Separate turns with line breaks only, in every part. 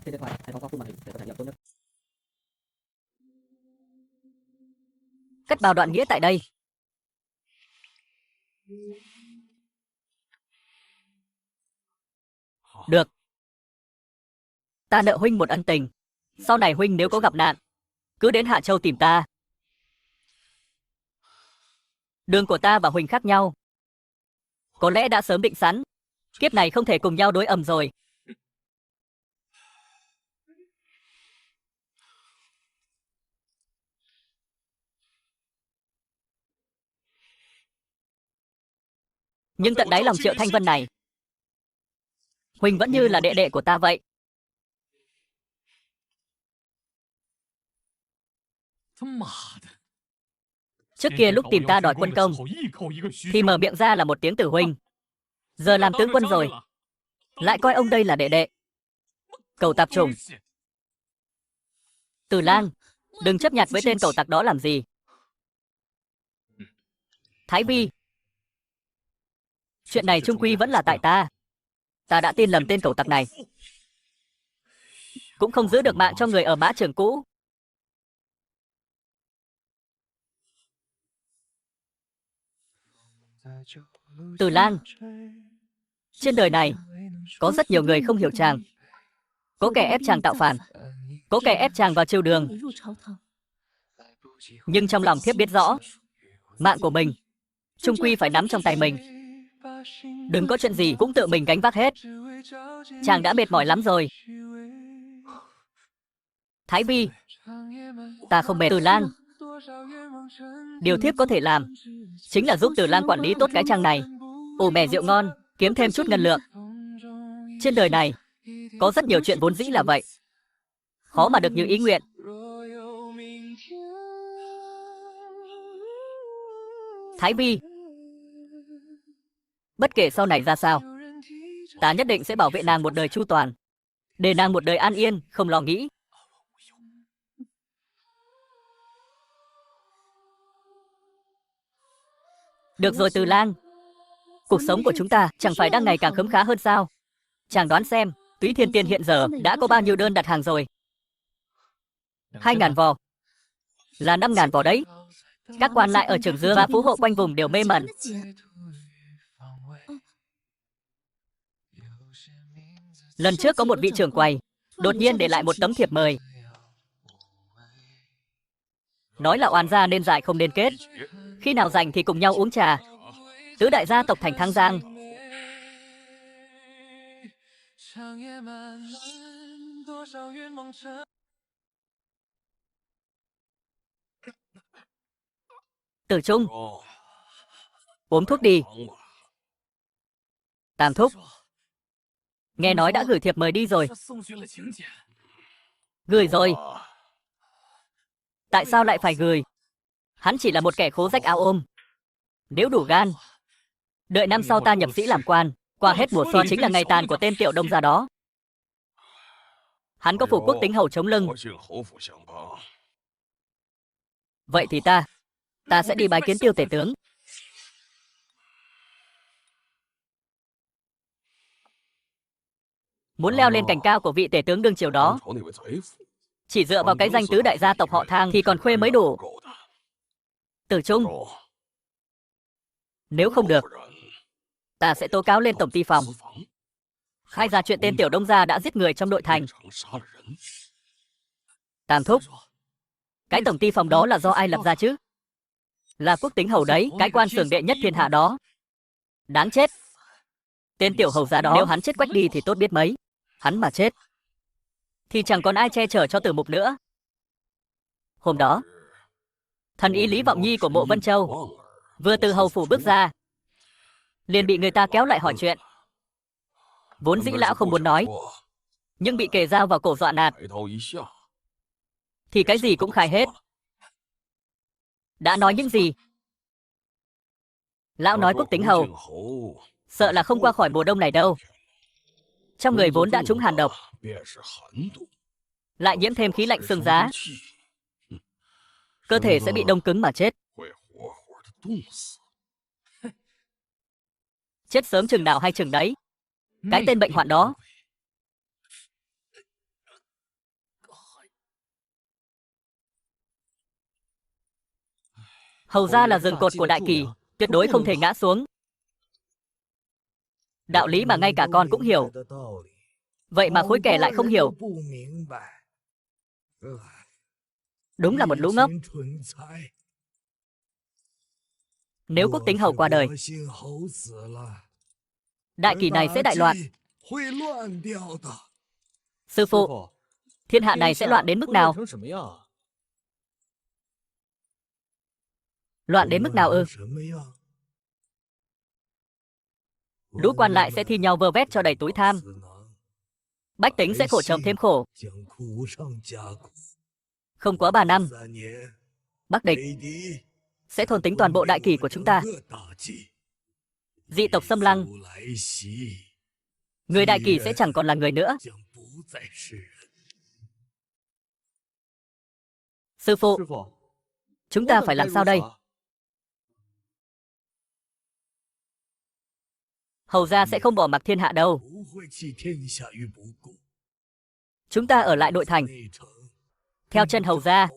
Thế điện thoại hay phóng to khung màn hình để có trải nghiệm tốt nhất.
Cất vào đoạn nghĩa tại đây. Được. Ta nợ huynh một ân tình. Sau này huynh nếu có gặp nạn, cứ đến Hạ Châu tìm ta. Đường của ta và huynh khác nhau. Có lẽ đã sớm định sẵn, kiếp này không thể cùng nhau đối ầm rồi. Nhưng tận đáy lòng Triệu Thanh Vân này, huynh vẫn như là đệ đệ của ta vậy. Trước kia lúc tìm ta đòi quân công, thì mở miệng ra là một tiếng Tử huynh. Giờ làm tướng quân rồi, lại coi ông đây là đệ đệ. Cẩu tạp chủng. Từ Lang, đừng chấp nhặt với tên cẩu tặc đó làm gì. Thái Vi, chuyện này chung quy vẫn là tại ta. Ta đã tin lầm tên cẩu tặc này, cũng không giữ được mạng cho người ở mã trường cũ. Từ Lang, trên đời này có rất nhiều người không hiểu chàng. Có kẻ ép chàng tạo phản, có kẻ ép chàng vào triều đường. Nhưng trong lòng thiếp biết rõ, mạng của mình chung quy phải nắm trong tay mình. Đừng có chuyện gì cũng tự mình gánh vác hết. Chàng đã mệt mỏi lắm rồi. Thái Vi, ta không mệt. Từ Lang, điều thiếp có thể làm chính là giúp Từ Lang quản lý tốt cái trang này, ủ mè rượu ngon, kiếm thêm chút ngân lượng. Trên đời này có rất nhiều chuyện vốn dĩ là vậy, khó mà được như ý nguyện. Thái Vi, bất kể sau này ra sao, ta nhất định sẽ bảo vệ nàng một đời chu toàn, để nàng một đời an yên, không lo nghĩ. Được rồi Từ Lang, cuộc sống của chúng ta chẳng phải đang ngày càng khấm khá hơn sao? Chàng đoán xem, Túy Thiên Tiên hiện giờ đã có bao nhiêu đơn đặt hàng rồi? 2.000 vò, là 5.000 vò đấy. Các quan lại ở Trường Dương và phú hộ quanh vùng đều mê mẩn. Lần trước có một vị trưởng quầy đột nhiên để lại một tấm thiệp mời, nói là oan gia nên giải không nên kết, khi nào rảnh thì cùng nhau uống trà. Tứ đại gia tộc thành Thang Giang. Tử Trung, uống thuốc đi. Tam thúc, nghe nói đã gửi thiệp mời đi rồi. Gửi rồi. Tại sao lại phải gửi? Hắn chỉ là một kẻ khố rách áo ôm. Nếu đủ gan, đợi năm sau ta nhập sĩ làm quan, qua hết mùa xuân chính là ngày tàn của tên Tiểu Đông gia đó. Hắn có phủ quốc tính hầu chống lưng. Vậy thì ta sẽ đi bái kiến Tiêu tể tướng. Muốn leo lên cành cao của vị tể tướng đương triều đó, chỉ dựa vào cái danh tứ đại gia tộc họ Thang thì còn khuê mới đủ. Tử Trung, nếu không được, ta sẽ tố cáo lên tổng ty phòng, khai ra chuyện tên Tiểu Đông gia đã giết người trong nội thành. Tam thúc, cái tổng ty phòng đó là do ai lập ra chứ? Là quốc tính hầu đấy, cái quan xưởng đệ nhất thiên hạ đó. Đáng chết. Tên tiểu hầu gia đó, nếu hắn chết quách đi thì tốt biết mấy. Hắn mà chết thì chẳng còn ai che chở cho Tử Mục nữa. Hôm đó, thần y Lý Vọng Nhi của Mộ Vân Châu vừa từ hầu phủ bước ra, liền bị người ta kéo lại hỏi chuyện. Vốn dĩ lão không muốn nói, nhưng bị kề dao vào cổ dọa nạt, thì cái gì cũng khai hết. Đã nói những gì? Lão nói quốc tính hầu sợ là không qua khỏi mùa đông này đâu. Trong người vốn đã trúng hàn độc, lại nhiễm thêm khí lạnh xương giá, cơ thể sẽ bị đông cứng mà chết. Chết sớm chừng nào hay chừng đấy. Cái tên bệnh hoạn đó Hầu gia là giường cột của đại kỳ, tuyệt đối không thể ngã xuống. Đạo lý mà ngay cả con cũng hiểu. Vậy mà khối kẻ lại không hiểu. Đúng là một lũ ngốc. Nếu quốc tính hầu qua đời, đại kỳ này sẽ đại loạn. Sư phụ, thiên hạ này sẽ loạn đến mức nào? Loạn đến mức nào ư? Lũ quan lại sẽ thi nhau vơ vét cho đầy túi tham. Bách tính sẽ khổ chồng thêm khổ. Không quá 3 năm, Bắc địch sẽ thôn tính toàn bộ đại kỳ của chúng ta. Dị tộc xâm lăng, người đại kỳ sẽ chẳng còn là người nữa. Sư phụ, chúng ta phải làm sao đây? Hầu gia sẽ không bỏ mặc thiên hạ đâu. Chúng ta ở lại nội thành, theo chân hầu gia,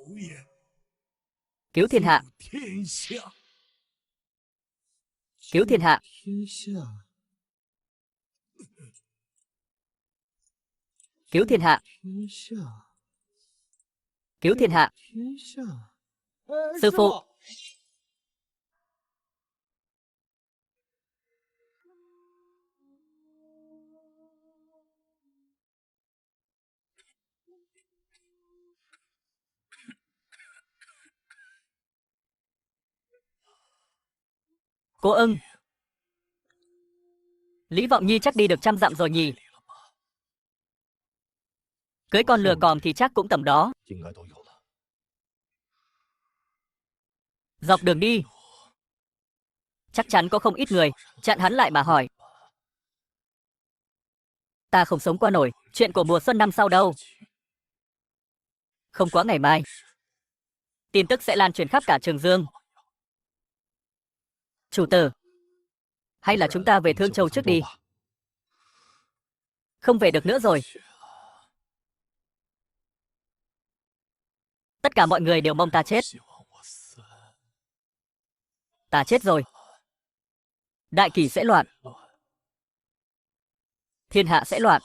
cứu thiên hạ. Cứu thiên hạ. Cứu thiên hạ. Cứu thiên hạ. Sư phụ. Cô ưng, Lý Vọng Nhi chắc đi được 100 dặm rồi nhỉ? Cưới con lừa còm thì chắc cũng tầm đó. Dọc đường đi, chắc chắn có không ít người chặn hắn lại mà hỏi. Ta không sống qua nổi chuyện của mùa xuân năm sau đâu. Không quá ngày mai, tin tức sẽ lan truyền khắp cả Trường Dương. Chủ tử, hay là chúng ta về Thương Châu trước đi. Không về được nữa rồi. Tất cả mọi người đều mong ta chết. Ta chết rồi, đại kỳ sẽ loạn. Thiên hạ sẽ loạn.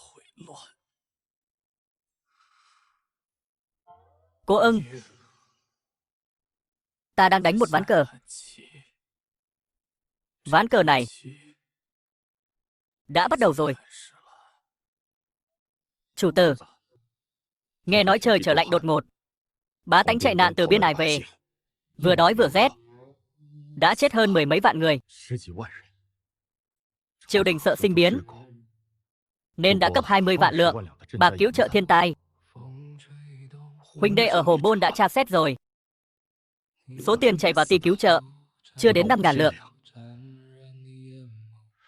Cô ưng, ta đang đánh một ván cờ. Ván cờ này đã bắt đầu rồi. Chủ tử, nghe nói trời trở lạnh đột ngột. Bá tánh chạy nạn từ biên ải về, vừa đói vừa rét, đã chết hơn 10 mấy vạn người. Triều đình sợ sinh biến, nên đã cấp 20 vạn lượng bạc cứu trợ thiên tai. Huynh đệ ở Hồ Môn đã tra xét rồi. Số tiền chảy vào ty cứu trợ chưa đến 5.000 lượng.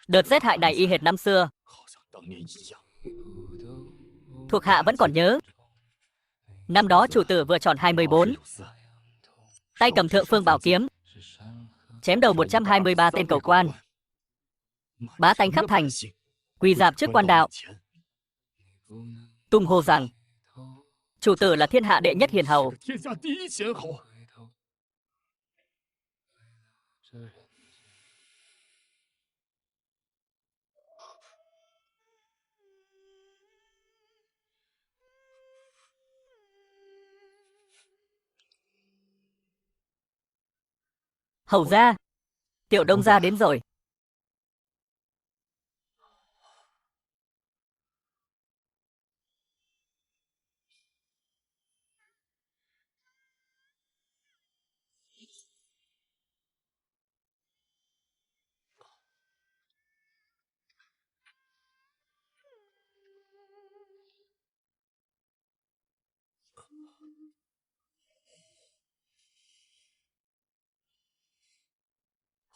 Đợt rét hại này y hệt năm xưa. Thuộc hạ vẫn còn nhớ. Năm đó chủ tử vừa tròn 24, tay cầm thượng phương bảo kiếm, chém đầu 123 tên cầu quan. Bá tánh khắp thành quỳ rạp trước quan đạo, tung hô rằng chủ tử là thiên hạ đệ nhất hiền hầu. Hầu gia, Tiểu Đông gia đến rồi.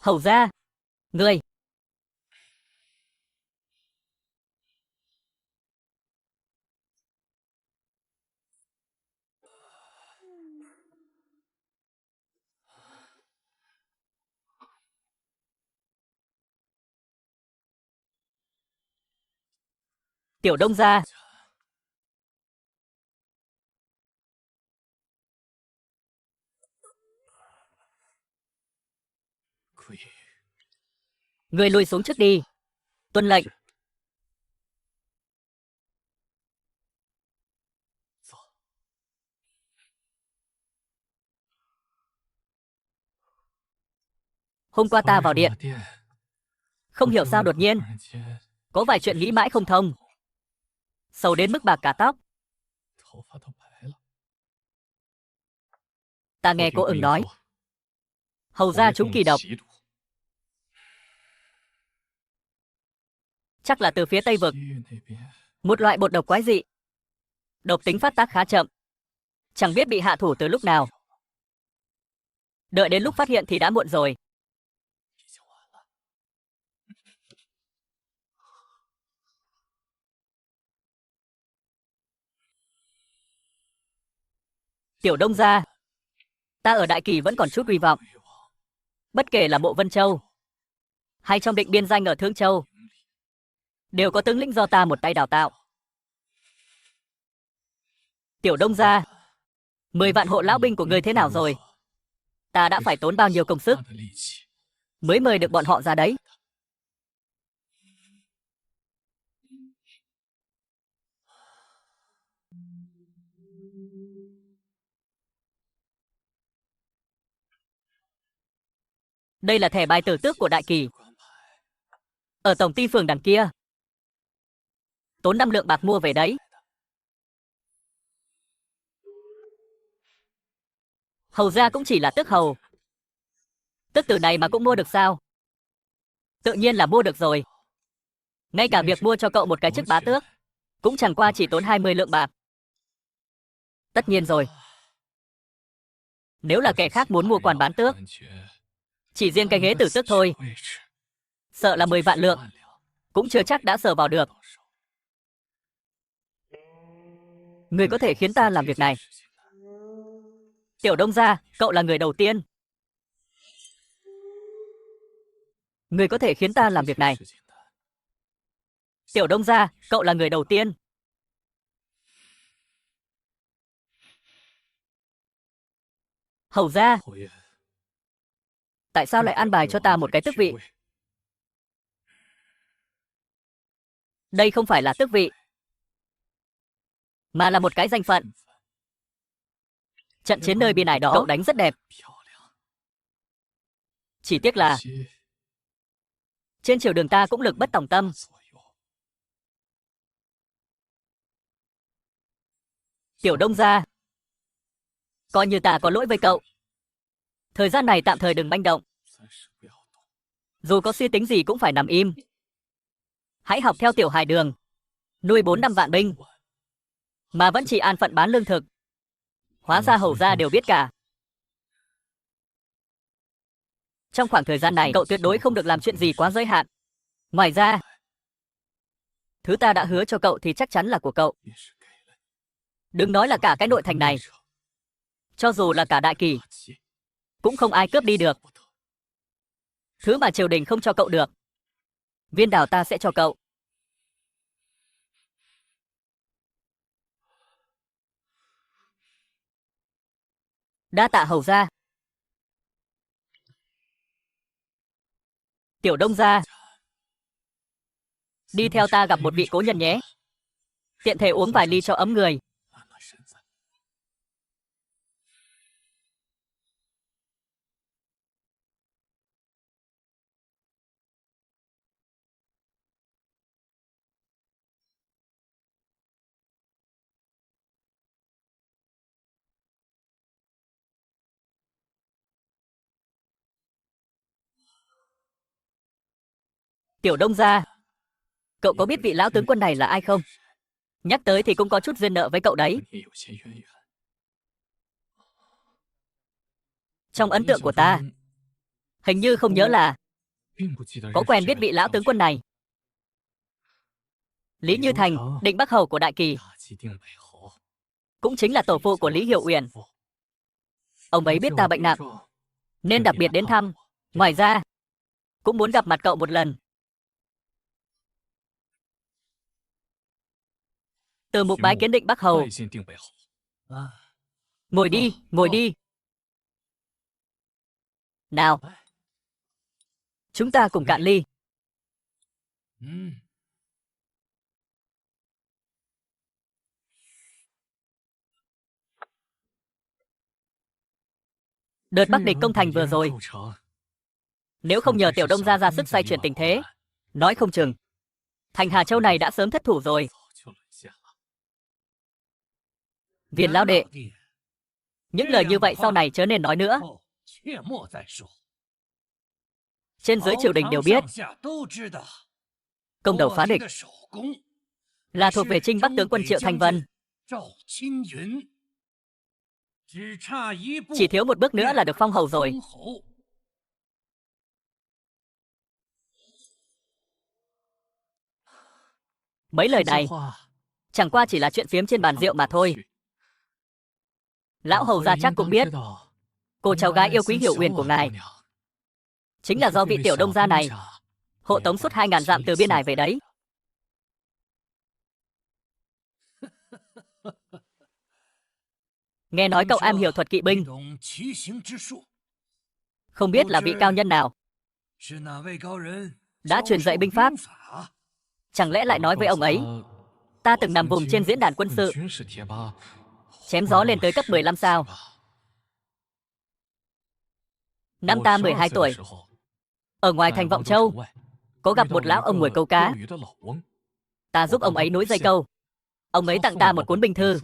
Hầu gia, ngươi. Tiểu Đông gia. Người lùi xuống trước đi. Tuân lệnh. Hôm qua ta vào điện, không hiểu sao đột nhiên có vài chuyện nghĩ mãi không thông, sầu đến mức bạc cả tóc. Ta nghe cô Ưng nói, hầu gia trúng kỳ độc, chắc là từ phía Tây Vực, một loại bột độc quái dị. Độc tính phát tác khá chậm, chẳng biết bị hạ thủ từ lúc nào. Đợi đến lúc phát hiện thì đã muộn rồi. Tiểu Đông gia, ta ở Đại Kỳ vẫn còn chút hy vọng. Bất kể là Mộ Vân Châu hay trong Định Biên Danh ở Thương Châu, đều có tướng lĩnh do ta một tay đào tạo. Tiểu Đông gia, 10 vạn hộ lão binh của ngươi thế nào rồi? Ta đã phải tốn bao nhiêu công sức mới mời được bọn họ ra đấy. Đây là thẻ bài tử tước của Đại Kỳ, ở tổng ty phường đằng kia. Tốn 5 lượng bạc mua về đấy. Hầu gia cũng chỉ là tước hầu. Tước từ này mà cũng mua được sao? Tự nhiên là mua được rồi. Ngay cả việc mua cho cậu một cái chức bá tước cũng chẳng qua chỉ tốn 20 lượng bạc. Tất nhiên rồi. Nếu là kẻ khác muốn mua quan bán tước, chỉ riêng cái ghế tử tước thôi, sợ là 10 vạn lượng cũng chưa chắc đã sờ vào được. Người có thể khiến ta làm việc này. Tiểu Đông gia, cậu là người đầu tiên. Người có thể khiến ta làm việc này. Tiểu Đông gia, cậu là người đầu tiên. Hầu gia, tại sao lại an bài cho ta một cái tước vị? Đây không phải là tước vị, mà là một cái danh phận. Trận chiến nơi biên ải đó cậu đánh rất đẹp. Chỉ tiếc là trên triều đường ta cũng lực bất tòng tâm. Tiểu Đông gia, coi như ta có lỗi với cậu. Thời gian này tạm thời đừng manh động. Dù có suy tính gì cũng phải nằm im. Hãy học theo Tiểu Hải Đường, nuôi 4-5 vạn binh, mà vẫn chỉ an phận bán lương thực. Hóa ra hầu gia đều biết cả. Trong khoảng thời gian này, cậu tuyệt đối không được làm chuyện gì quá giới hạn. Ngoài ra, thứ ta đã hứa cho cậu thì chắc chắn là của cậu. Đừng nói là cả cái nội thành này, cho dù là cả Đại Kỳ, cũng không ai cướp đi được. Thứ mà triều đình không cho cậu được, viên đào ta sẽ cho cậu. Đa tạ hầu gia. Tiểu Đông gia, đi theo ta gặp một vị cố nhân nhé. Tiện thể uống vài ly cho ấm người. Tiểu Đông gia, cậu có biết vị lão tướng quân này là ai không? Nhắc tới thì cũng có chút duyên nợ với cậu đấy. Trong ấn tượng của ta, hình như không nhớ là có quen biết vị lão tướng quân này. Lý Như Thành, Định Bắc Hầu của Đại Kỳ, cũng chính là tổ phụ của Lý Hiểu Uyển. Ông ấy biết ta bệnh nặng, nên đặc biệt đến thăm. Ngoài ra, cũng muốn gặp mặt cậu một lần. Từ mục bái kiến Định Bắc Hầu. Ngồi đi, ngồi đi. Nào, Chúng ta cùng cạn ly. Đợt Bắc địch công thành vừa rồi, nếu không nhờ Tiểu Đông gia ra sức xoay chuyển tình thế, nói không chừng thành Hà Châu này đã sớm thất thủ rồi. Viên lão đệ, những lời như vậy sau này chớ nên nói nữa. Trên dưới triều đình đều biết, công đầu phá địch là thuộc về Trinh Bắc tướng quân Triệu Thanh Vân. Chỉ thiếu một bước nữa là được phong hầu rồi. Mấy lời này chẳng qua chỉ là chuyện phiếm trên bàn rượu mà thôi. Lão hầu gia chắc cũng biết, cô cháu gái yêu quý Hiểu Uyển của ngài chính là do vị Tiểu Đông gia này hộ tống suốt 2000 dặm từ biên ải về đấy. Nghe nói cậu am hiểu thuật kỵ binh, không biết là vị cao nhân nào đã truyền dạy binh pháp. Chẳng lẽ lại nói với ông ấy, ta từng nằm vùng trên diễn đàn quân sự, chém gió lên tới cấp 15 sao. Năm ta 12 tuổi, ở ngoài thành Vọng Châu, có gặp một lão ông ngồi câu cá. Ta giúp ông ấy nối dây câu. Ông ấy tặng ta một cuốn binh thư.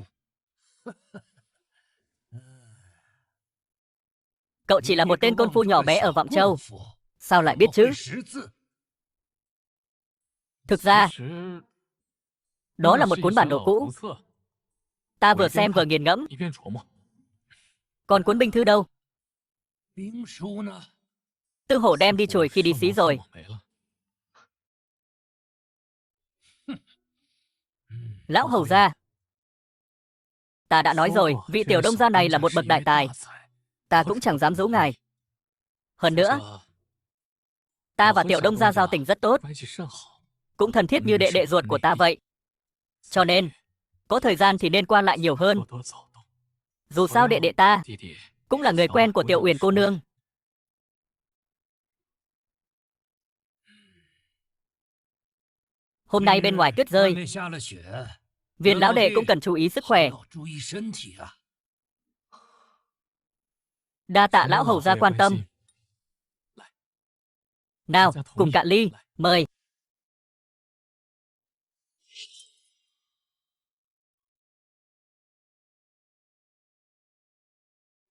Cậu chỉ là một tên côn phu nhỏ bé ở Vọng Châu, sao lại biết chứ? Thực ra, đó là một cuốn bản đồ cũ. Ta vừa xem vừa nghiền ngẫm. Còn cuốn binh thư đâu? Tư Hổ đem đi chùi khi đi xí rồi. Lão hầu gia, ta đã nói rồi, vị Tiểu Đông gia này là một bậc đại tài. Ta cũng chẳng dám giấu ngài. Hơn nữa, ta và Tiểu Đông gia giao tình rất tốt, cũng thân thiết như đệ đệ ruột của ta vậy. Cho nên, có thời gian thì nên qua lại nhiều hơn. Dù sao đệ đệ ta cũng là người quen của Tiểu Uyển cô nương. Hôm nay bên ngoài tuyết rơi, Viên lão đệ cũng cần chú ý sức khỏe. Đa tạ lão hầu gia quan tâm. Nào, cùng cạn ly, mời.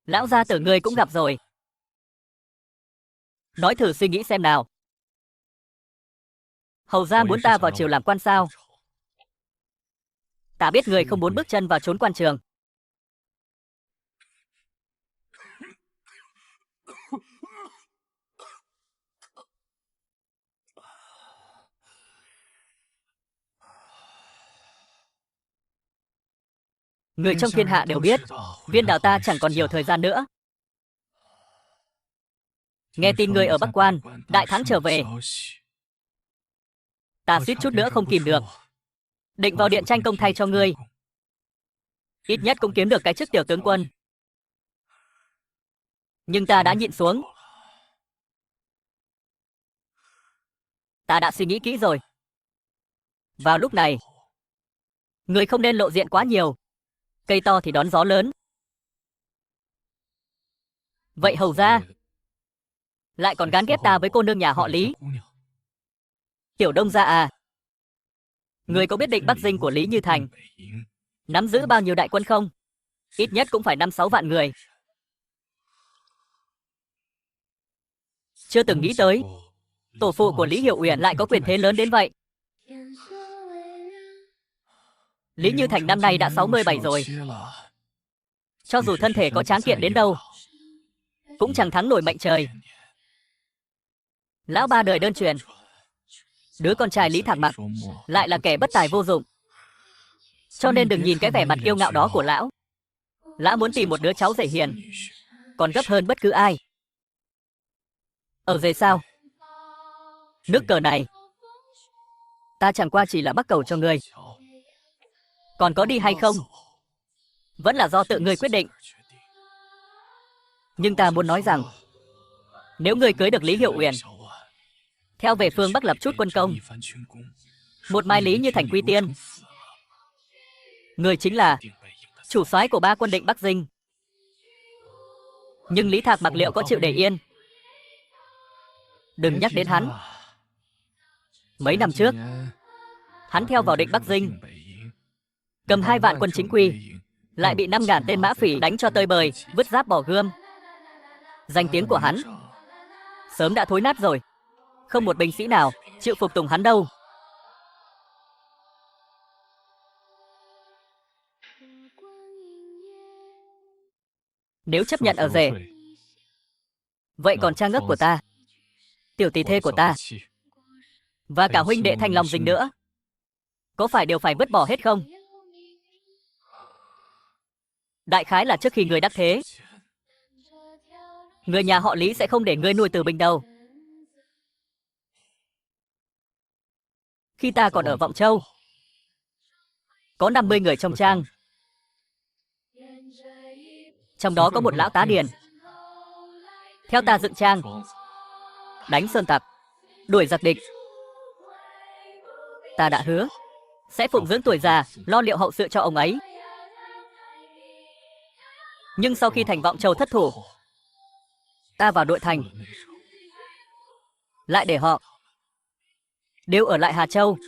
Lão gia tử ngươi cũng gặp rồi. Nói thử suy nghĩ xem nào. Hầu gia muốn ta vào triều làm quan sao? Ta biết người không muốn bước chân vào chốn quan trường. Người trong thiên hạ đều biết, Viên đảo ta chẳng còn nhiều thời gian nữa. Nghe tin người ở Bắc Quan, đại thắng trở về. Ta suýt chút nữa không kìm được, định vào điện tranh công thay cho ngươi. Ít nhất cũng kiếm được cái chức tiểu tướng quân. Nhưng ta đã nhịn xuống. Ta đã suy nghĩ kỹ rồi. Vào lúc này, người không nên lộ diện quá nhiều. Cây to thì đón gió lớn. Vậy hầu gia lại còn gán ghép ta với cô nương nhà họ Lý. Tiểu Đông gia à, người có biết định Bắc Dinh của Lý Như Thành nắm giữ bao nhiêu đại quân không? Ít nhất cũng phải 5-6 vạn người. Chưa từng nghĩ tới, tổ phụ của Lý Hiểu Uyển lại có quyền thế lớn đến vậy. Lý Như Thành năm nay đã 67 rồi. Cho dù thân thể có tráng kiện đến đâu, cũng chẳng thắng nổi mệnh trời. Lão ba đời đơn truyền, đứa con trai Lý Thạc Mặc lại là kẻ bất tài vô dụng. Cho nên đừng nhìn cái vẻ mặt kiêu ngạo đó của lão. Lão muốn tìm một đứa cháu dễ hiền, còn gấp hơn bất cứ ai. Ở về sau, nước cờ này ta chẳng qua chỉ là bắc cầu cho ngươi. Còn có đi hay không, vẫn là do tự ngươi quyết định. Nhưng ta muốn nói rằng, nếu ngươi cưới được Lý Hiểu Uyển, theo về phương Bắc lập chút quân công. Một mai lý như thành quy tiên. Người chính là chủ soái của 3 quân Định Bắc Dinh. Nhưng Lý Thạc mặc liệu có chịu để yên? Đừng nhắc đến hắn. Mấy năm trước, hắn theo vào Định Bắc Dinh, cầm 2 vạn quân chính quy, lại bị 5.000 tên mã phỉ đánh cho tơi bời, vứt giáp bỏ gươm. Danh tiếng của hắn sớm đã thối nát rồi. Không một binh sĩ nào chịu phục tùng hắn đâu. Nếu chấp nhận ở rể, vậy còn cha ngất của ta, tiểu tỷ thê của ta, và cả huynh đệ Thanh Long Dinh nữa, có phải đều phải vứt bỏ hết không? Đại khái là trước khi người đắc thế, người nhà họ Lý sẽ không để ngươi nuôi từ binh đâu. Khi ta còn ở Vọng Châu, có 50 người trong trang. Trong đó có một lão tá điền. Theo ta dựng trang, đánh sơn tặc, đuổi giặc địch. Ta đã hứa sẽ phụng dưỡng tuổi già, lo liệu hậu sự cho ông ấy. Nhưng sau khi thành Vọng Châu thất thủ, ta vào đội thành, lại để họ đều ở lại Hà Châu.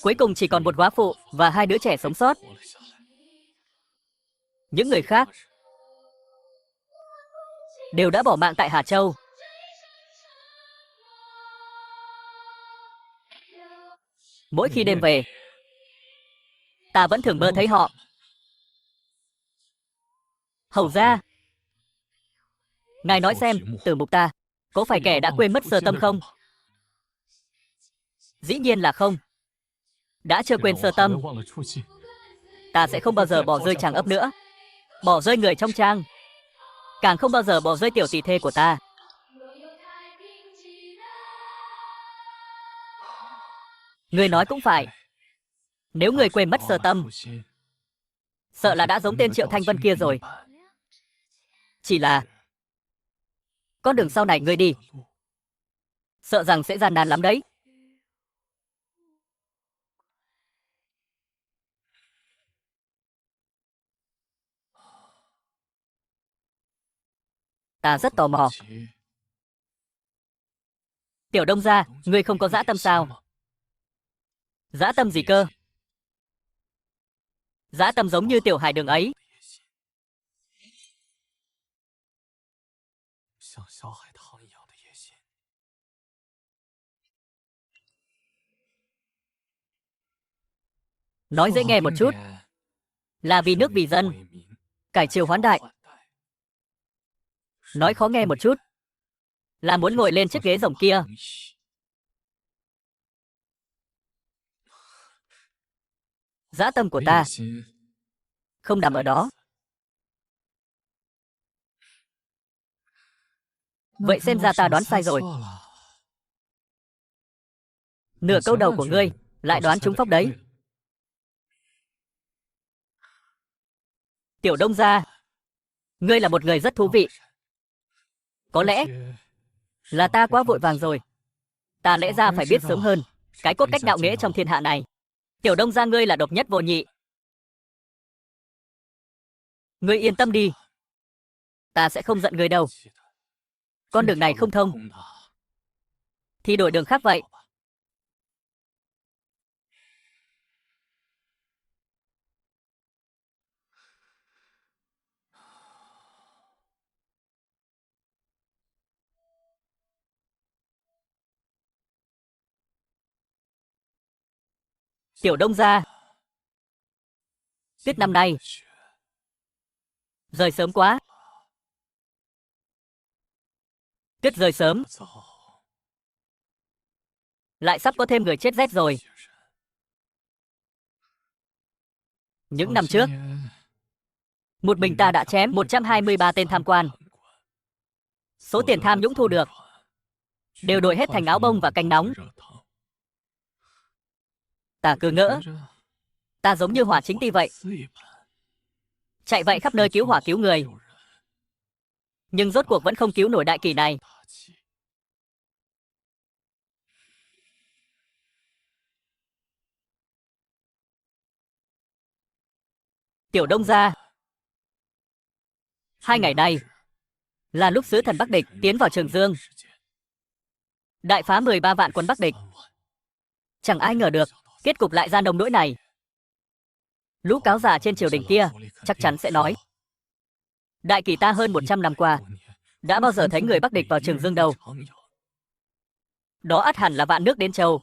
Cuối cùng chỉ còn một góa phụ và 2 đứa trẻ sống sót. Những người khác đều đã bỏ mạng tại Hà Châu. Mỗi khi đêm về, ta vẫn thường mơ thấy họ. Hầu ra, ngài nói xem, Tử Mục ta có phải kẻ đã quên mất Sơ Tâm không? Dĩ nhiên là không. Đã chưa quên Sơ Tâm, ta sẽ không bao giờ bỏ rơi chàng ấp nữa, bỏ rơi người trong trang, càng không bao giờ bỏ rơi tiểu tỷ thê của ta. Người nói cũng phải. Nếu người quên mất Sơ Tâm, sợ là đã giống tên Triệu Thanh Vân kia rồi. Chỉ là con đường sau này ngươi đi, sợ rằng sẽ gian nan lắm đấy. Ta rất tò mò. Tiểu Đông gia, ngươi không có dã tâm sao? Dã tâm gì cơ? Dã tâm giống như Tiểu Hải Đường ấy. Nói dễ nghe một chút, là vì nước vì dân, cải triều hoán đại. Nói khó nghe một chút, là muốn ngồi lên chiếc ghế rồng kia. Dã tâm của ta không nằm ở đó. Vậy xem ra ta đoán sai rồi. Nửa câu đầu của ngươi lại đoán trúng phóc đấy. Tiểu Đông gia, ngươi là một người rất thú vị. Có lẽ là ta quá vội vàng rồi. Ta lẽ ra phải biết sớm hơn cái cốt cách đạo nghĩa trong thiên hạ này. Tiểu Đông gia ngươi là độc nhất vô nhị. Ngươi yên tâm đi, ta sẽ không giận ngươi đâu. Con đường này không thông thì đổi đường khác vậy. Tiểu Đông gia, tuyết năm nay rơi sớm quá. Tuyết rơi sớm, lại sắp có thêm người chết rét rồi. Những năm trước, một mình ta đã chém 123 tên tham quan. Số tiền tham nhũng thu được đều đổi hết thành áo bông và canh nóng. Ta cứ ngỡ ta giống như Hỏa Chính Ti vậy, chạy vậy khắp nơi cứu hỏa cứu người, nhưng rốt cuộc vẫn không cứu nổi đại kỳ này. Tiểu Đông gia, 2 ngày nay là lúc sứ thần Bắc Địch tiến vào Trường Dương, đại phá 13 vạn quân Bắc Địch. Chẳng ai ngờ được kết cục lại ra nông nỗi này. Lũ cáo già trên triều đình kia chắc chắn sẽ nói, Đại Kỳ ta hơn 100 năm qua đã bao giờ thấy người Bắc Địch vào Trường Dương đâu. Đó ắt hẳn là vạn nước đến châu.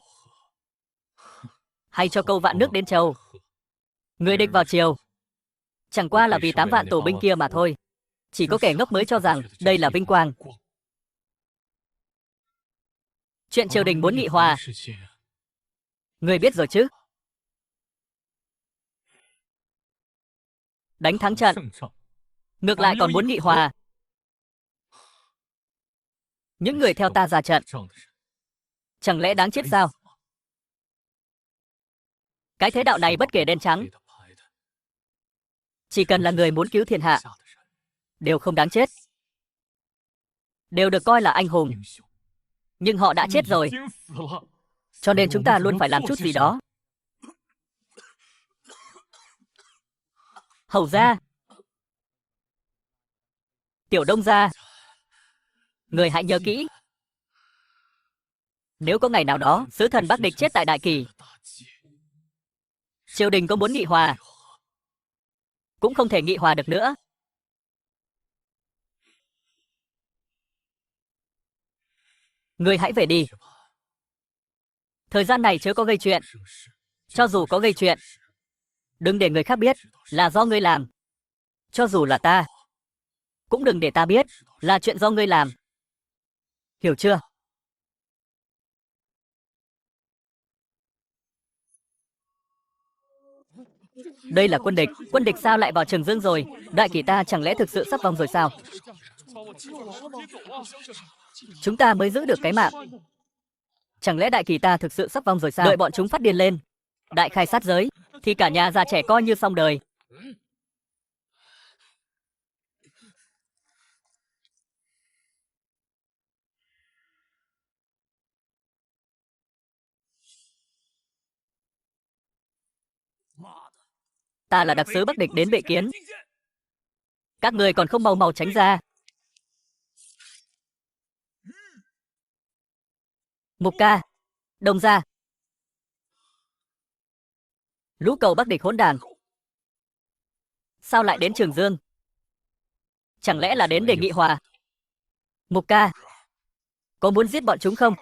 Hay cho câu vạn nước đến châu, người địch vào triều chẳng qua là vì 8 vạn tổ binh kia mà thôi. Chỉ có kẻ ngốc mới cho rằng đây là vinh quang. Chuyện triều đình muốn nghị hòa, người biết rồi chứ. Đánh thắng trận, ngược lại còn muốn nghị hòa. Những người theo ta ra trận, chẳng lẽ đáng chết sao? Cái thế đạo này bất kể đen trắng, chỉ cần là người muốn cứu thiên hạ, đều không đáng chết. Đều được coi là anh hùng. Nhưng họ đã chết rồi. Cho nên chúng ta luôn phải làm chút gì đó. Hầu gia, Tiểu Đông gia, người hãy nhớ kỹ. Nếu có ngày nào đó sứ thần Bắc Địch chết tại Đại Kỳ, triều đình có muốn nghị hòa cũng không thể nghị hòa được nữa. Người hãy về đi. Thời gian này chớ có gây chuyện. Cho dù có gây chuyện, đừng để người khác biết là do ngươi làm. Cho dù là ta, cũng đừng để ta biết là chuyện do ngươi làm. Hiểu chưa? Đây là quân địch. Quân địch sao lại vào Trường Dương rồi? Đại Kỳ ta chẳng lẽ thực sự sắp vong rồi sao? Chúng ta mới giữ được cái mạng. Chẳng lẽ Đại Kỳ ta thực sự sắp vong rồi sao? Đợi bọn chúng phát điên lên, đại khai sát giới, thì cả nhà già trẻ coi như xong đời. Ta là đặc sứ Bắc Địch đến bệ kiến. Các người còn không mau mau tránh ra. Mục ca, Đông gia, lũ cầu Bắc Địch hỗn đàn, sao lại đến Trường Dương? Chẳng lẽ là đến để nghị hòa? Mục ca, có muốn giết bọn chúng không?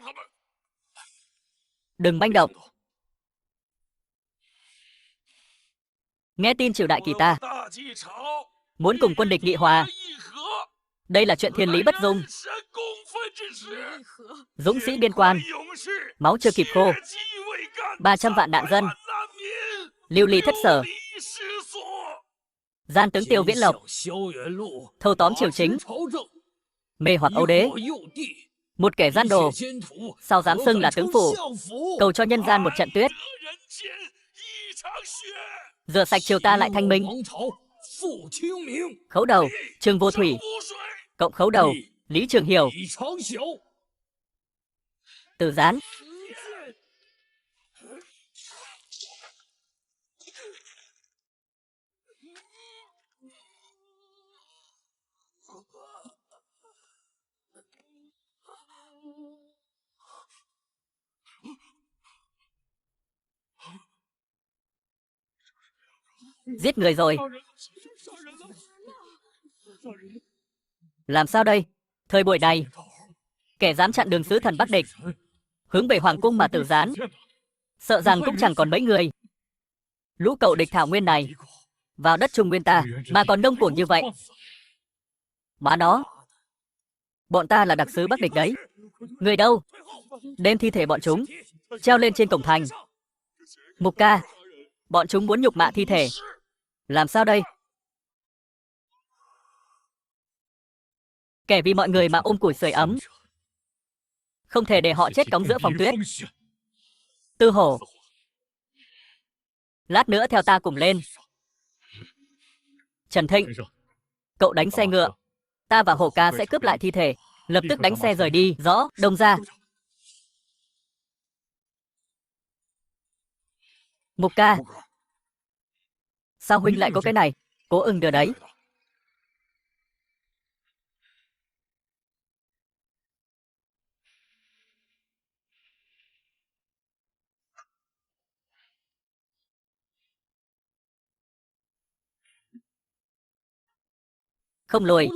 Đừng manh động. Nghe tin triều Đại Kỳ ta muốn cùng quân địch nghị hòa, đây là chuyện thiên lý bất dung. Dũng sĩ biên quan, máu chưa kịp khô, 300 vạn nạn dân lưu ly thất sở. Gian tướng Tiêu Viễn Lộc thâu tóm triều chính, mê hoặc Âu đế. Một kẻ gian đồ, sao dám xưng là tướng phủ? Cầu cho nhân gian một trận tuyết, rửa sạch triều ta lại thanh minh. Khấu đầu Trương Vô Thủy cộng khấu đầu Lý Trường Hiểu, Từ Gián. Giết người rồi. Làm sao đây? Thời buổi này, kẻ dám chặn đường sứ thần Bắc Địch hướng về hoàng cung mà Tử Gián, sợ rằng cũng chẳng còn mấy người. Lũ cậu địch thảo nguyên này vào đất Trung Nguyên ta mà còn đông cuồng như vậy. Má nó, bọn ta là đặc sứ Bắc Địch đấy. Người đâu? Đem thi thể bọn chúng treo lên trên cổng thành. Mục ca, bọn chúng muốn nhục mạ thi thể. Làm sao đây? Kẻ vì mọi người mà ôm củi sưởi ấm, không thể để họ chết cóng giữa phòng tuyết. Tư Hổ, lát nữa theo ta cùng lên. Trần Thịnh, cậu đánh xe ngựa, ta và Hổ ca sẽ cướp lại thi thể, lập tức đánh xe rời đi. Rõ. Đông gia. Mục ca, Sao huynh lại có cái này? Cố Ưng đưa đấy. Không lùi.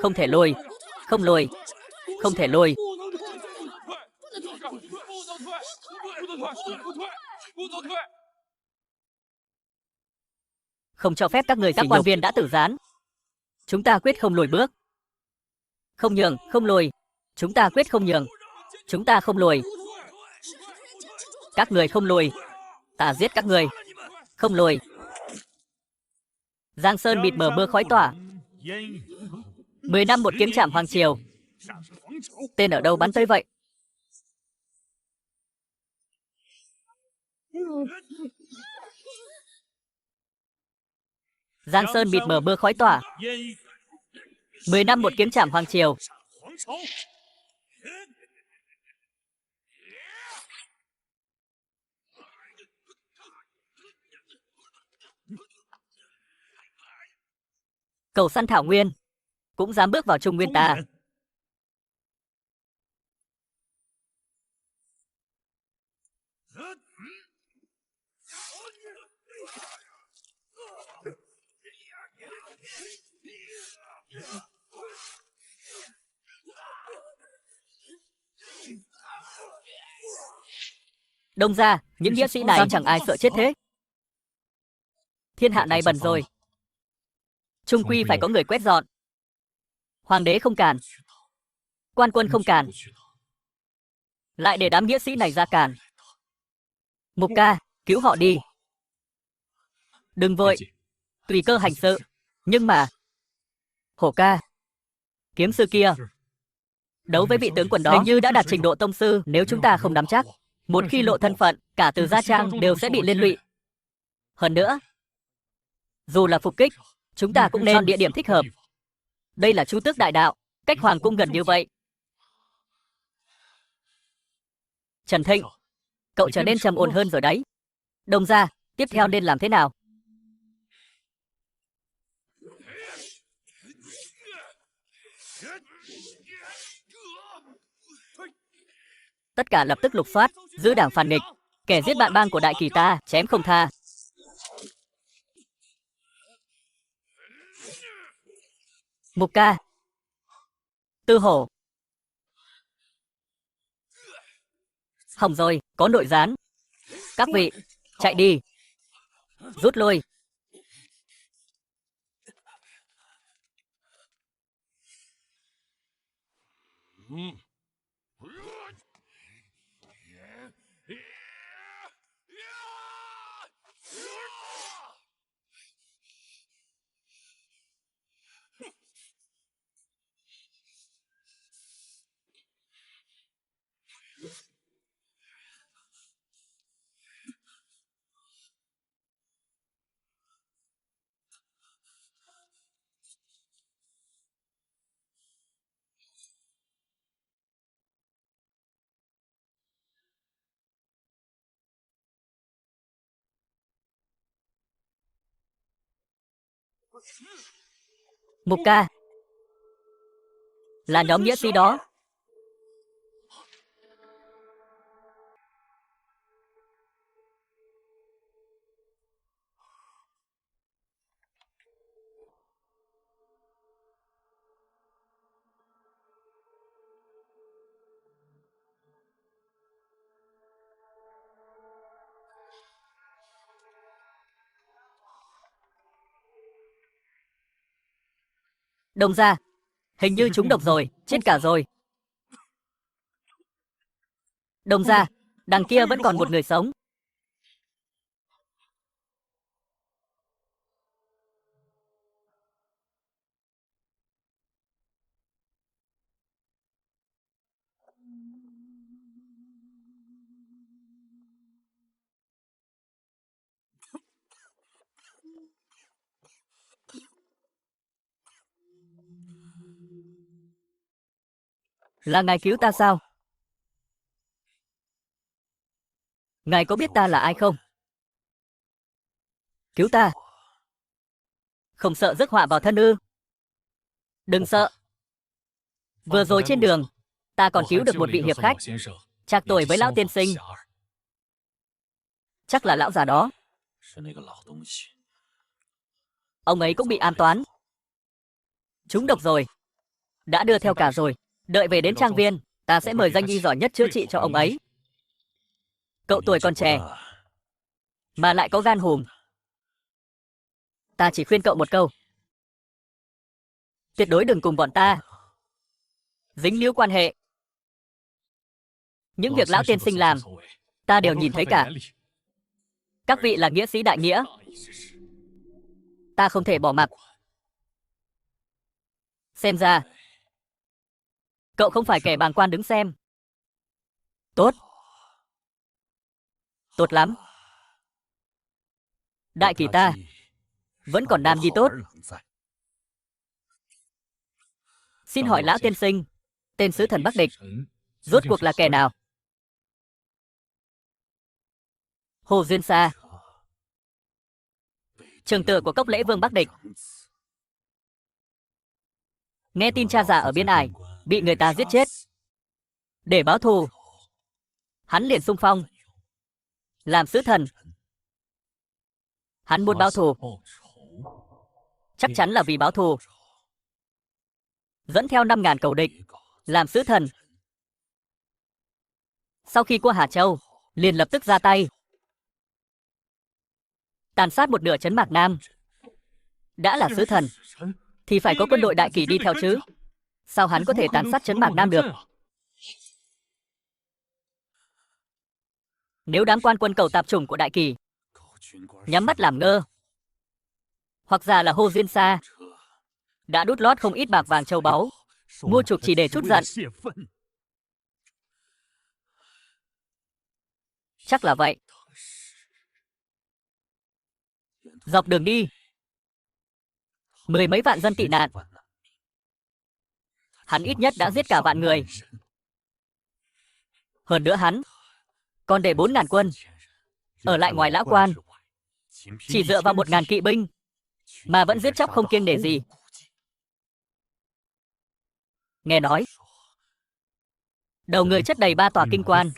Không thể lùi. Không lùi. Không thể lùi. Không cho phép các người các quan viên đã tử gián. Chúng ta quyết không lùi bước. Không nhường, không lùi. Chúng ta quyết không nhường. Chúng ta không lùi. Các người không lùi. Ta giết các người. Không lùi. Giang Sơn mịt mờ mưa khói tỏa. 10 năm một kiếm chạm hoàng triều. Tên ở đâu bắn tới vậy? Giang Sơn mịt mờ mưa khói tỏa. 10 năm một kiếm chạm hoàng triều. Cầu săn thảo nguyên cũng dám bước vào Trung Nguyên ta. Đông ra, những nghĩa sĩ này sao chẳng ai sợ chết thế? Thiên hạ này bẩn rồi. Trung quy phải có người quét dọn. Hoàng đế không cản. Quan quân không cản. Lại để đám nghĩa sĩ này ra cản. Mục ca, cứu họ đi. Đừng vội. Tùy cơ hành sự. Nhưng mà... Hổ ca, kiếm sư kia đấu với vị tướng quân đó hình như đã đạt trình độ tông sư. Nếu chúng ta không nắm chắc, một khi lộ thân phận, cả Từ Gia Trang đều sẽ bị liên lụy. Hơn nữa, dù là phục kích, chúng ta cũng nên chọn địa điểm thích hợp. Đây là Chu Tước Đại Đạo, cách hoàng cung gần như vậy. Trần Thịnh, cậu trở nên trầm ổn hơn rồi đấy. Đông gia, tiếp theo nên làm thế nào? Tất cả lập tức lục soát, giữ đảng phản nghịch. Kẻ giết bạn bang của đại kỳ ta, chém không tha. Mục ca, Tư Hổ. Hỏng rồi, có nội gián. Các vị, chạy đi. Rút lui. Mục ca, là nhóm nghĩa sĩ đó. Đông gia, hình như chúng độc rồi, chết cả rồi. Đông gia, đằng kia vẫn còn một người sống. Là ngài cứu ta sao? Ngài có biết ta là ai không? Cứu ta. Không sợ rước họa vào thân ư? Đừng sợ. Vừa rồi trên đường, ta còn cứu được một vị hiệp khách, trạc tuổi với lão tiên sinh. Chắc là lão già đó. Ông ấy cũng bị an toán. Trúng độc rồi. Đã đưa theo cả rồi. Đợi về đến trang viên, ta sẽ mời danh y giỏi nhất chữa trị cho ông ấy. Cậu tuổi còn trẻ, mà lại có gan hùm. Ta chỉ khuyên cậu một câu. Tuyệt đối đừng cùng bọn ta dính líu quan hệ. Những việc lão tiên sinh làm, ta đều nhìn thấy cả. Các vị là nghĩa sĩ đại nghĩa, ta không thể bỏ mặc. Xem ra, cậu không phải kẻ bàng quan đứng xem. Tốt. Tốt lắm. Đại kỳ ta vẫn còn nam nhi tốt. Xin hỏi lão tiên sinh, tên sứ thần Bắc Địch rốt cuộc là kẻ nào? Hồ Duyên Sa, trường tử của Cốc Lễ Vương Bắc Địch. Nghe tin cha già ở biên ải bị người ta giết chết. Để báo thù, hắn liền xung phong làm sứ thần. Hắn muốn báo thù, chắc chắn là vì báo thù. Dẫn theo 5.000 cầu địch làm sứ thần. Sau khi qua Hà Châu, liền lập tức ra tay tàn sát một nửa trấn Mạc Nam. Đã là sứ thần thì phải có quân đội đại kỳ đi theo chứ. Sao hắn có thể tàn sát trấn Mạc Nam được? Nếu đám quan quân cầu tạp chủng của đại kỳ nhắm mắt làm ngơ, hoặc giả là Hồ Duyên Sa đã đút lót không ít bạc vàng châu báu, mua chuộc chỉ để trút giận. Chắc là vậy. Dọc đường đi, 10 mấy vạn dân tị nạn. Hắn ít nhất đã giết cả vạn người. Hơn nữa hắn còn để 4.000 quân ở lại ngoài Lã Quan, chỉ dựa vào 1.000 kỵ binh mà vẫn giết chóc không kiêng nể gì. Nghe nói đầu người chất đầy 3 tòa kinh quan,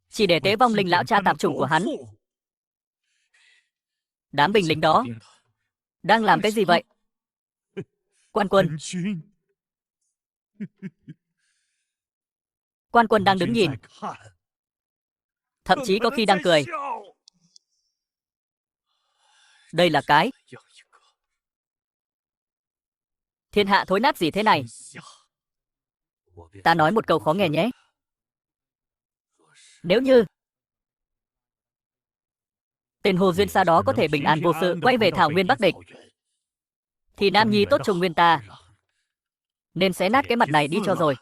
chỉ để tế vong linh lão cha tạp chủng của hắn. Đám binh lính đó đang làm cái gì vậy? Quan quân. Quan quân đang đứng nhìn, thậm chí có khi đang cười. Đây là cái thiên hạ thối nát gì thế này? Ta nói một câu khó nghe nhé. Nếu như tên Hồ Duyên Sa đó có thể bình an vô sự quay về thảo nguyên Bắc Địch, thì nam nhi tốt trùng nguyên ta nên xé nát cái mặt này đi cho rồi.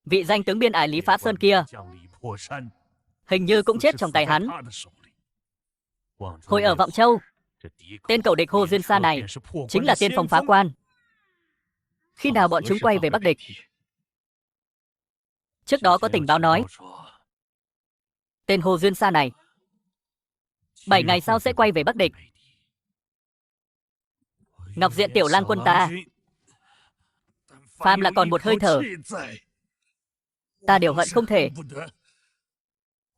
Vị danh tướng biên ải Lý Phá Sơn kia hình như cũng chết trong tay hắn. Hồi ở Vọng Châu, tên cẩu địch Hồ Duyên Sa này chính là tiên phong phá quan. Khi nào bọn chúng quay về Bắc Địch? Trước đó có tình báo nói tên Hồ Duyên Sa này 7 ngày sau sẽ quay về Bắc Địch. Ngọc Diện Tiểu Lang quân ta, phàm là còn một hơi thở, ta đều hận không thể.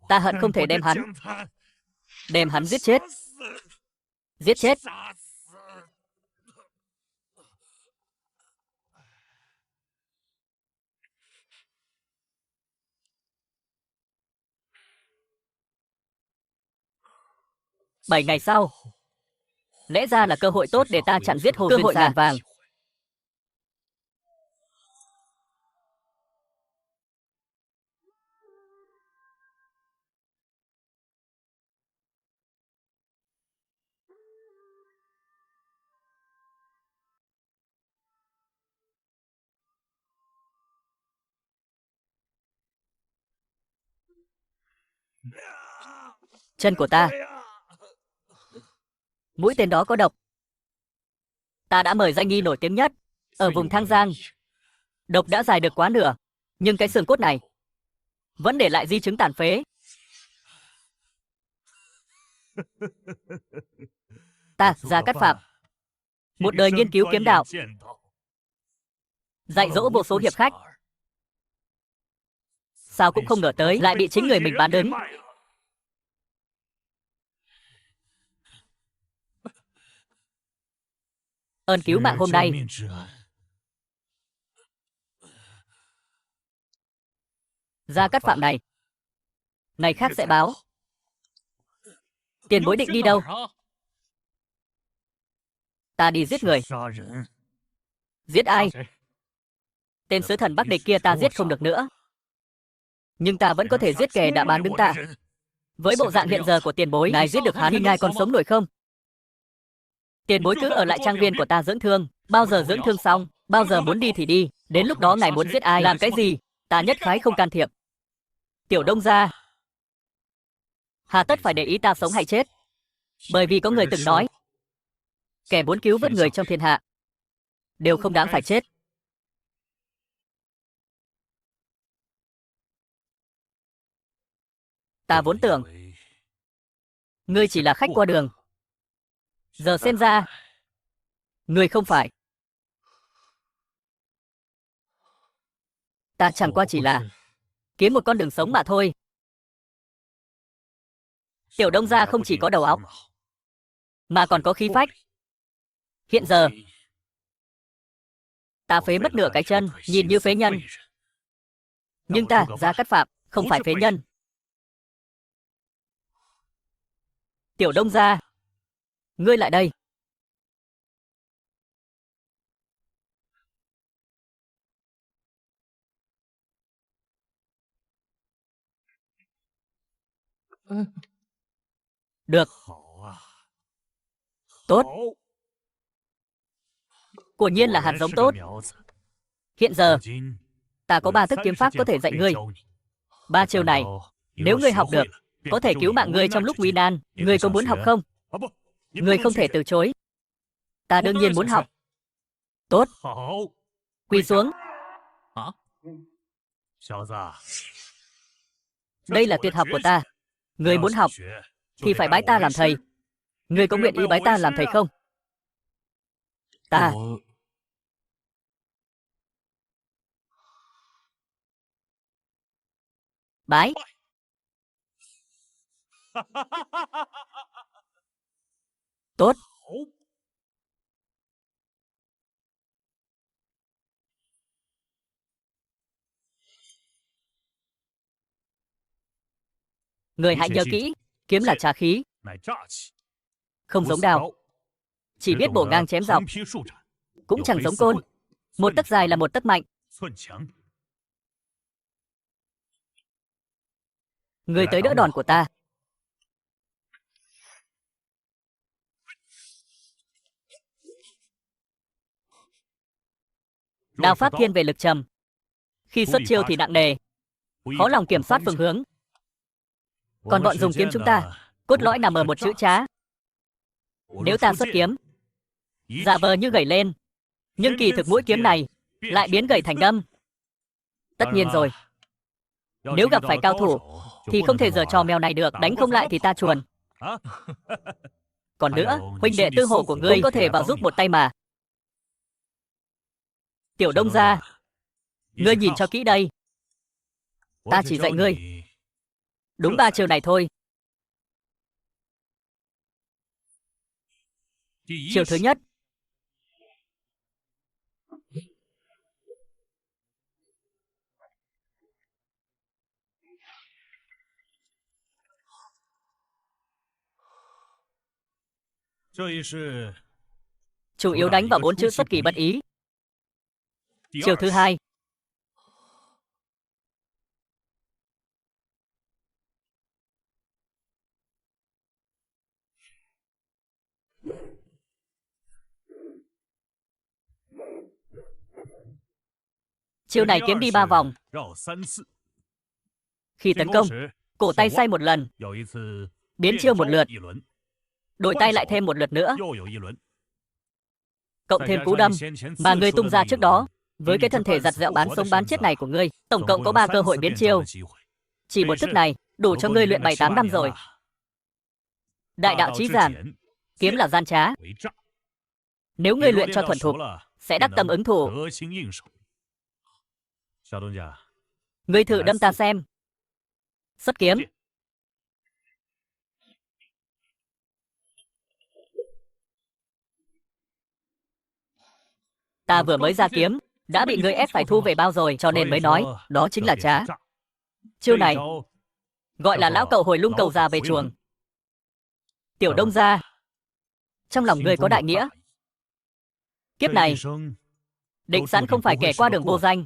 Ta hận không thể đem hắn giết chết. Giết chết. Bảy ngày sau, lẽ ra là cơ hội tốt để ta chặn giết Hồ Duyên Sa. Cơ hội ngàn vàng. Chân của ta. Mũi tên đó có độc. Ta đã mời danh nghi nổi tiếng nhất ở vùng Thang Giang. Độc đã dài được quá nửa, nhưng cái xương cốt này vẫn để lại di chứng tàn phế. Ta, Gia Cát Phạm, một đời nghiên cứu kiếm đạo, dạy dỗ vô số hiệp khách, sao cũng không ngờ tới lại bị chính người mình bán đứng. Ơn cứu mạng hôm nay, Gia Cát Phạm này, ngày khác sẽ báo. Tiền bối định đi đâu? Ta đi giết người. Giết ai? Tên sứ thần Bắc Địch kia ta giết không được nữa, nhưng ta vẫn có thể giết kẻ đã bán đứng ta. Với bộ dạng hiện giờ của tiền bối, ngài giết được hắn thì ngài còn sống nổi không? Tiền bối cứ ở lại trang viên của ta dưỡng thương, bao giờ dưỡng thương xong, bao giờ muốn đi thì đi, đến lúc đó ngài muốn giết ai, làm cái gì, ta nhất khái không can thiệp. Tiểu Đông gia, hà tất phải để ý ta sống hay chết? Bởi vì có người từng nói, kẻ muốn cứu vớt người trong thiên hạ đều không đáng phải chết. Ta vốn tưởng ngươi chỉ là khách qua đường, giờ xem ra ngươi không phải. Ta chẳng qua chỉ là kiếm một con đường sống mà thôi. Tiểu Đông gia không chỉ có đầu óc, mà còn có khí phách. Hiện giờ ta phế mất nửa cái chân, nhìn như phế nhân, nhưng ta, Gia Cát Phạm, không phải phế nhân. Tiểu Đông gia, ngươi lại đây. Được. Tốt. Quả nhiên là hạt giống tốt. Hiện giờ ta có 3 thức kiếm pháp có thể dạy ngươi. 3 chiêu này, nếu ngươi học được, có thể cứu mạng ngươi trong lúc nguy nan. Ngươi có muốn học không? Ngươi không thể từ chối. Ta đương nhiên muốn học. Tốt. Quỳ xuống. Đây là tuyệt học của ta. Ngươi muốn học thì phải bái ta làm thầy. Ngươi có nguyện ý bái ta làm thầy không? Ta. Bái. Tốt. Người hãy nhớ kỹ, kiếm là trà khí, không giống đao. Chỉ biết bổ ngang chém dọc, cũng chẳng giống côn. Một tấc dài là một tấc mạnh. Người tới đỡ đòn của ta. Đao pháp thiên về lực trầm, khi xuất chiêu thì nặng nề, khó lòng kiểm soát phương hướng. Còn bọn dùng kiếm chúng ta, cốt lõi nằm ở một chữ trá. Nếu ta xuất kiếm, giả vờ như gẩy lên, nhưng kỳ thực mũi kiếm này lại biến gẩy thành đâm. Tất nhiên rồi, nếu gặp phải cao thủ thì không thể giở trò mèo này được. Đánh không lại thì ta chuồn. Còn nữa, huynh đệ tư hộ của ngươi cũng có thể vào giúp một tay mà. Tiểu Đông gia, ngươi nhìn cho kỹ đây. Ta chỉ dạy ngươi đúng 3 chiều này thôi. Chiều thứ nhất, chủ yếu đánh vào 4 chữ xuất kỳ bất ý. Chiều thứ hai, chiều này kiếm đi 3 vòng. Khi tấn công, cổ tay xoay một lần, biến chiêu một lượt, đổi tay lại thêm một lượt nữa, cộng thêm cú đâm mà ngươi tung ra trước đó. Với cái thân thể giặt dẹo bán sống bán chết này của ngươi, tổng cộng có 3 cơ hội biến chiêu. Chỉ một thức này đủ cho ngươi luyện 7-8 năm rồi. Đại đạo chí giản, kiếm là gian trá. Nếu ngươi luyện cho thuần thục, sẽ đắc tâm ứng thủ. Ngươi thử đâm ta xem. Xuất kiếm. Ta vừa mới ra kiếm, đã bị ngươi ép phải thu về bao rồi, cho nên mới nói, đó chính là trá. Chiêu này gọi là lão cậu hồi lung cầu già về chuồng. Tiểu Đông gia, trong lòng ngươi có đại nghĩa. Kiếp này, định sẵn không phải kẻ qua đường vô danh.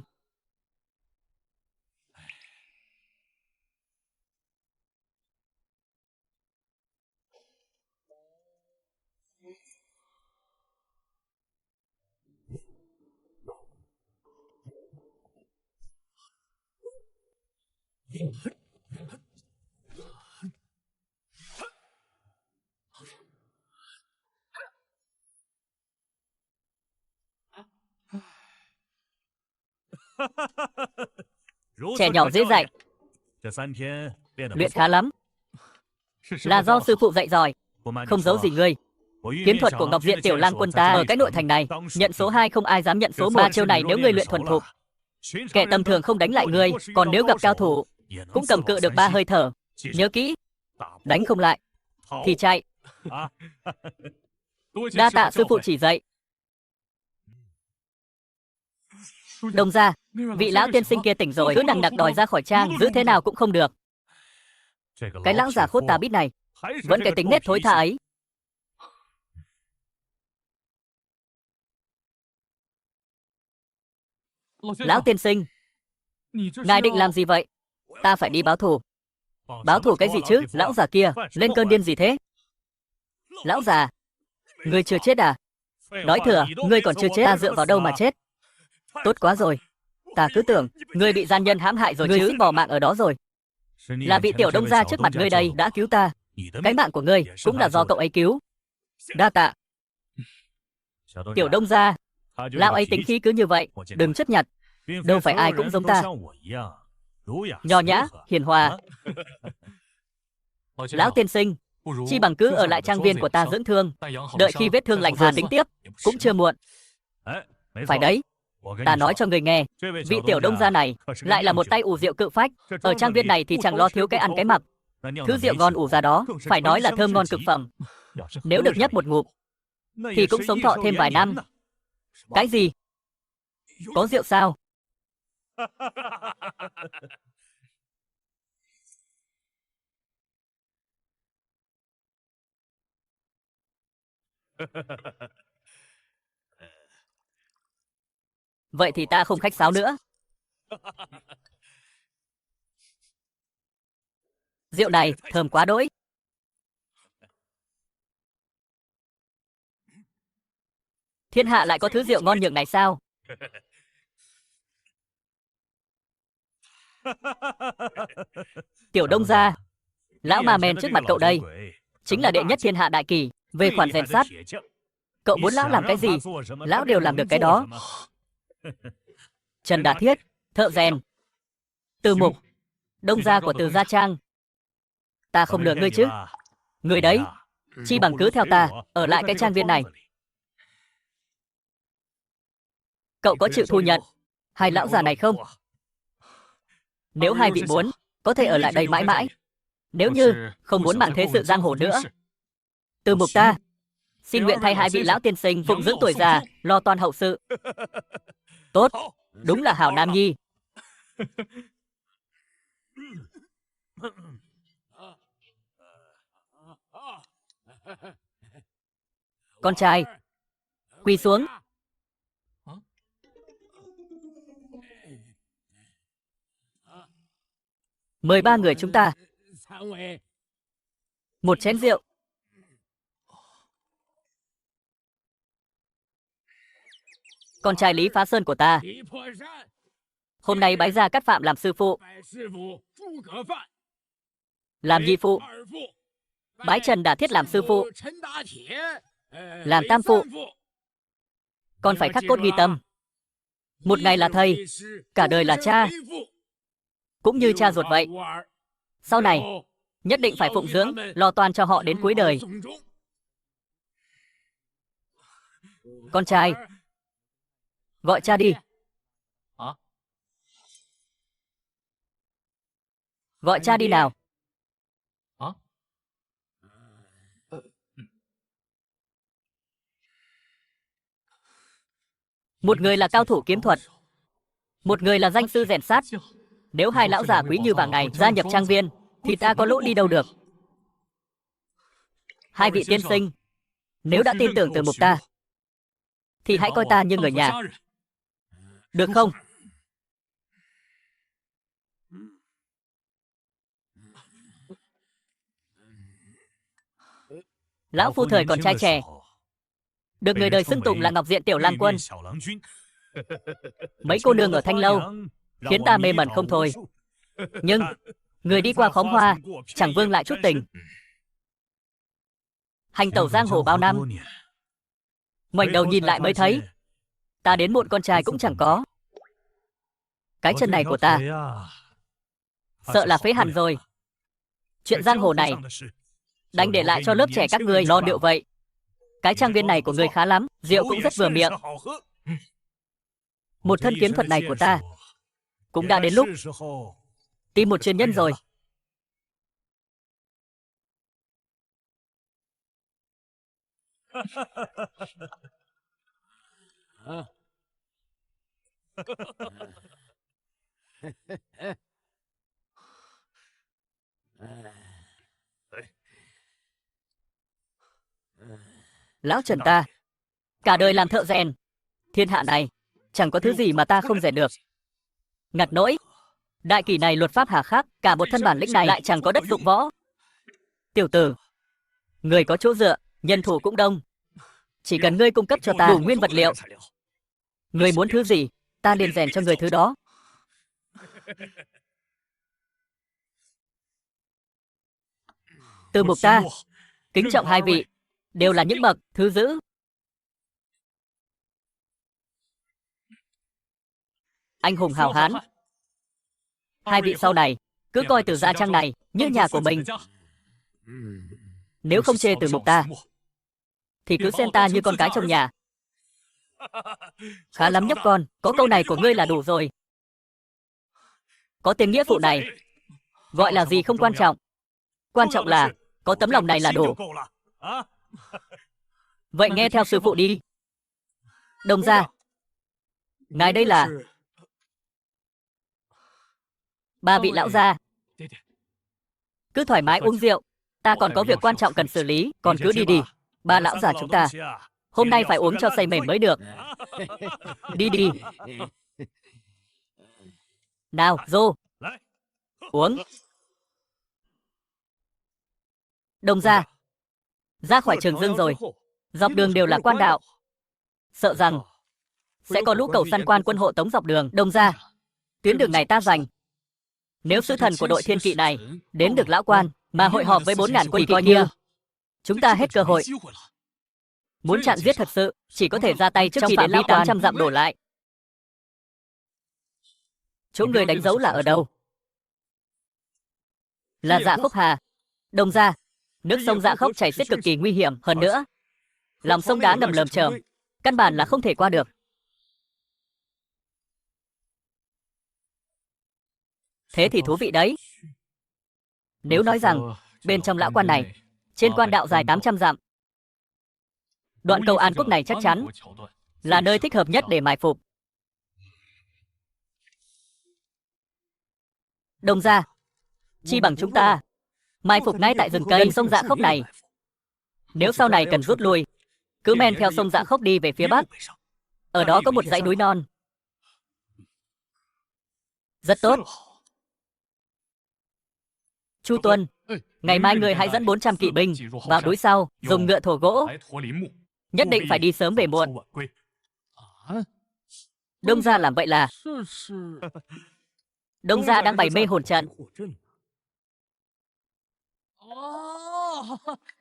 Trẻ nhỏ dễ dạy, luyện khá lắm. Là do sư phụ dạy giỏi, không giấu gì ngươi. Kiếm thuật của Ngọc Diện Tiểu Lang quân ta ở cái nội thành này, nhận số 2 không ai dám nhận số 1. Chiêu này nếu ngươi luyện thuần thục, kẻ tầm thường không đánh lại ngươi, còn nếu gặp cao thủ, cũng cầm cự được 3 hơi thở. Nhớ kỹ, đánh không lại thì chạy. Đa tạ sư phụ chỉ dạy. Đông gia, vị lão tiên sinh kia tỉnh rồi, cứ đằng đặc đòi ra khỏi trang, giữ thế nào cũng không được. Cái lão già khốt tá bít này, vẫn cái tính nết thối tha ấy. Lão tiên sinh, ngài định làm gì vậy? Ta phải đi báo thù. Báo thù cái gì chứ? Lão già kia, lên cơn điên gì thế? Lão già, ngươi chưa chết à? Nói thừa, ngươi còn chưa chết, ta dựa vào đâu mà chết? Tốt quá rồi. Ta cứ tưởng ngươi bị gian nhân hãm hại rồi, ngươi chứ bỏ mạng ở đó rồi. Là vị Tiểu Đông gia trước mặt ngươi đây đã cứu ta. Cái mạng của ngươi cũng là do cậu ấy cứu. Đa tạ. Tiểu Đông gia, lão ấy tính khí cứ như vậy, đừng chấp nhặt. Đâu phải ai cũng giống ta. Nho nhã, hiền hòa. Lão tiên sinh, chi bằng cứ ở lại trang viên của ta dưỡng thương, đợi khi vết thương lành ra tính tiếp, cũng chưa muộn. Phải đấy, ta nói cho người nghe, vị Tiểu Đông gia này lại là một tay ủ rượu cự phách. Ở trang viên này thì chẳng lo thiếu cái ăn cái mặc. Thứ rượu ngon ủ ra đó, phải nói là thơm ngon cực phẩm. Nếu được nhấp một ngụm, thì cũng sống thọ thêm vài năm. Cái gì? Có rượu sao? Vậy thì ta không khách sáo nữa. Rượu này thơm quá đỗi. Thiên hạ lại có thứ rượu ngon nhường này sao? Tiểu Đông gia, lão mà men trước mặt cậu đây chính là đệ nhất thiên hạ đại kỳ về khoản rèn sắt. Cậu muốn lão làm cái gì, lão đều làm được cái đó. Trần Đả Thiết, thợ rèn. Từ Mục, Đông gia của Từ Gia Trang. Ta không lừa ngươi chứ? Ngươi đấy, chi bằng cứ theo ta ở lại cái trang viên này. Cậu có chịu thu nhận hai lão già này không? Nếu hai vị muốn, có thể ở lại đây mãi mãi. Nếu như không muốn mạn thế sự giang hồ nữa, Từ Mục ta xin nguyện thay hai vị lão tiên sinh phụng dưỡng tuổi già, lo toan hậu sự. Tốt, đúng là hảo nam nhi. Con trai, quỳ xuống. Mời ba người chúng ta một chén rượu. Con trai Lý Phá Sơn của ta hôm nay bái ra Cát Phạm làm sư phụ, làm nhị phụ. Bái Trần Đả Thiết làm sư phụ, làm tam phụ. Con phải khắc cốt ghi tâm, một ngày là thầy, cả đời là cha, cũng như cha ruột vậy. Sau này nhất định phải phụng dưỡng, lo toan cho họ đến cuối đời. Con trai, gọi cha đi. Gọi cha đi nào. Một người là cao thủ kiếm thuật, một người là danh sư rèn sát. Nếu hai lão già quý như vàng này gia nhập trang viên, thì ta có lỗ đi đâu được. Hai vị tiên sinh, nếu đã tin tưởng Từ Mục ta, thì hãy coi ta như người nhà, được không? Lão phu thời còn trai trẻ, được người đời xưng tụng là Ngọc Diện Tiểu Lang Quân. Mấy cô nương ở Thanh Lâu khiến ta mê mẩn không thôi. Nhưng người đi qua khóm hoa, chẳng vương lại chút tình. Hành tẩu giang hồ bao năm, ngoảnh đầu nhìn lại mới thấy ta đến muộn con trai cũng chẳng có. Cái chân này của ta sợ là phế hẳn rồi. Chuyện giang hồ này đành để lại cho lớp trẻ các ngươi lo điệu vậy. Cái trang viên này của ngươi khá lắm, rượu cũng rất vừa miệng. Một thân kiếm thuật này của ta cũng đã đến lúc tìm một truyền nhân rồi. Lão Trần ta cả đời làm thợ rèn, thiên hạ này chẳng có thứ gì mà ta không rèn được. Ngặt nỗi đại kỷ này luật pháp hà khắc, cả một thân bản lĩnh này lại chẳng có đất dụng võ. Tiểu tử, người có chỗ dựa, nhân thủ cũng đông. Chỉ cần ngươi cung cấp cho ta đủ nguyên vật liệu, ngươi muốn thứ gì, ta liền rèn cho người thứ đó. Từ Mục ta kính trọng hai vị, đều là những bậc thứ dữ. Anh hùng hào hán. Hai vị sau này cứ coi Từ Gia Trang này như nhà của mình. Nếu không chê Từ Mục ta, thì cứ xem ta như con cái trong nhà. Khá lắm nhóc con, có câu này của ngươi là đủ rồi. Có tên nghĩa phụ này, gọi là gì không quan trọng. Quan trọng là có tấm lòng này là đủ. Vậy nghe theo sư phụ đi. Đồng gia, ngài đây là... Ba vị lão gia, cứ thoải mái uống rượu. Ta còn có việc quan trọng cần xử lý, còn cứ đi đi. Ba lão già chúng ta hôm nay phải uống cho say mềm mới được. Đi đi. Nào, Dô, uống. Đồng gia, ra khỏi Trường Dương rồi, dọc đường đều là quan đạo, sợ rằng sẽ có lũ cầu săn quan quân hộ tống dọc đường. Đồng gia, tuyến đường này ta giành. Nếu sứ thần của đội thiên kỵ này đến được lão quan mà hội họp với 4.000 quân kỵ kia, chúng ta hết cơ hội. Muốn chặn giết thật sự, chỉ có thể ra tay trước khi đến lão 800 dặm đổ lại. Chỗ người đánh dấu là ở đâu? Là Dạ Khốc Hà. Đồng gia, nước sông Dạ Khốc chảy xiết cực kỳ nguy hiểm. Hơn nữa, lòng sông đá ngầm lởm chởm, căn bản là không thể qua được. Thế thì thú vị đấy. Nếu nói rằng bên trong lão quan này, trên quan đạo dài 800 dặm, đoạn cầu An Quốc này chắc chắn là nơi thích hợp nhất để mai phục. Đồng gia, chi bằng chúng ta mai phục ngay tại rừng cây sông Dạ Khốc này. Nếu sau này cần rút lui, cứ men theo sông Dạ Khốc đi về phía bắc. Ở đó có một dãy núi non. Rất tốt. Chu Tuân, ngày mai người hãy dẫn 400 kỵ binh vào núi sau, dùng ngựa thổ gỗ. Nhất định phải đi sớm về muộn. Đông gia làm vậy là Đông gia đang bày mê hồn trận.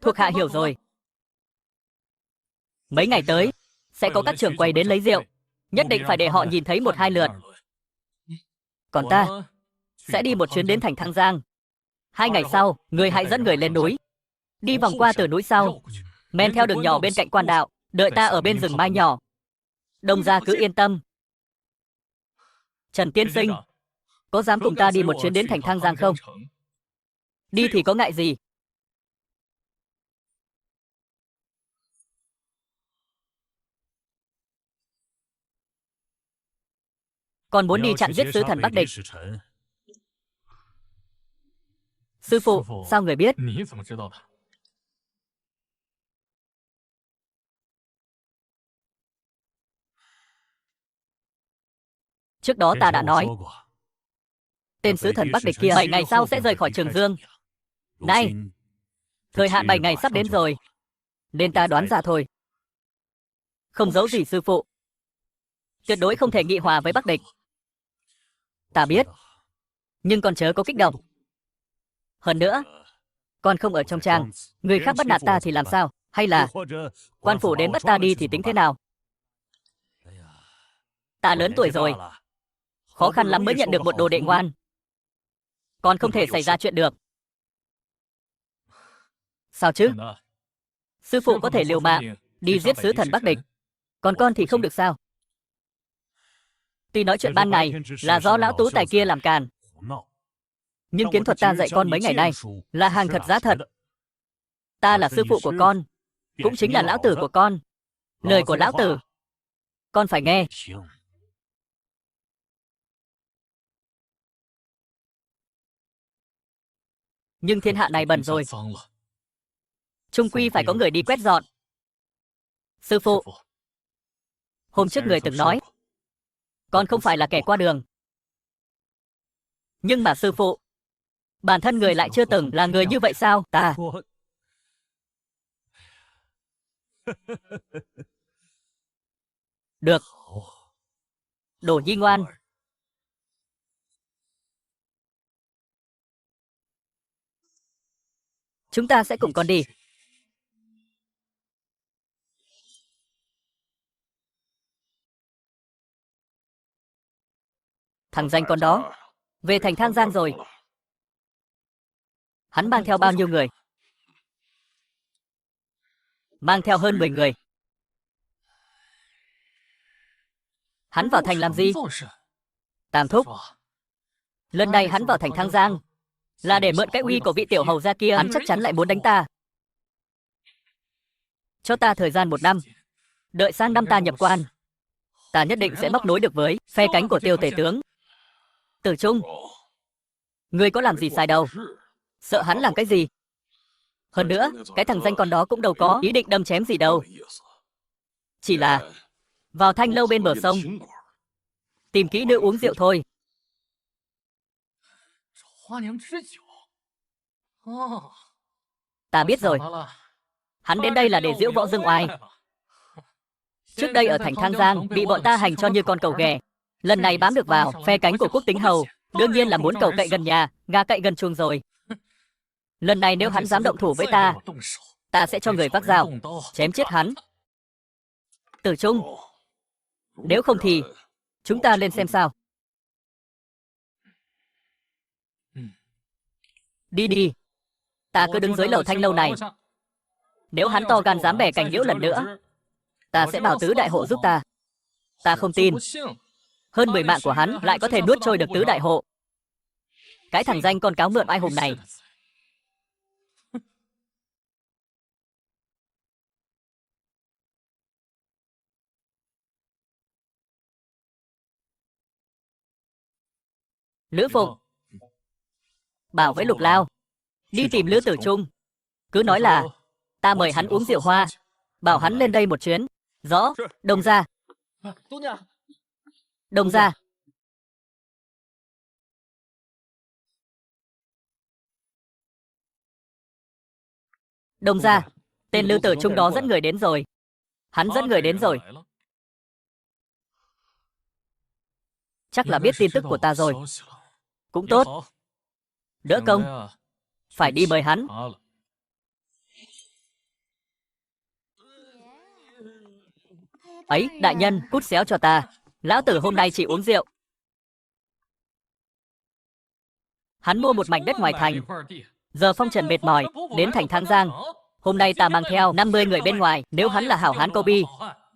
Thuộc hạ hiểu rồi. Mấy ngày tới sẽ có các trưởng quầy đến lấy rượu, nhất định phải để họ nhìn thấy 1-2 lượt. Còn ta sẽ đi một chuyến đến thành Thăng Giang, 2 ngày sau, người hãy dẫn người lên núi, đi vòng qua từ núi sau, men theo đường nhỏ bên cạnh quan đạo, đợi ta ở bên rừng mai nhỏ. Đông gia cứ yên tâm. Trần tiên sinh, có dám cùng ta đi một chuyến đến thành Thang Giang không? Đi thì có ngại gì? Còn muốn đi chặn giết sứ thần Bắc Địch. Sư phụ, sao người biết? Trước đó ta đã nói, tên sứ thần Bắc Địch kia 7 ngày sau sẽ rời khỏi Trường Dương. Này, thời hạn 7 ngày sắp đến rồi, nên ta đoán ra thôi. Không giấu gì sư phụ, tuyệt đối không thể nghị hòa với Bắc Địch. Ta biết, nhưng còn chớ có kích động. Hơn nữa, con không ở trong trang, người khác bắt nạt ta thì làm sao? Hay là quan phủ đến bắt ta đi thì tính thế nào? Ta lớn tuổi rồi, khó khăn lắm mới nhận được một đồ đệ ngoan. Con không thể xảy ra chuyện được. Sao chứ? Sư phụ có thể liều mạng đi giết sứ thần Bắc Địch, còn con thì không được sao? Tuy nói chuyện ban ngày là do lão tú tài kia làm càn, nhưng kiến thuật ta dạy con mấy ngày nay là hàng thật giá thật. Ta là sư phụ của con, cũng chính là lão tử của con. Lời của lão tử, con phải nghe. Nhưng thiên hạ này bẩn rồi, chung quy phải có người đi quét dọn. Sư phụ, hôm trước người từng nói, con không phải là kẻ qua đường. Nhưng mà sư phụ, bản thân người lại chưa từng là người như vậy sao? Ta... Được. Đồ nhi ngoan. Chúng ta sẽ cùng con đi. Thằng danh con đó về thành Thang Giang rồi. Hắn mang theo bao nhiêu người? Mang theo hơn 10 người. Hắn vào thành làm gì? Tam thúc, lần này hắn vào thành Thang Giang là để mượn cái uy của vị tiểu hầu gia kia. Hắn chắc chắn lại muốn đánh ta. Cho ta thời gian 1 năm, đợi sang năm ta nhập quan, ta nhất định sẽ móc nối được với phe cánh của Tiêu tể tướng. Tử Trung, ngươi có làm gì sai đâu. Sợ hắn làm cái gì? Hơn nữa, cái thằng danh con đó cũng đâu có ý định đâm chém gì đâu. Chỉ là vào thanh lâu bên bờ sông, tìm kỹ nữ uống rượu thôi. Ta biết rồi. Hắn đến đây là để giễu võ dương oai. Trước đây ở thành Thang Giang bị bọn ta hành cho như con cầu ghẻ. Lần này bám được vào phe cánh của Quốc Tính Hầu, đương nhiên là muốn cầu cậy gần nhà, gà cậy gần chuồng rồi. Lần này nếu hắn dám động thủ với ta, ta sẽ cho người vác dao chém chết hắn. Tử Trung, nếu không thì chúng ta lên xem sao. Đi đi, ta cứ đứng dưới lầu thanh lâu này. Nếu hắn to gan dám bẻ cành liễu lần nữa, ta sẽ bảo tứ đại hộ giúp ta. Ta không tin hơn 10 mạng của hắn lại có thể nuốt trôi được tứ đại hộ. Cái thằng danh con cáo mượn oai hùng này. Lữ Phụng, bảo với Lục Lao đi tìm Lữ Tử Trung, cứ nói là ta mời hắn uống rượu hoa, bảo hắn lên đây một chuyến. Rõ. Đông gia. Đông gia. Đông gia, tên Lữ Tử Trung đó dẫn người đến rồi. Hắn dẫn người đến rồi. Chắc là biết tin tức của ta rồi. Cũng tốt. Đỡ công. Phải đi mời hắn. Ấy, đại nhân, cút xéo cho ta. Lão tử hôm nay chỉ uống rượu. Hắn mua một mảnh đất ngoài thành. Giờ phong trần mệt mỏi, đến thành Thang Giang. Hôm nay ta mang theo 50 người bên ngoài. Nếu hắn là hảo hán Kobe,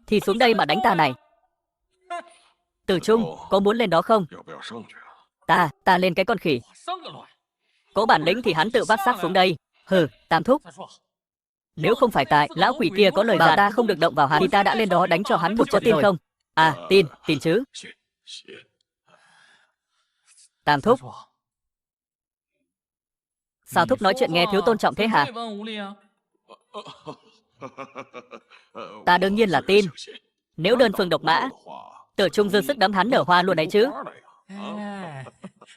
thì xuống đây mà đánh ta này. Tử Trung, có muốn lên đó không? Ta lên cái con khỉ. Có bản lĩnh thì hắn tự vác xác xuống đây. Hừ, Tam thúc. Nếu không phải tại lão quỷ kia có lời bảo ta không được động vào hắn, thì ta đã lên đó đánh cho hắn một trận tin không? À, tin chứ. Tam thúc. Sao thúc nói chuyện nghe thiếu tôn trọng thế hả? Ta đương nhiên là tin. Nếu đơn phương độc mã, Tử Trung dư sức đấm hắn nở hoa luôn đấy chứ.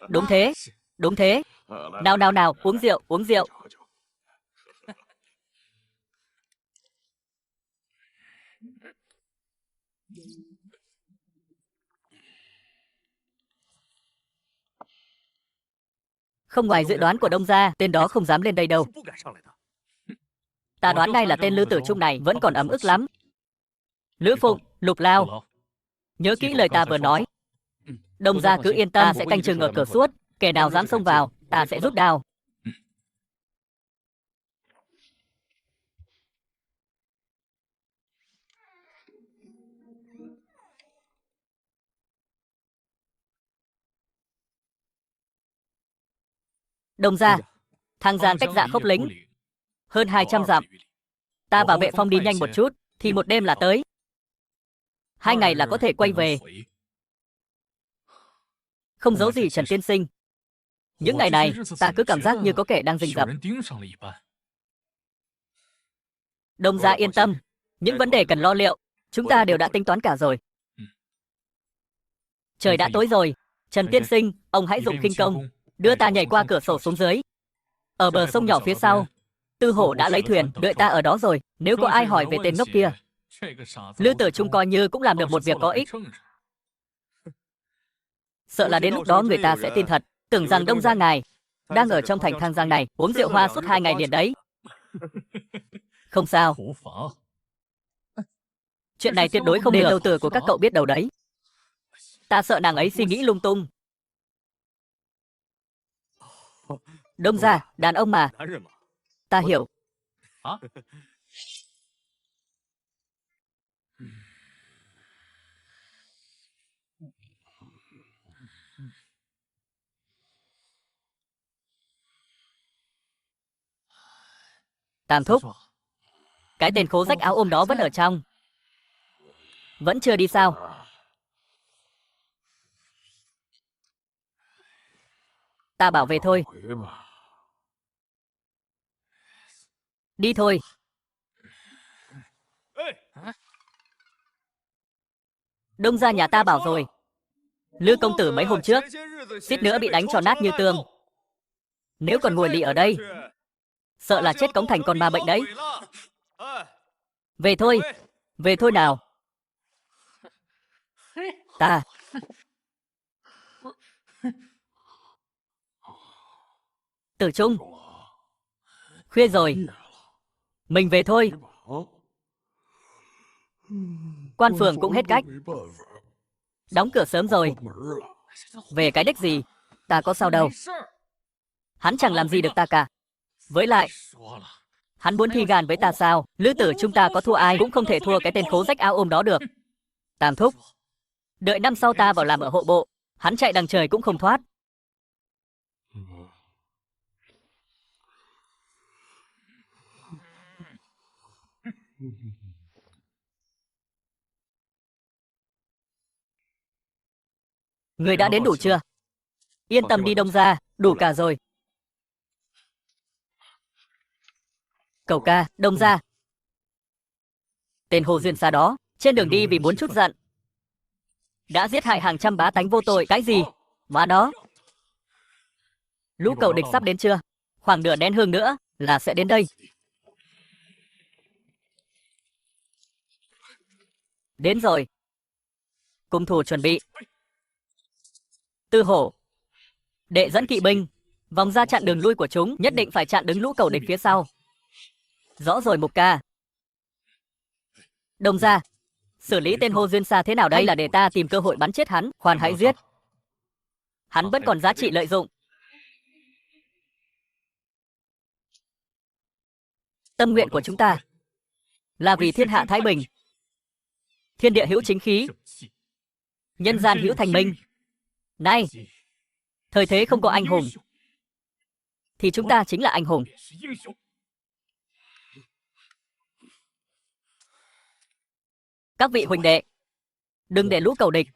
Đúng thế, đúng thế. Nào, uống rượu, uống rượu. Không ngoài dự đoán của Đông gia, tên đó không dám lên đây đâu. Ta đoán ngay là tên Lư Tử Trung này vẫn còn ấm ức lắm. Lữ Phụng, Lục Lao, nhớ kỹ lời ta vừa nói. Đông gia cứ yên tâm, ta sẽ canh chừng ở cửa suốt. Kẻ nào dám xông vào, ta sẽ rút đao. Đông gia, Thang Giang cách Dạ Khốc lính hơn 200 dặm. Ta bảo vệ phong đi nhanh một chút, thì một đêm là tới. 2 ngày là có thể quay về. Không giấu gì Trần tiên sinh. Những ngày này, ta cứ cảm giác như có kẻ đang rình rập. Đông gia yên tâm, những vấn đề cần lo liệu, chúng ta đều đã tính toán cả rồi. Trời đã tối rồi, Trần tiên sinh, ông hãy dùng khinh công, đưa ta nhảy qua cửa sổ xuống dưới. Ở bờ sông nhỏ phía sau, Tư Hổ đã lấy thuyền, đợi ta ở đó rồi. Nếu có ai hỏi về tên ngốc kia, Lư Tử Trung coi như cũng làm được một việc có ích. Sợ là đến lúc đó người ta sẽ tin thật, tưởng rằng Đông gia ngài đang ở trong thành Thang Giang này uống rượu hoa suốt 2 ngày liền đấy. Không sao. Chuyện này tuyệt đối không để đầu tử của các cậu biết đâu đấy. Ta sợ nàng ấy suy nghĩ lung tung. Đông gia, đàn ông mà. Ta hiểu. Tam thúc, cái tên khố rách áo ôm đó vẫn ở trong. Vẫn chưa đi sao? Ta bảo về thôi. Đi thôi. Đông gia nhà ta bảo rồi. Lư công tử mấy hôm trước suýt nữa bị đánh cho nát như tương. Nếu còn ngồi lì ở đây, sợ là chết cống thành con ma bệnh đấy. Về thôi. Về thôi nào. Ta. Tử Trung, khuya rồi, mình về thôi. Quan phường cũng hết cách. Đóng cửa sớm rồi. Về cái đếch gì, ta có sao đâu. Hắn chẳng làm gì được ta cả. Với lại, hắn muốn thi gan với ta sao? Lữ tử chúng ta có thua ai cũng không thể thua cái tên khố rách áo ôm đó được. Tam thúc, đợi năm sau ta vào làm ở hộ bộ, hắn chạy đằng trời cũng không thoát. Người đã đến đủ chưa? Yên tâm đi Đông gia, đủ cả rồi. Cậu ca, Đông gia. Tên Hồ Duyên Sa đó, trên đường đi vì muốn chút giận, đã giết hại hàng trăm bá tánh vô tội. Cái gì? Má đó. Lũ cậu địch sắp đến chưa? Khoảng nửa nén hương nữa là sẽ đến đây. Đến rồi. Cung thủ chuẩn bị. Tư Hổ, đệ dẫn kỵ binh vòng ra chặn đường lui của chúng, nhất định phải chặn đứng lũ cẩu địch phía sau. Rõ rồi Mục ca. Đông gia, xử lý tên Hồ Duyên Sa thế nào đây? Hay là để ta tìm cơ hội bắn chết hắn? Khoan hãy giết. Hắn vẫn còn giá trị lợi dụng. Tâm nguyện của chúng ta là vì thiên hạ thái bình, thiên địa hữu chính khí, nhân gian hữu thanh minh. Này, thời thế không có anh hùng, thì chúng ta chính là anh hùng. Các vị huynh đệ, đừng để lũ cầu địch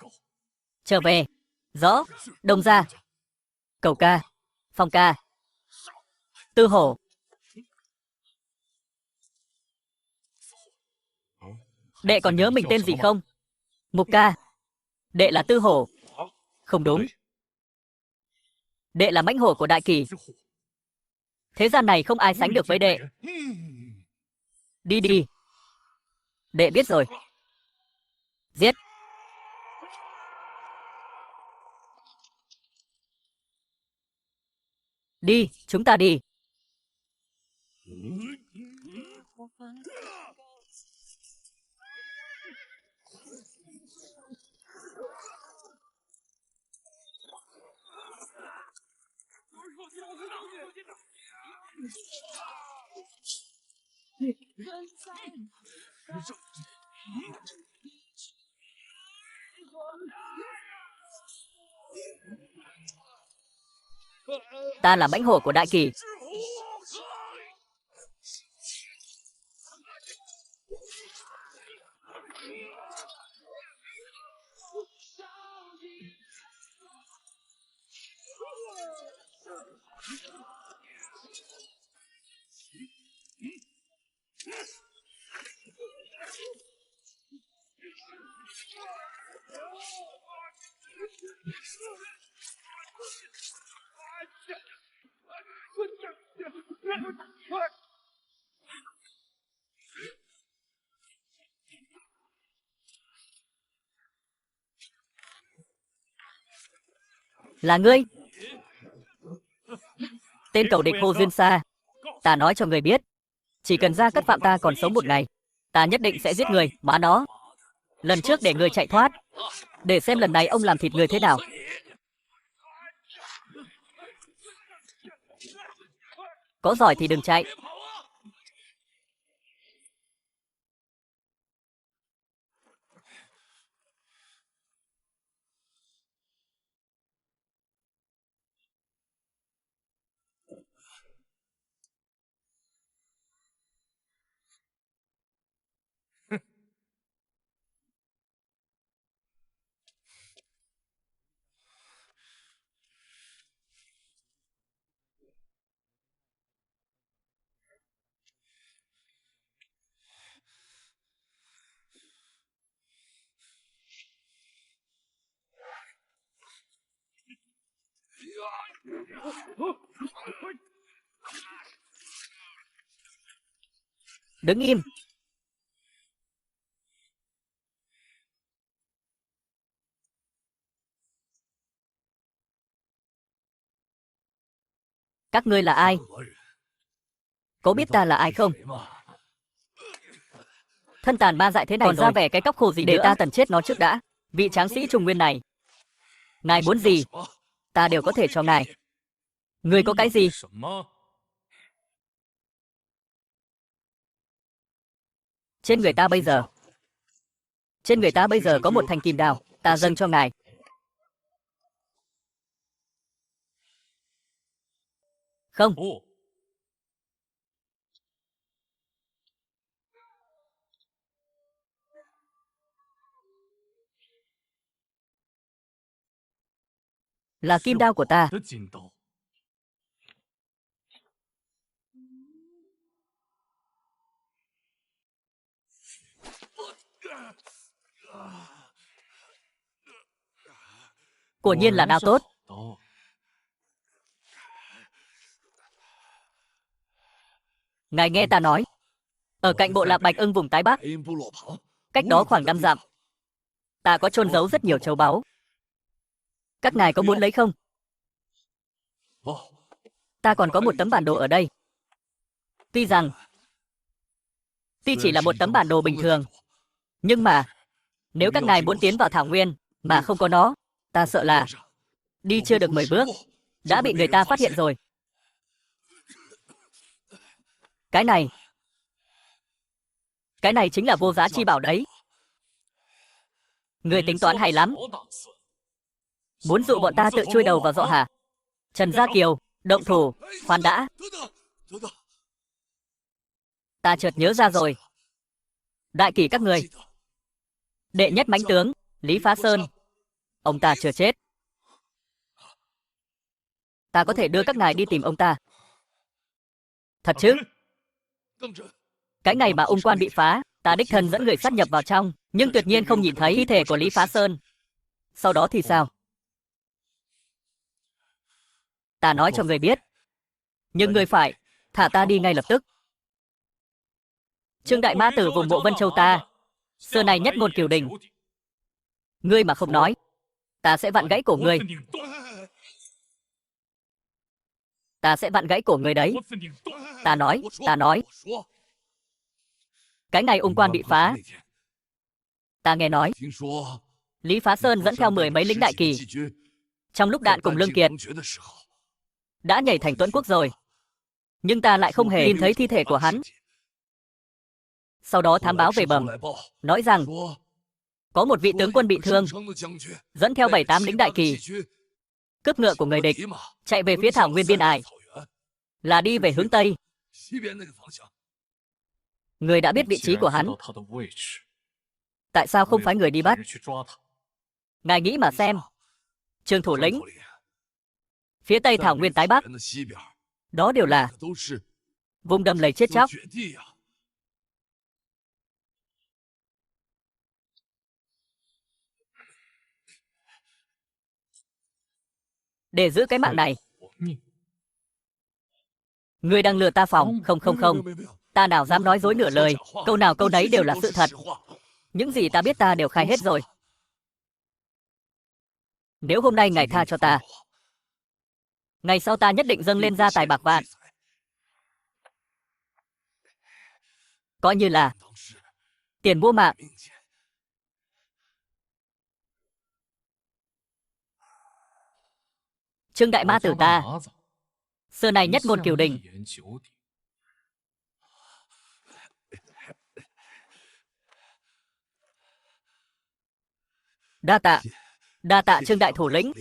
trở về. Rõ. Đông gia, Cầu ca, Phong ca, Tư hổ. Đệ còn nhớ mình tên gì không? Mục ca. Đệ là Tư hổ. Không đúng. Đệ là mãnh hổ của Đại Kỳ. Thế gian này không ai sánh được với đệ. Đi đi. Đệ biết rồi. Giết. Đi, chúng ta đi. Ta là mãnh hổ của Đại Kỳ. Là ngươi. Tên cầu địch Hồ Duyên Sa. Ta nói cho người biết, chỉ cần Gia Cát Phạm ta còn sống một ngày, ta nhất định sẽ giết người. Má nó, lần trước để người chạy thoát, để xem lần này ông làm thịt người thế nào. Có giỏi thì đừng chạy. Đứng im. Các ngươi là ai? Có biết ta là ai không? Thân tàn ma dại thế này còn ra vẻ cái cóc khổ gì để ta tần chết nó trước đã. Vị tráng sĩ Trung Nguyên này, ngài muốn gì, ta đều có thể cho ngài. Người có cái gì? Trên người ta bây giờ có một thanh kim đao, ta dâng cho ngài. Không. Là kim đao của ta. Quả nhiên là đao tốt. Ngài nghe ta nói, ở cạnh bộ lạc Bạch Ưng vùng Tái Bắc, cách đó khoảng 5 dặm, ta có chôn giấu rất nhiều châu báu. Các ngài có muốn lấy không? Ta còn có một tấm bản đồ ở đây. Tuy chỉ là một tấm bản đồ bình thường, nhưng mà nếu các ngài muốn tiến vào Thảo Nguyên mà không có nó, ta sợ là đi chưa được 10 bước đã bị người ta phát hiện rồi. Cái này Cái này chính là vô giá chi bảo đấy. Người tính toán hay lắm. Muốn dụ bọn ta tự chui đầu vào giọ hả? Trần Gia Kiều, động thủ, khoan đã. Ta chợt nhớ ra rồi. Đại kỷ các người. Đệ nhất mãnh tướng, Lý Phá Sơn. Ông ta chưa chết. Ta có thể đưa các ngài đi tìm ông ta. Thật chứ? Cái ngày mà ung quan bị phá, ta đích thân dẫn người sát nhập vào trong, nhưng tuyệt nhiên không nhìn thấy thi thể của Lý Phá Sơn. Sau đó thì sao? Ta nói cho người biết. Nhưng người phải thả ta đi ngay lập tức. Trương Đại Mã Tử vùng mộ Vân Châu ta, xưa này nhất ngôn cửu đình. Ngươi mà không nói, ta sẽ vặn gãy cổ ngươi. Ta sẽ vặn gãy cổ ngươi đấy. Ta nói. Cái ngày ung quan bị phá, ta nghe nói Lý Phá Sơn dẫn theo 10 mấy lính đại kỳ, trong lúc đạn cùng Lương Kiệt đã nhảy thành Tuẫn Quốc rồi. Nhưng ta lại không hề nhìn thấy thi thể của hắn. Sau đó thám báo về bẩm, nói rằng có một vị tướng quân bị thương, dẫn theo 7-8 lính đại kỳ, cướp ngựa của người địch, chạy về phía thảo nguyên biên ải, là đi về hướng Tây. Người đã biết vị trí của hắn, tại sao không phái người đi bắt? Ngài nghĩ mà xem, Trương thủ lĩnh, phía Tây thảo nguyên tái Bắc, đó đều là vùng đầm lầy chết chóc. Để giữ cái mạng này, ngươi đang lừa ta phòng. Không, ta nào dám nói dối nửa lời, câu nào câu nấy đều là sự thật. Những gì ta biết ta đều khai hết rồi. Nếu hôm nay ngài tha cho ta, ngày sau ta nhất định dâng lên gia tài bạc vạn, coi như là tiền mua mạng. Trương Đại Mã Tử ta, xưa này nhất ngôn cửu đình. Đa tạ Trương đại thủ lĩnh.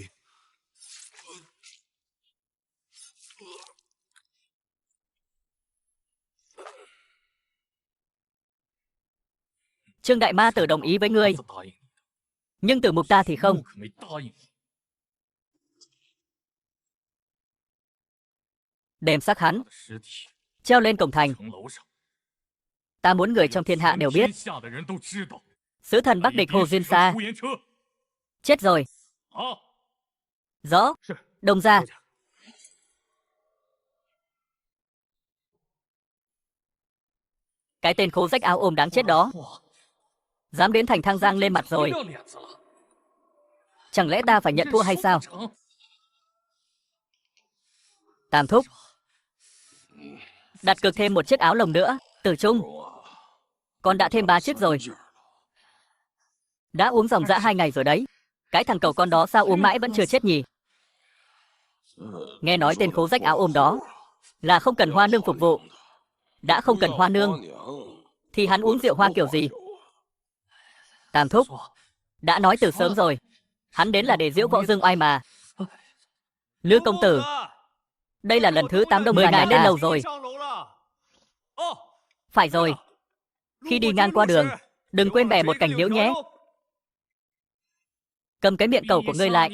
Trương Đại Ma Tử đồng ý với ngươi, nhưng Tử Mục ta thì không. Đem xác hắn treo lên cổng thành. Ta muốn người trong thiên hạ đều biết, sứ thần Bắc địch Hồ Duyên Sa chết rồi. Rõ. Đông ra. Cái tên khố rách áo ôm đáng chết đó, dám đến thành Thang Giang lên mặt rồi. Chẳng lẽ ta phải nhận thua hay sao? Tam thúc, đặt cược thêm một chiếc áo lồng nữa. Tử Trung, con đã thêm 3 chiếc rồi. Đã uống dòng dã 2 ngày rồi đấy. Cái thằng cẩu con đó sao uống mãi vẫn chưa chết nhỉ? Nghe nói tên khố rách áo ôm đó là không cần hoa nương phục vụ. Đã không cần hoa nương thì hắn uống rượu hoa kiểu gì? Tam thúc đã nói từ sớm rồi, hắn đến là để giễu võ dương oai mà. Lư công tử, đây là lần thứ 8 đông người ngài lên lầu rồi. Phải rồi, khi đi ngang qua đường, đừng quên bẻ một cành liễu nhé. Cầm cái miệng cẩu của ngươi lại.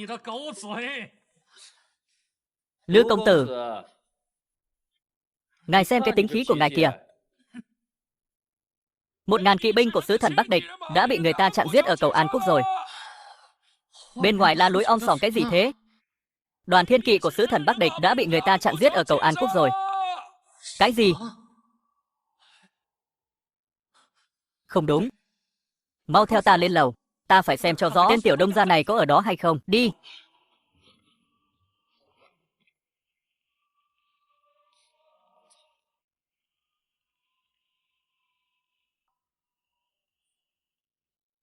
Lư công tử, ngài xem cái tính khí của ngài kìa. 1000 kỵ binh của sứ thần Bắc địch đã bị người ta chặn giết ở cầu An Quốc rồi. Bên ngoài la lối om sòm cái gì thế? Đoàn thiên kỵ của sứ thần Bắc địch đã bị người ta chặn giết ở cầu An Quốc rồi. Cái gì? Không đúng. Mau theo ta lên lầu, ta phải xem cho rõ tên tiểu đông gia này có ở đó hay không. Đi.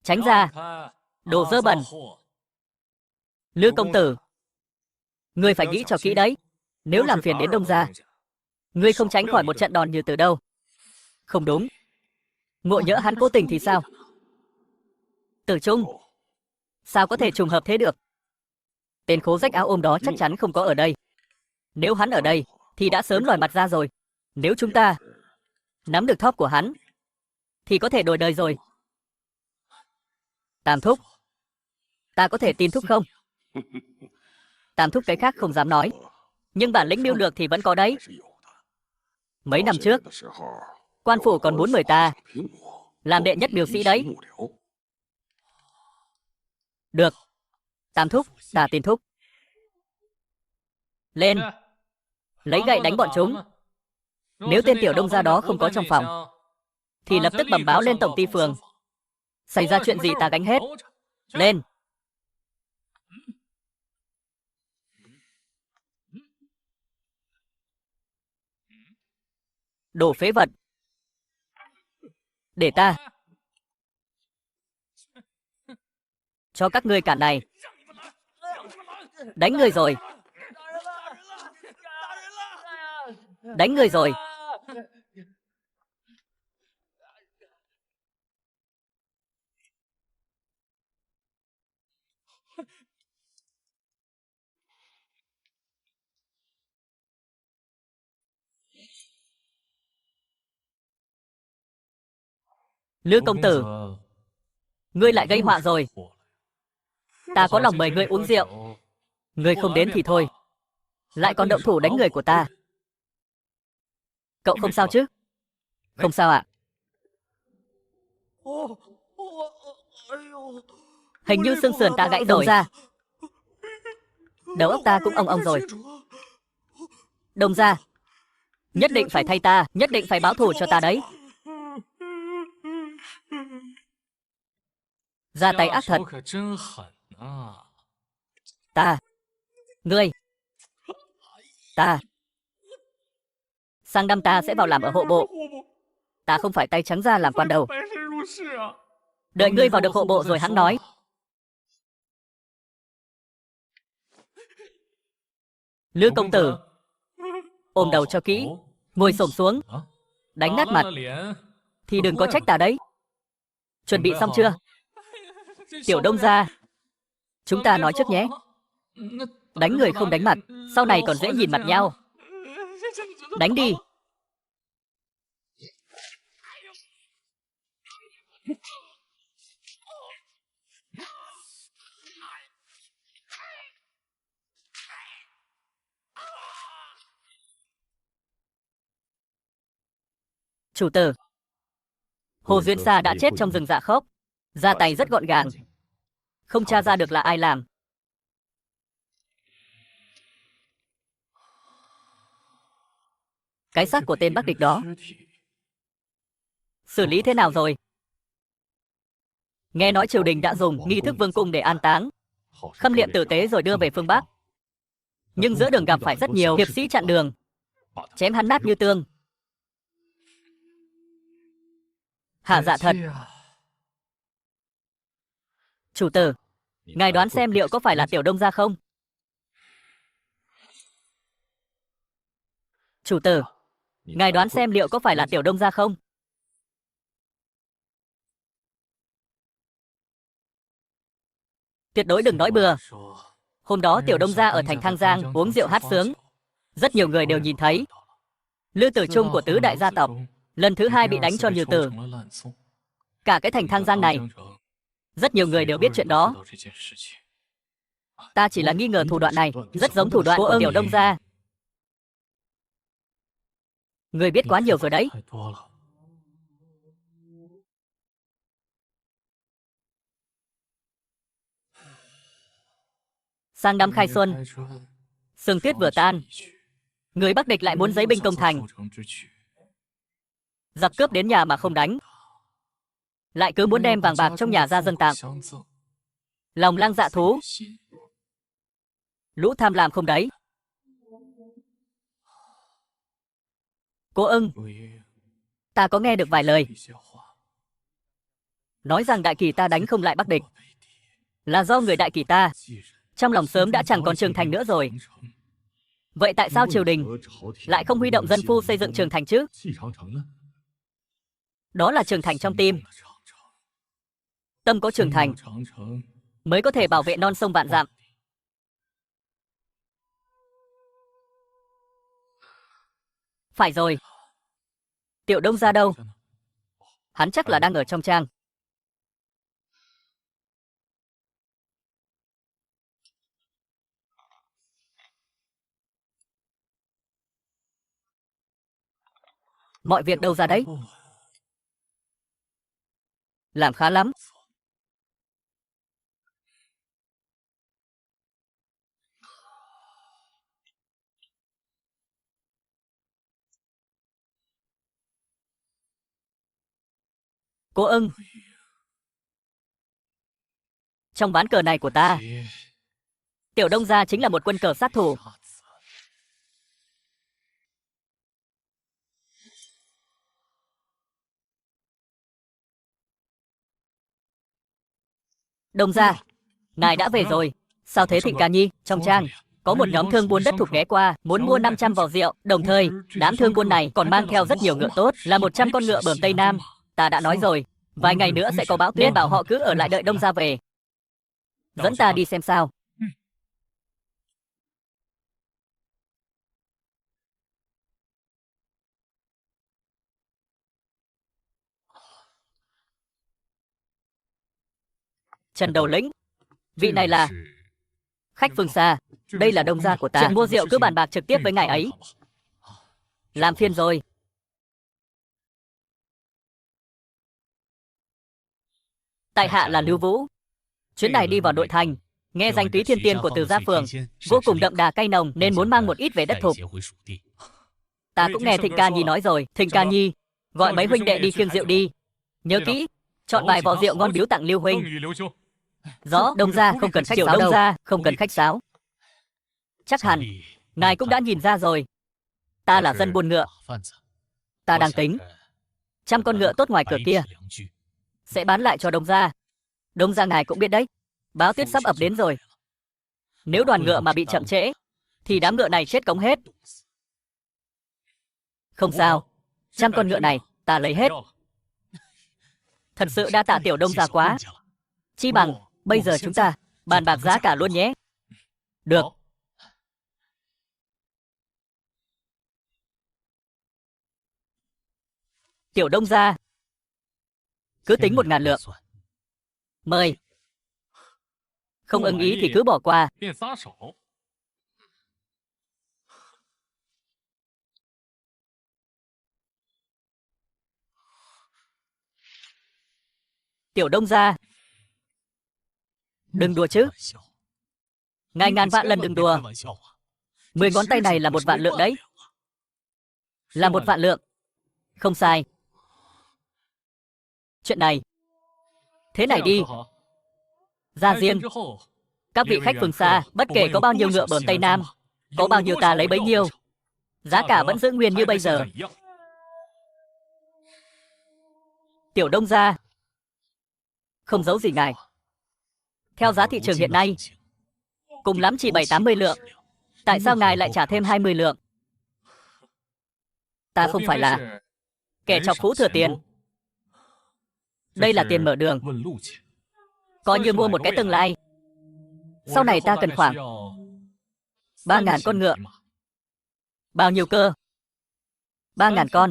Tránh ra, đồ dơ bẩn. Lư công tử, ngươi phải nghĩ cho kỹ đấy. Nếu làm phiền đến đông gia, ngươi không tránh khỏi một trận đòn như từ đâu. Không đúng. Ngộ nhỡ hắn cố tình thì sao? Tử Trung, sao có thể trùng hợp thế được? Tên khố rách áo ôm đó chắc chắn không có ở đây. Nếu hắn ở đây, thì đã sớm lòi mặt ra rồi. Nếu chúng ta nắm được thóp của hắn, thì có thể đổi đời rồi. Tam thúc, ta có thể tin thúc không? Tam thúc cái khác không dám nói, nhưng bản lĩnh mưu lược thì vẫn có đấy. Mấy năm trước, quan phủ còn muốn mời ta làm đệ nhất mưu sĩ đấy. Được, Tam thúc, ta tin thúc. Lên, lấy gậy đánh bọn chúng. Nếu tên tiểu đông gia đó không có trong phòng, thì lập tức bẩm báo lên tổng ty phường. Xảy ra chuyện gì ta gánh hết. Lên. Đồ phế vật. Để ta cho các ngươi cả này. Đánh người rồi. Đánh người rồi. Lư công tử, ngươi lại gây họa rồi. Ta có lòng mời ngươi uống rượu, ngươi không đến thì thôi, lại còn động thủ đánh người của ta. Cậu không sao chứ? Không sao ạ. Hình như xương sườn ta gãy rồi. Ra, đầu óc ta cũng ong ong rồi. Đông gia, nhất định phải thay ta, nhất định phải báo thù cho ta đấy. Ra tay ác thật. Ta, ngươi, ta. Sang năm ta sẽ vào làm ở hộ bộ. Ta không phải tay trắng ra làm quan đâu. Đợi ngươi vào được hộ bộ rồi hắn nói. Lư công tử, ôm đầu cho kỹ, ngồi xổm xuống, đánh nát mặt, thì đừng có trách ta đấy. Chuẩn bị xong chưa? Tiểu đông gia, chúng ta nói trước nhé. Đánh người không đánh mặt, sau này còn dễ nhìn mặt nhau. Đánh đi. Chủ tử, Hồ Duyên Sa đã chết trong rừng Dạ Khốc. Ra tay rất gọn gàng, không tra ra được là ai làm. Cái xác của tên Bắc Địch đó xử lý thế nào rồi? Nghe nói triều đình đã dùng nghi thức vương cung để an táng, khâm liệm tử tế rồi đưa về phương Bắc. Nhưng giữa đường gặp phải rất nhiều hiệp sĩ chặn đường, chém hắn nát như tương. Hả dạ thật. Chủ tử, ngài đoán xem liệu có phải là tiểu đông gia không? Chủ tử, ngài đoán xem liệu có phải là tiểu đông gia không? Tuyệt đối đừng nói bừa. Hôm đó tiểu đông gia ở thành Thang Giang uống rượu hát sướng. Rất nhiều người đều nhìn thấy. Lư Tử Trung của tứ đại gia tộc lần thứ hai bị đánh cho như tử. Cả cái thành Thang Giang này, rất nhiều người đều biết chuyện đó. Ta chỉ là nghi ngờ thủ đoạn này rất giống thủ đoạn của tiểu đông gia. Người biết quá nhiều rồi đấy. Sang năm khai xuân, sương tuyết vừa tan, người Bắc Địch lại muốn giấy binh công thành. Giặc cướp đến nhà mà không đánh, lại cứ muốn đem vàng bạc trong nhà ra dâng tặng. Lòng lang dạ thú, lũ tham lam không đấy. Cô ưng, ta có nghe được vài lời nói rằng Đại Kỳ ta đánh không lại Bắc Địch là do người Đại Kỳ ta trong lòng sớm đã chẳng còn trường thành nữa rồi. Vậy tại sao triều đình lại không huy động dân phu xây dựng trường thành chứ? Đó là trưởng thành trong tim. Tâm có trưởng thành mới có thể bảo vệ non sông vạn dặm. Phải rồi. Tiểu Đông ra đâu? Hắn chắc là đang ở trong trang. Mọi việc đâu ra đấy? Làm khá lắm. Cô ưng, trong ván cờ này của ta, Tiểu Đông gia chính là một quân cờ sát thủ. Đông gia, ngài đã về rồi. Sao thế Thịnh Ca Nhi? Trong trang có một nhóm thương buôn đất thục ghé qua, muốn mua 500 vò rượu. Đồng thời, đám thương buôn này còn mang theo rất nhiều ngựa tốt, là 100 con ngựa bờm Tây Nam. Ta đã nói rồi, vài ngày nữa sẽ có bão tuyết, nên bảo họ cứ ở lại đợi Đông gia về. Dẫn ta đi xem sao. Trần Đầu Lĩnh, vị này là khách phương xa. Đây là Đông gia của ta. Chuyện mua rượu cứ bàn bạc trực tiếp với ngài ấy. Làm phiền rồi. Tại hạ là Lưu Vũ. Chuyến này đi vào nội thành, nghe danh túy thiên tiên của Từ Gia Phường vô cùng đậm đà cay nồng nên muốn mang một ít về đất thục. Ta cũng nghe Thịnh Ca Nhi nói rồi. Thịnh Ca Nhi, gọi mấy huynh đệ đi khiêng rượu đi. Nhớ kỹ, chọn vài vò rượu ngon biếu tặng Lưu huynh. Rõ, Đông gia không cần khách sáo đâu. Đông gia không cần khách sáo. Chắc hẳn ngài cũng đã nhìn ra rồi. Ta là dân buôn ngựa. Ta đang tính 100 con ngựa tốt ngoài cửa kia sẽ bán lại cho Đông gia. Đông gia ngài cũng biết đấy, bão tuyết sắp ập đến rồi. Nếu đoàn ngựa mà bị chậm trễ thì đám ngựa này chết cống hết. Không sao, 100 con ngựa này ta lấy hết. Thật sự đa tạ Tiểu Đông gia quá. Chi bằng bây giờ chúng ta bàn bạc giá cả luôn nhé. Được. Tiểu Đông gia, cứ tính 1.000 lượng. Mời. Không ưng ý thì cứ bỏ qua. Tiểu Đông gia, đừng đùa chứ. Ngài ngàn vạn lần đừng đùa. 10 ngón tay này là 1 vạn lượng đấy. Là 1 vạn lượng. Không sai. Chuyện này, thế này đi. Ra riêng, các vị khách phương xa, bất kể có bao nhiêu ngựa bờm Tây Nam, có bao nhiêu ta lấy bấy nhiêu. Giá cả vẫn giữ nguyên như bây giờ. Tiểu Đông gia, không giấu gì ngài. Theo giá thị trường hiện nay, cùng lắm chỉ 70-80 lượng. Tại sao ngài lại trả thêm 20 lượng? Ta không phải là kẻ chọc phú thừa tiền. Đây là tiền mở đường, coi như mua một cái tương lai. Sau này ta cần khoảng 3.000 con ngựa. Bao nhiêu cơ? 3.000 con.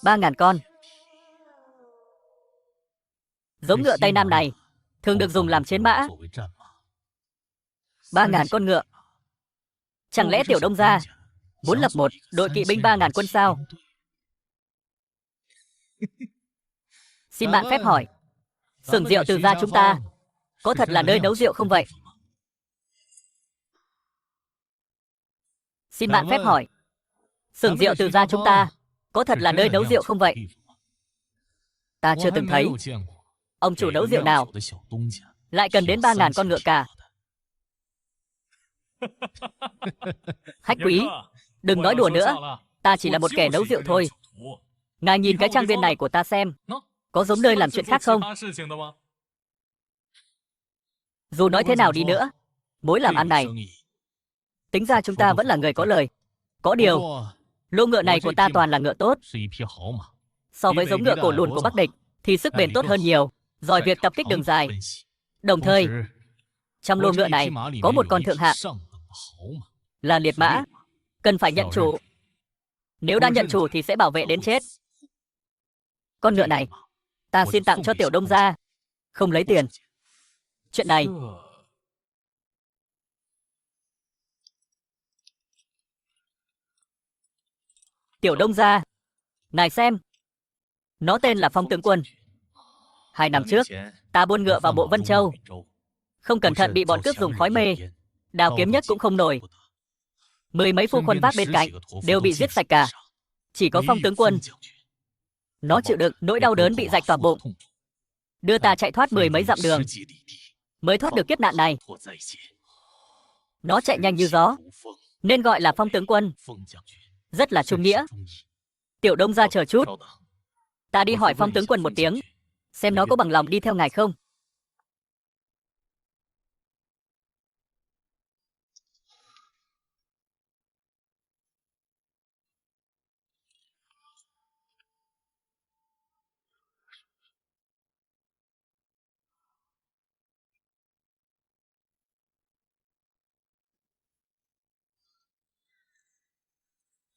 3.000 con. Giống ngựa Tây Nam này thường được dùng làm chiến mã. 3.000 con ngựa. Chẳng lẽ Tiểu Đông gia muốn lập một đội kỵ binh 3.000 quân sao? Xin bạn phép hỏi, xưởng rượu Từ gia chúng ta có thật là nơi nấu rượu không vậy? Xin bạn phép hỏi, xưởng rượu Từ gia chúng ta có thật là nơi nấu rượu không vậy? Ta chưa từng thấy ông chủ nấu rượu nào lại cần đến 3.000 con ngựa cả. Khách quý, đừng nói đùa nữa. Ta chỉ là một kẻ nấu rượu thôi. Ngài nhìn cái trang viên này của ta xem, có giống nơi làm chuyện khác không? Dù nói thế nào đi nữa, mối làm ăn này, tính ra chúng ta vẫn là người có lời. Có điều, lô ngựa này của ta toàn là ngựa tốt. So với giống ngựa cổ lùn của Bắc địch thì sức bền tốt hơn nhiều, giỏi việc tập kích đường dài. Đồng thời, trong lô ngựa này có một con thượng hạng, là liệt mã, cần phải nhận chủ. Nếu đã nhận chủ thì sẽ bảo vệ đến chết. Con ngựa này ta xin tặng cho Tiểu Đông gia, không lấy tiền. Chuyện này Tiểu Đông gia, ngài xem, nó tên là Phong tướng quân. 2 năm trước, ta buôn ngựa vào bộ Vân Châu, không cẩn thận bị bọn cướp dùng khói mê, đào kiếm nhất cũng không nổi. 10 mấy phu quân vác bên cạnh đều bị giết sạch cả. Chỉ có Phong tướng quân, nó chịu đựng nỗi đau đớn bị rạch toàn bụng, đưa ta chạy thoát 10 mấy dặm đường, mới thoát được kiếp nạn này. Nó chạy nhanh như gió, nên gọi là Phong tướng quân, rất là trung nghĩa. Tiểu Đông gia chờ chút, ta đi hỏi Phong tướng quân một tiếng, xem nó có bằng lòng đi theo ngài không.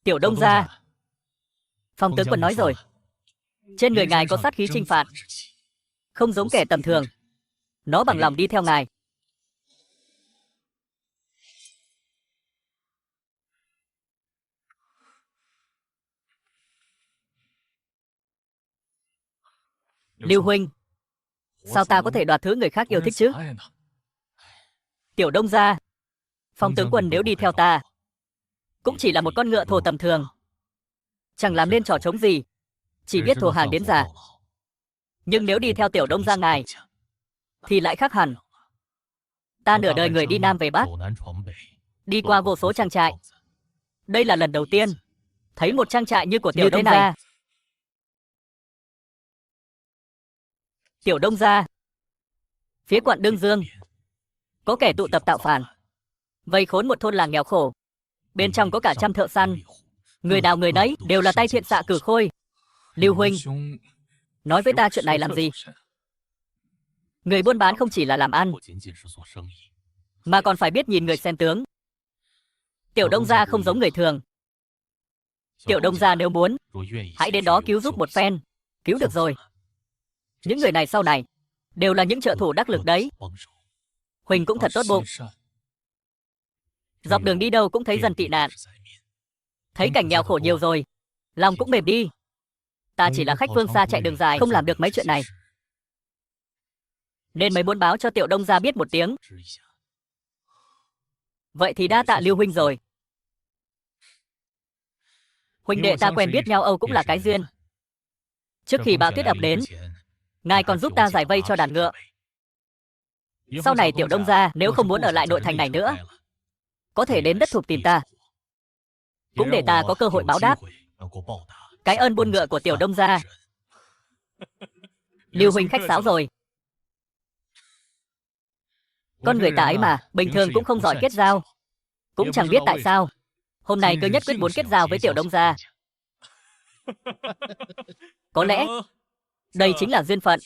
Tiểu Đông gia, Phong tướng quân nói rồi, trên người ngài có sát khí chinh phạt, không giống kẻ tầm thường. Nó bằng lòng đi theo ngài. Lưu huynh, sao ta có thể đoạt thứ người khác yêu thích chứ? Tiểu Đông gia, Phong tướng quân nếu đi theo ta, cũng chỉ là một con ngựa thồ tầm thường, chẳng làm nên trò trống gì, chỉ biết thồ hàng đến già. Nhưng nếu đi theo Tiểu Đông gia ngài, thì lại khác hẳn. Ta nửa đời người đi Nam về Bắc, đi qua vô số trang trại. Đây là lần đầu tiên thấy một trang trại như của Tiểu Đông gia. Tiểu Đông gia, phía quận Đương Dương, có kẻ tụ tập tạo phản, vây khốn một thôn làng nghèo khổ. Bên trong có cả trăm thợ săn, người nào người nấy đều là tay thiện xạ cử khôi. Lưu huynh, nói với ta chuyện này làm gì? Người buôn bán không chỉ là làm ăn, mà còn phải biết nhìn người xem tướng. Tiểu Đông gia không giống người thường. Tiểu Đông gia nếu muốn, hãy đến đó cứu giúp một phen. Cứu được rồi, những người này sau này đều là những trợ thủ đắc lực đấy. Huỳnh cũng thật tốt bụng, dọc đường đi đâu cũng thấy dân tị nạn, thấy cảnh nghèo khổ nhiều rồi, lòng cũng mềm đi. Ta chỉ là khách phương xa chạy đường dài, không làm được mấy chuyện này, nên mới muốn báo cho Tiểu Đông gia biết một tiếng. Vậy thì đa tạ Lưu huynh rồi. Huynh đệ ta quen biết nhau Âu cũng là cái duyên. Trước khi bão tuyết ập đến, ngài còn giúp ta giải vây cho đàn ngựa. Sau này Tiểu Đông gia nếu không muốn ở lại nội thành này nữa, có thể đến đất thục tìm ta, cũng để ta có cơ hội báo đáp cái ơn buôn ngựa của Tiểu Đông gia. Lưu huynh khách sáo rồi. Con người ta ấy mà, bình thường cũng không giỏi kết giao. Cũng chẳng biết tại sao hôm nay cứ nhất quyết muốn kết giao với Tiểu Đông gia. Có lẽ đây chính là duyên phận.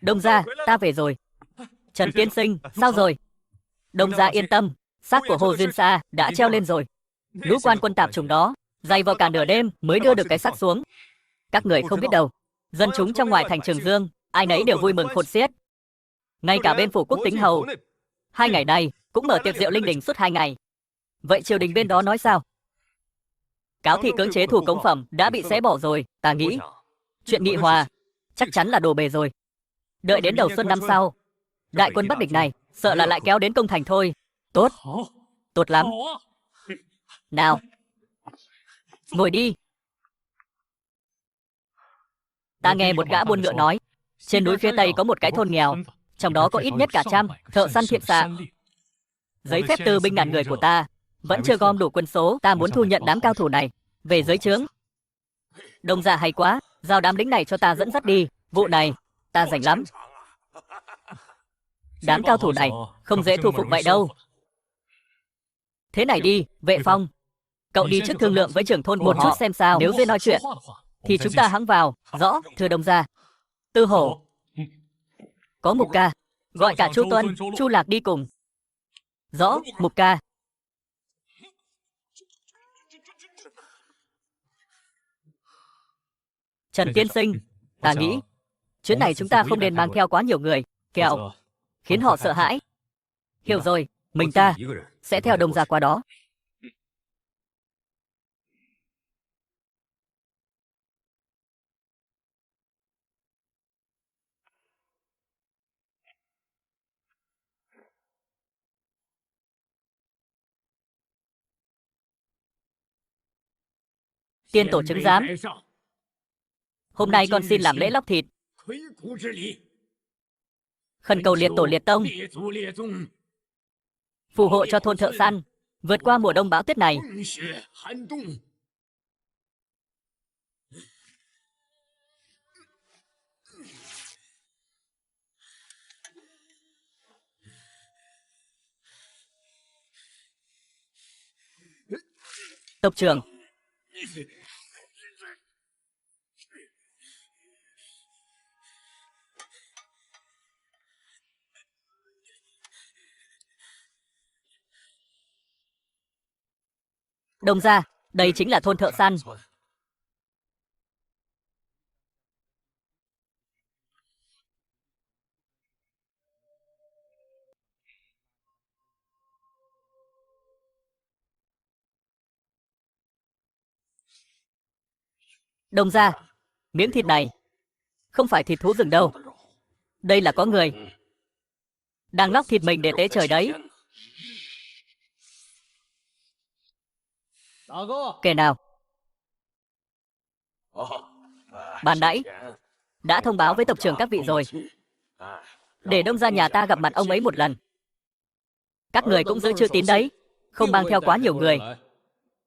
Đông gia, ta về rồi. Trần tiên sinh, sao rồi? Đông gia yên tâm, xác của Hồ Duyên Sa đã treo lên rồi. Lũ quan quân tạp chủng đó dày vào cả nửa đêm mới đưa được cái xác xuống. Các người không biết đâu, dân chúng trong ngoài thành Trường Dương ai nấy đều vui mừng khôn xiết. Ngay cả bên phủ Quốc Tính Hầu 2 ngày nay cũng mở tiệc rượu linh đình suốt 2 ngày. Vậy triều đình bên đó nói sao? Cáo thị cưỡng chế thủ cống phẩm đã bị xé bỏ rồi. Ta nghĩ chuyện nghị hòa chắc chắn là đổ bể rồi. Đợi đến đầu xuân năm sau, đại quân Bắc địch này sợ là lại kéo đến công thành thôi. Tốt, tốt lắm. Nào, ngồi đi. Ta nghe một gã buôn ngựa nói, trên núi phía Tây có một cái thôn nghèo, trong đó có ít nhất cả trăm thợ săn thiện xạ. Giấy phép tư binh ngàn người của ta vẫn chưa gom đủ quân số. Ta muốn thu nhận đám cao thủ này về dưới trướng. Đông gia hay quá, giao đám lính này cho ta dẫn dắt đi. Vụ này ta rảnh lắm. Đám cao thủ này không dễ thu phục vậy đâu. Thế này đi, Vệ Phong, cậu đi trước thương lượng với trưởng thôn một chút xem sao. Nếu dễ nói chuyện thì chúng ta hẵng vào. Rõ, thưa Đông gia. Tư Hổ, có Mục ca, gọi cả Chu Tuân, Chu Lạc đi cùng. Rõ, Mục ca. Trần tiên sinh, ta nghĩ chuyến này chúng ta không nên mang theo quá nhiều người, kẻo khiến họ sợ hãi. Hiểu rồi, mình ta sẽ theo Đông gia qua đó. Tiên tổ chứng giám, hôm nay con xin làm lễ lóc thịt, khẩn cầu liệt tổ liệt tông phù hộ cho thôn thợ săn vượt qua mùa đông bão tuyết này. Tộc trưởng, Đông gia, đây chính là thôn thợ săn. Đông gia, miếng thịt này không phải thịt thú rừng đâu. Đây là có người đang lóc thịt mình để tế trời đấy. Kẻ nào? Ban nãy đã thông báo với tộc trưởng các vị rồi, để Đông gia nhà ta gặp mặt ông ấy một lần. Các người cũng giữ chữ tín đấy, không mang theo quá nhiều người.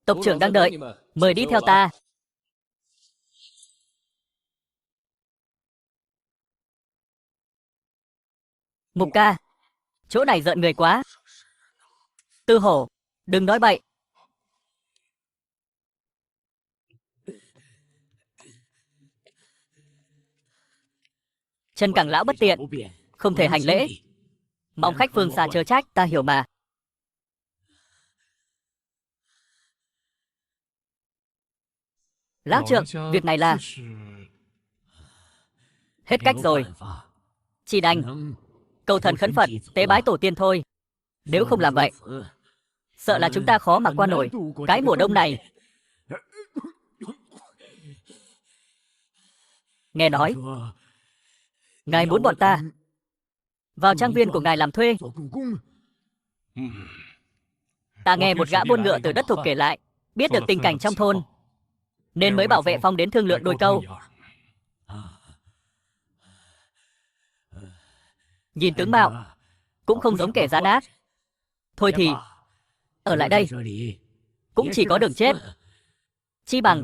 Tộc trưởng đang đợi, mời đi theo ta. Mục ca, chỗ này rợn người quá. Tư Hổ, đừng nói bậy. Chân cẳng lão bất tiện, không thể hành lễ. Mong khách phương xa chớ trách, ta hiểu mà. Lão trượng, việc này là hết cách rồi. Chỉ đành cầu thần khấn Phật, tế bái tổ tiên thôi. Nếu không làm vậy, sợ là chúng ta khó mà qua nổi cái mùa đông này. Nghe nói ngài muốn bọn ta vào trang viên của ngài làm thuê. Ta nghe một gã buôn ngựa từ đất thục kể lại, biết được tình cảnh trong thôn, nên mới bảo Vệ Phong đến thương lượng đôi câu. Nhìn tướng mạo cũng không giống kẻ gian ác. Thôi thì ở lại đây cũng chỉ có đường chết. Chi bằng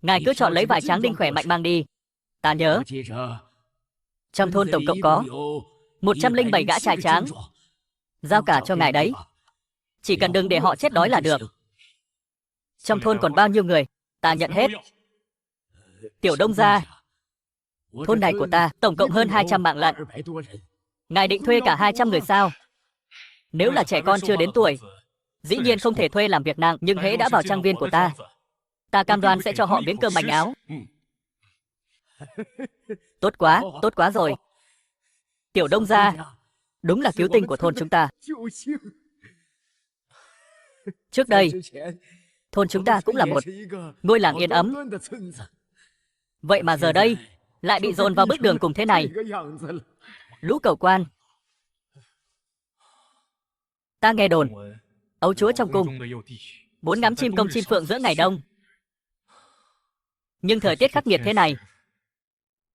ngài cứ chọn lấy vài tráng đinh khỏe mạnh mang đi. Ta nhớ trong thôn tổng cộng có 107 gã trai tráng, giao cả cho ngài đấy. Chỉ cần đừng để họ chết đói là được. Trong thôn còn bao nhiêu người, ta nhận hết. Tiểu Đông gia, thôn này của ta tổng cộng hơn 200 mạng lận. Ngài định thuê cả 200 người sao? Nếu là trẻ con chưa đến tuổi, dĩ nhiên không thể thuê làm việc nặng, nhưng hễ đã vào trang viên của ta cam đoan sẽ cho họ miếng cơm manh áo. Tốt quá rồi. Tiểu Đông gia, đúng là cứu tinh của thôn chúng ta. Trước đây, thôn chúng ta cũng là một ngôi làng yên ấm. Vậy mà giờ đây, lại bị dồn vào bước đường cùng thế này. Lũ cầu quan. Ta nghe đồn, ấu chúa trong cung muốn ngắm chim công chim phượng giữa ngày đông. Nhưng thời tiết khắc nghiệt thế này,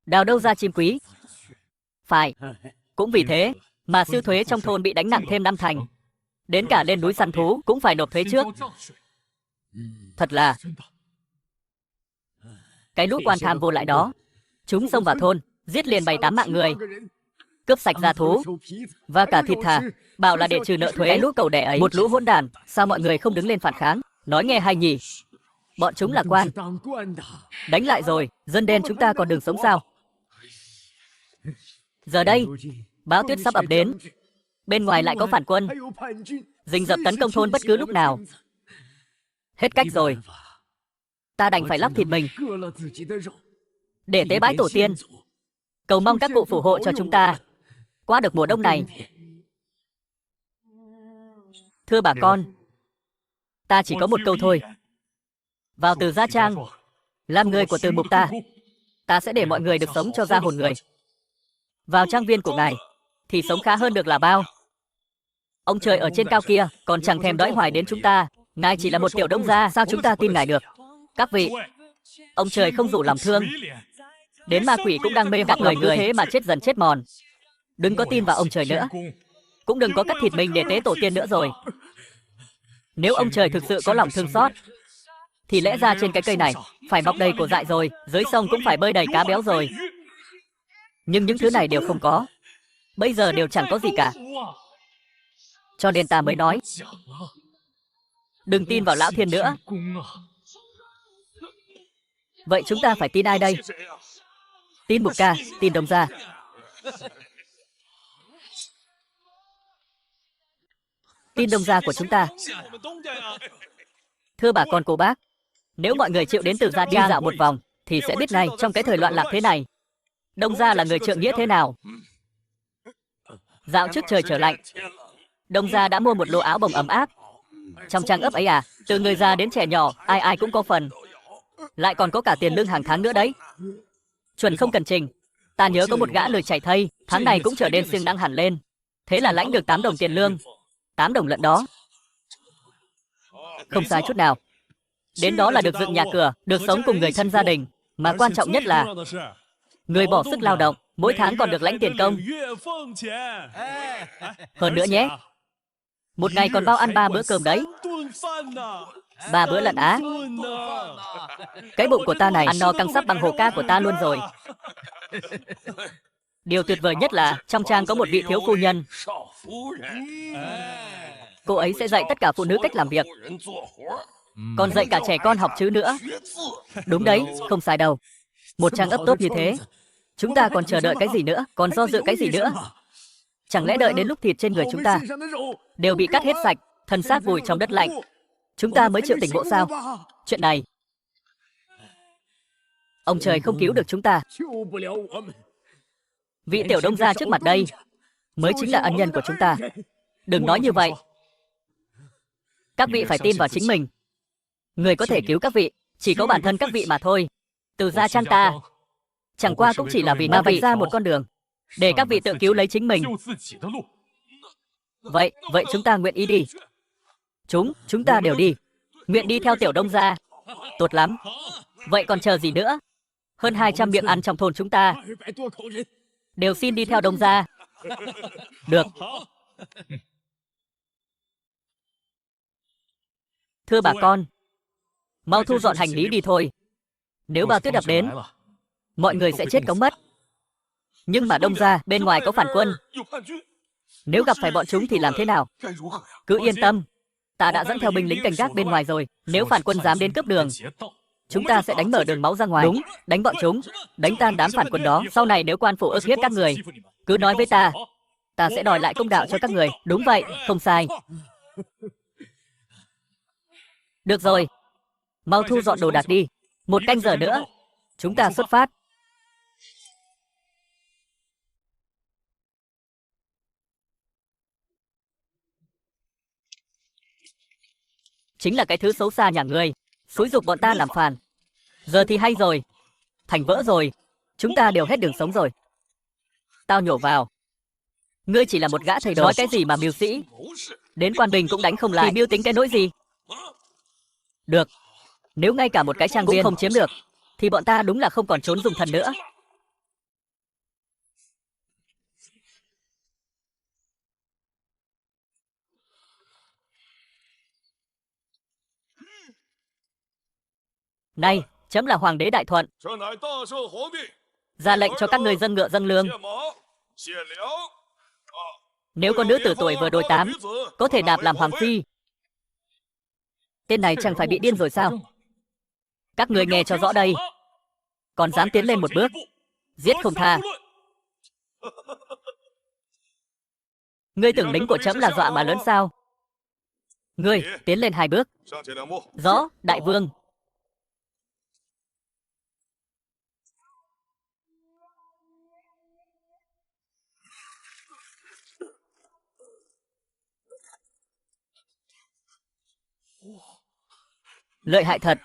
đào đâu ra chim quý. Phải, cũng vì thế mà siêu thuế trong thôn bị đánh nặng thêm 5 thành. Đến cả lên núi săn thú cũng phải nộp thuế trước. Thật là cái lũ quan tham vô lại đó, chúng xông vào thôn, giết liền 7-8 mạng người. cướp sạch gia thú và cả thịt thà, bảo là để trừ nợ thuế. Cái lũ cẩu đẻ ấy, một lũ hỗn đản, sao mọi người không đứng lên phản kháng? Nói nghe hay nhỉ? Bọn chúng là quan. Đánh lại rồi, dân đen chúng ta còn đường sống sao? Giờ đây, bão tuyết sắp ập đến. Bên ngoài lại có phản quân, rình rập tấn công thôn bất cứ lúc nào. Hết cách rồi. Ta đành phải lóc thịt mình để tế bái tổ tiên, cầu mong các cụ phù hộ cho chúng ta qua được mùa đông này. Thưa bà con, ta chỉ có một câu thôi. Vào Từ Gia Trang, làm người của Từ Mục ta sẽ để mọi người được sống cho ra hồn người. Vào trang viên của ngài thì sống khá hơn được là bao. Ông trời ở trên cao kia còn chẳng thèm đói hoài đến chúng ta. Ngài chỉ là một tiểu đông gia, sao chúng ta tin ngài được? Các vị, ông trời không dụ lòng thương, đến ma quỷ cũng đang mê hoặc người thế mà chết dần chết mòn. Đừng có tin vào ông trời nữa, cũng đừng có cắt thịt mình để tế tổ tiên nữa rồi. Nếu ông trời thực sự có lòng thương xót thì lẽ ra trên cái cây này phải mọc đầy cỏ dại rồi, dưới sông cũng phải bơi đầy cá béo rồi. Nhưng những thứ này đều không có, bây giờ đều chẳng có gì cả. Cho nên ta mới nói, đừng tin vào Lão Thiên nữa. Vậy chúng ta phải tin ai đây? Tin Mục Ca, tin Đông Gia. Tin Đông Gia của chúng ta. Thưa bà con cô bác, nếu mọi người chịu đến Từ Gia đi dạo một vòng thì sẽ biết ngay trong cái thời loạn lạc thế này, Đông Gia là người trượng nghĩa thế nào. Dạo trước trời trở lạnh, Đông Gia đã mua một lô áo bồng ấm áp. Trong trang ấp ấy từ người già đến trẻ nhỏ, ai ai cũng có phần. Lại còn có cả tiền lương hàng tháng nữa đấy. Chuẩn không cần trình. Ta nhớ có một gã lười chảy thây, tháng này cũng trở nên siêng năng hẳn lên. Thế là lãnh được 8 đồng tiền lương. 8 đồng lận đó. Không sai chút nào. Đến đó là được dựng nhà cửa, được sống cùng người thân gia đình. Mà quan trọng nhất là người bỏ sức lao động, mỗi tháng còn được lãnh tiền công. Hơn nữa nhé, một ngày còn bao ăn 3 bữa cơm đấy. 3 bữa lận á. Cái bụng của ta này ăn no căng sắp bằng hồ ca của ta luôn rồi. Điều tuyệt vời nhất là trong trang có một vị thiếu phu nhân. Cô ấy sẽ dạy tất cả phụ nữ cách làm việc, còn dạy cả trẻ con học chữ nữa. Đúng đấy, không sai đâu. Một trang ấp tốt như thế, chúng ta còn chờ đợi cái gì nữa, còn do dự cái gì nữa? Chẳng lẽ đợi đến lúc thịt trên người chúng ta đều bị cắt hết sạch, thân xác vùi trong đất lạnh, chúng ta mới chịu tỉnh ngộ sao? Chuyện này, ông trời không cứu được chúng ta. Vị tiểu đông gia trước mặt đây mới chính là ân nhân của chúng ta. Đừng nói như vậy. Các vị phải tin vào chính mình. Người có thể cứu các vị chỉ có bản thân các vị mà thôi. Từ Gia Trang ta chẳng qua cũng chỉ là vì vạch ra một con đường để các vị tự cứu lấy chính mình. Vậy chúng ta nguyện ý đi. Chúng ta đều đi. Nguyện đi theo tiểu đông gia. Tốt lắm. Vậy còn chờ gì nữa? Hơn 200 miệng ăn trong thôn chúng ta đều xin đi theo đông gia. Được. Thưa bà con, mau thu dọn hành lý đi thôi. Nếu bão tuyết ập đến, mọi người sẽ chết cống mất. Nhưng mà đông gia bên ngoài có phản quân. Nếu gặp phải bọn chúng thì làm thế nào? Cứ yên tâm, ta đã dẫn theo binh lính canh gác bên ngoài rồi. Nếu phản quân dám đến cướp đường, chúng ta sẽ đánh mở đường máu ra ngoài. Đúng, đánh bọn chúng, đánh tan đám phản quân đó. Sau này nếu quan phủ ức hiếp các người, cứ nói với ta sẽ đòi lại công đạo cho các người. Đúng vậy, không sai. Được rồi, mau thu dọn đồ đạc đi. 1 canh giờ nữa, chúng ta xuất phát. Chính là cái thứ xấu xa nhà ngươi, xúi giục bọn ta làm phản. Giờ thì hay rồi, thành vỡ rồi, chúng ta đều hết đường sống rồi. Tao nhổ vào, ngươi chỉ là một gã thầy đồ. Nói cái gì mà mưu sĩ, đến quan bình cũng đánh không lại, thì mưu tính cái nỗi gì? Được, nếu ngay cả một cái trang viên cũng không chiếm được, thì bọn ta đúng là không còn trốn dùng thần nữa. Này, chấm là hoàng đế Đại Thuận, ra lệnh cho các người dâng ngựa dâng lương, Nếu có nữ tử tuổi vừa đôi 8, có thể nạp làm hoàng phi. Tên này chẳng phải bị điên rồi sao? Các người nghe cho rõ đây. Còn dám tiến lên một bước, giết không tha. Ngươi tưởng lính của trẫm là dọa mà lớn sao? Ngươi tiến lên 2 bước. Rõ, đại vương. Lợi hại thật.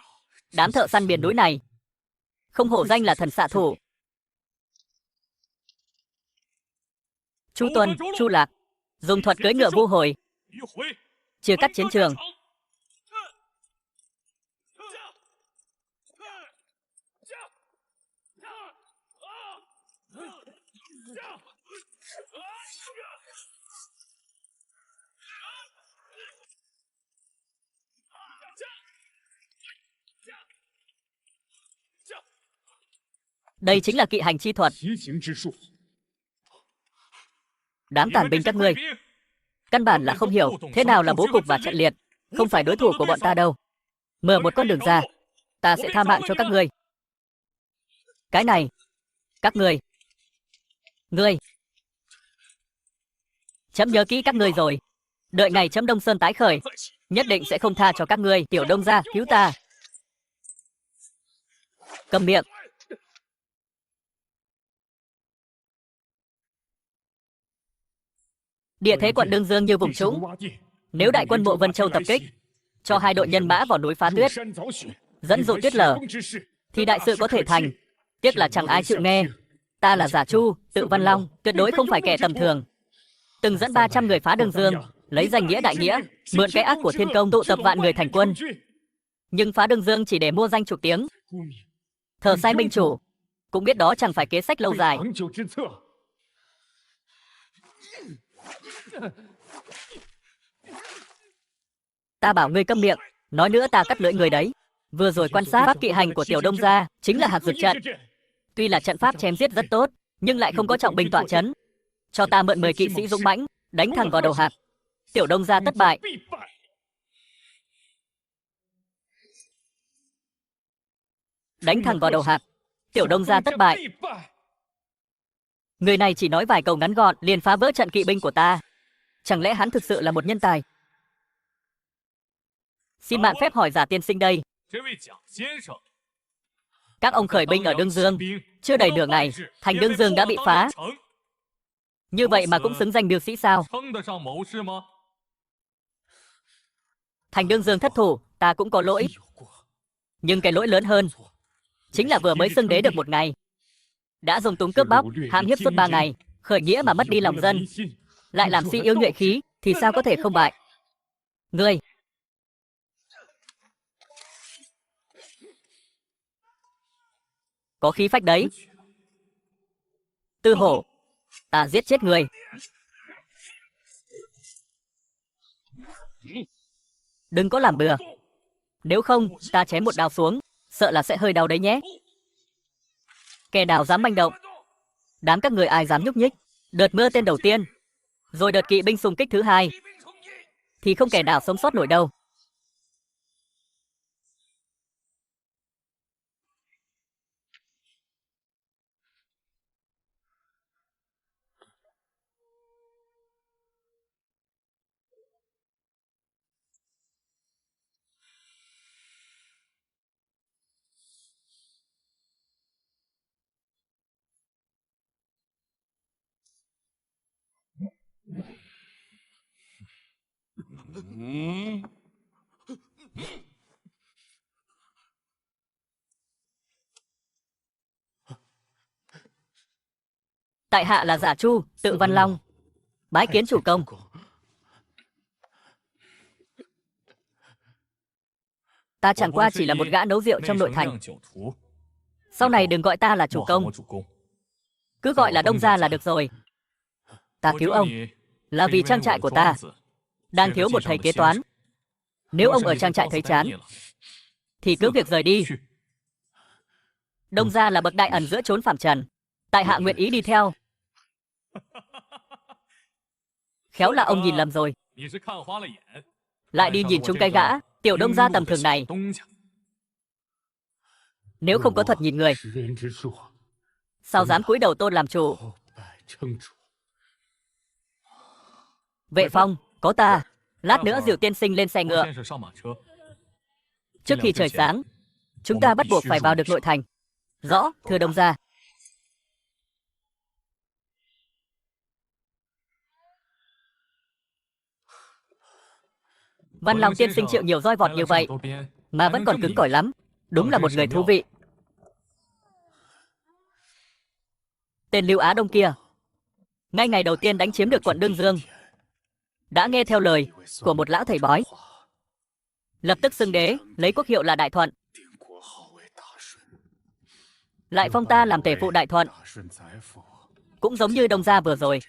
Đám thợ săn miền núi này không hổ danh là thần xạ thủ. Chu Tuân, Chu Lạc dùng thuật cưỡi ngựa vu hồi, chia cắt chiến trường. Đây chính là kỵ hành chi thuật. Đám tàn binh các ngươi căn bản là không hiểu thế nào là bố cục và trận liệt, không phải đối thủ của bọn ta đâu. Mở một con đường ra, ta sẽ tha mạng cho các ngươi. Cái này, các ngươi, chấm nhớ kỹ các ngươi rồi. Đợi ngày chấm Đông Sơn tái khởi, nhất định sẽ không tha cho các ngươi. Tiểu Đông gia, cứu ta. Câm miệng. Địa thế quận Đương Dương như vùng trũng. Nếu đại quân Mộ Vân Châu tập kích, cho 2 đội nhân mã vào núi phá tuyết, dẫn dụ tuyết lở, thì đại sự có thể thành. Tiếc là chẳng ai chịu nghe. Ta là Giả Chu, Tự Văn Long, tuyệt đối không phải kẻ tầm thường. Từng dẫn 300 người phá Đương Dương, lấy danh nghĩa đại nghĩa, mượn cái ác của thiên công tụ tập vạn người thành quân. Nhưng phá Đương Dương chỉ để mua danh chục tiếng. Thờ sai minh chủ, cũng biết đó chẳng phải kế sách lâu dài. Ta bảo ngươi câm miệng, nói nữa ta cắt lưỡi người đấy. Vừa rồi quan sát pháp kỵ hành của Tiểu Đông gia chính là hạc dược trận. Tuy là trận pháp chém giết rất tốt, nhưng lại không có trọng binh tọa chấn. Cho ta mượn 10 kỵ sĩ dũng mãnh, đánh thẳng vào đầu hạc. Tiểu Đông gia thất bại. Đánh thẳng vào đầu hạc. Tiểu Đông gia thất bại. Người này chỉ nói vài câu ngắn gọn liền phá vỡ trận kỵ binh của ta. Chẳng lẽ hắn thực sự là một nhân tài? Xin mạn phép hỏi Giả tiên sinh đây. Các ông khởi binh ở Đương Dương, chưa đầy nửa ngày, thành Đương Dương đã bị phá. Như vậy mà cũng xứng danh mưu sĩ sao? Thành Đương Dương thất thủ, ta cũng có lỗi. Nhưng cái lỗi lớn hơn chính là vừa mới xưng đế được 1 ngày, đã dùng túng cướp bóc, hãm hiếp suốt 3 ngày, khởi nghĩa mà mất đi lòng dân, lại làm suy yếu nhuệ khí, thì sao có thể không bại? Ngươi có khí phách đấy. Tư Hổ, ta giết chết người. Đừng có làm bừa. Nếu không, ta chém một đao xuống, sợ là sẽ hơi đau đấy nhé. Kẻ nào dám manh động? Đám các người ai dám nhúc nhích? Đợt mưa tên đầu tiên, rồi đợt kỵ binh xung kích thứ 2, thì không kẻ nào sống sót nổi đâu. Tại hạ là Giả Chu, Tự Văn Long, bái kiến chủ công. Ta chẳng qua chỉ là một gã nấu rượu trong nội thành. Sau này đừng gọi ta là chủ công, cứ gọi là Đông gia là được rồi. Ta cứu ông là vì trang trại của ta đang thiếu một thầy kế toán. Nếu ông ở trang trại thấy chán, thì cứ việc rời đi. Đông gia là bậc đại ẩn giữa chốn phàm trần, tại hạ nguyện ý đi theo. Khéo là ông nhìn lầm rồi. Lại đi nhìn trúng cái gã tiểu Đông gia tầm thường này. Nếu không có thuật nhìn người, sao dám cúi đầu tôn làm chủ? Vệ Phong, có ta. Lát nữa dìu tiên sinh lên xe ngựa. Trước khi trời sáng, chúng ta bắt buộc phải vào được nội thành. Rõ, thưa Đông gia. Văn Long tiên sinh chịu nhiều roi vọt như vậy mà vẫn còn cứng cỏi lắm. Đúng là một người thú vị. Tên Lưu Á Đông kia, ngay ngày đầu tiên đánh chiếm được quận Đương Dương, đã nghe theo lời của một lão thầy bói, lập tức xưng đế, lấy quốc hiệu là Đại Thuận, lại phong ta làm tể phụ Đại Thuận. Cũng giống như Đông gia vừa rồi,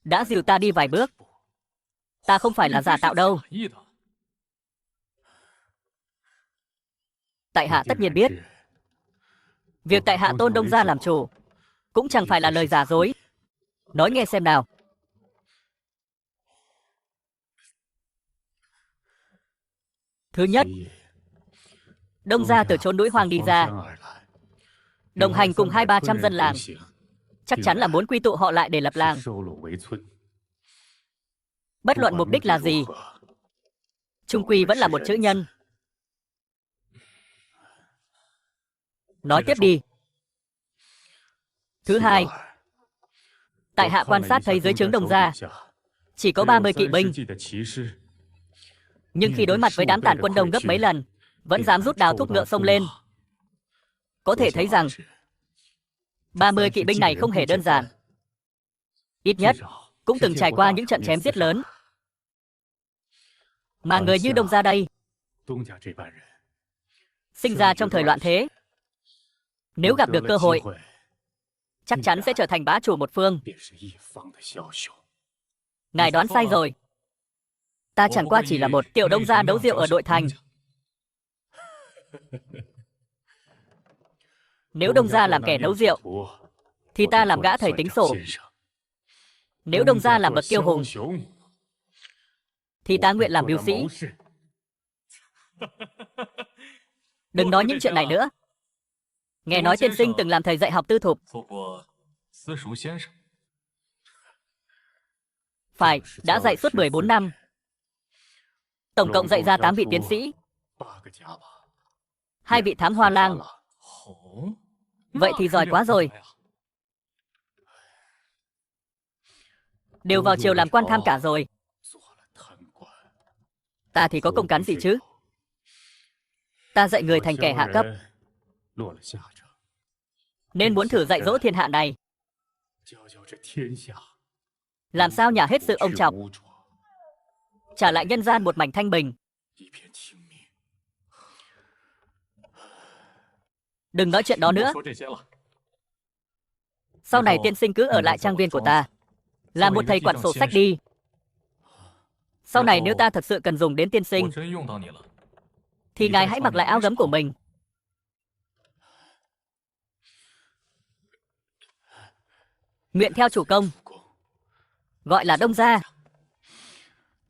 đã dìu ta đi vài bước. Ta không phải là giả tạo đâu. Tại hạ tất nhiên biết, việc tại hạ tôn Đông gia làm chủ cũng chẳng phải là lời giả dối. Nói nghe xem nào. Thứ nhất, Đông gia từ chốn núi hoang đi ra, đồng hành cùng 200-300 dân làng, chắc chắn là muốn quy tụ họ lại để lập làng. Bất luận mục đích là gì, chung quy vẫn là một chữ nhân. Nói tiếp đi. Thứ hai, tại hạ quan sát thấy dưới trướng Đông gia chỉ có 30 kỵ binh, nhưng khi đối mặt với đám tản quân đông gấp mấy lần, vẫn dám rút đao thúc ngựa xông lên. Có thể thấy rằng 30 kỵ binh này không hề đơn giản. Ít nhất cũng từng trải qua những trận chém giết lớn. Mà người như Đông gia đây, sinh ra trong thời loạn thế, nếu gặp được cơ hội, chắc chắn sẽ trở thành bá chủ một phương. Ngài đoán sai rồi. Ta chẳng qua chỉ là một tiểu Đông gia đấu rượu ở nội thành. Nếu Đông gia làm kẻ nấu rượu, thì ta làm gã thầy tính sổ. Nếu Đông gia làm bậc kiêu hùng, thì ta nguyện làm mưu sĩ. Đừng nói những chuyện này nữa. Nghe nói tiên sinh từng làm thầy dạy học tư thục. Phải, đã dạy suốt 14 năm. Tổng cộng dạy ra 8 vị tiến sĩ, 2 vị thám hoa lang. Vậy thì giỏi quá rồi. Đều vào triều làm quan tham cả rồi. Ta thì có công cán gì chứ? Ta dạy người thành kẻ hạ cấp, nên muốn thử dạy dỗ thiên hạ này, làm sao nhả hết sự ông trọng, trả lại nhân gian một mảnh thanh bình. Đừng nói chuyện đó nữa. Sau này tiên sinh cứ ở lại trang viên của ta, làm một thầy quản sổ sách đi. Sau này nếu ta thật sự cần dùng đến tiên sinh, thì ngài hãy mặc lại áo gấm của mình. Nguyện theo chủ công, gọi là Đông gia.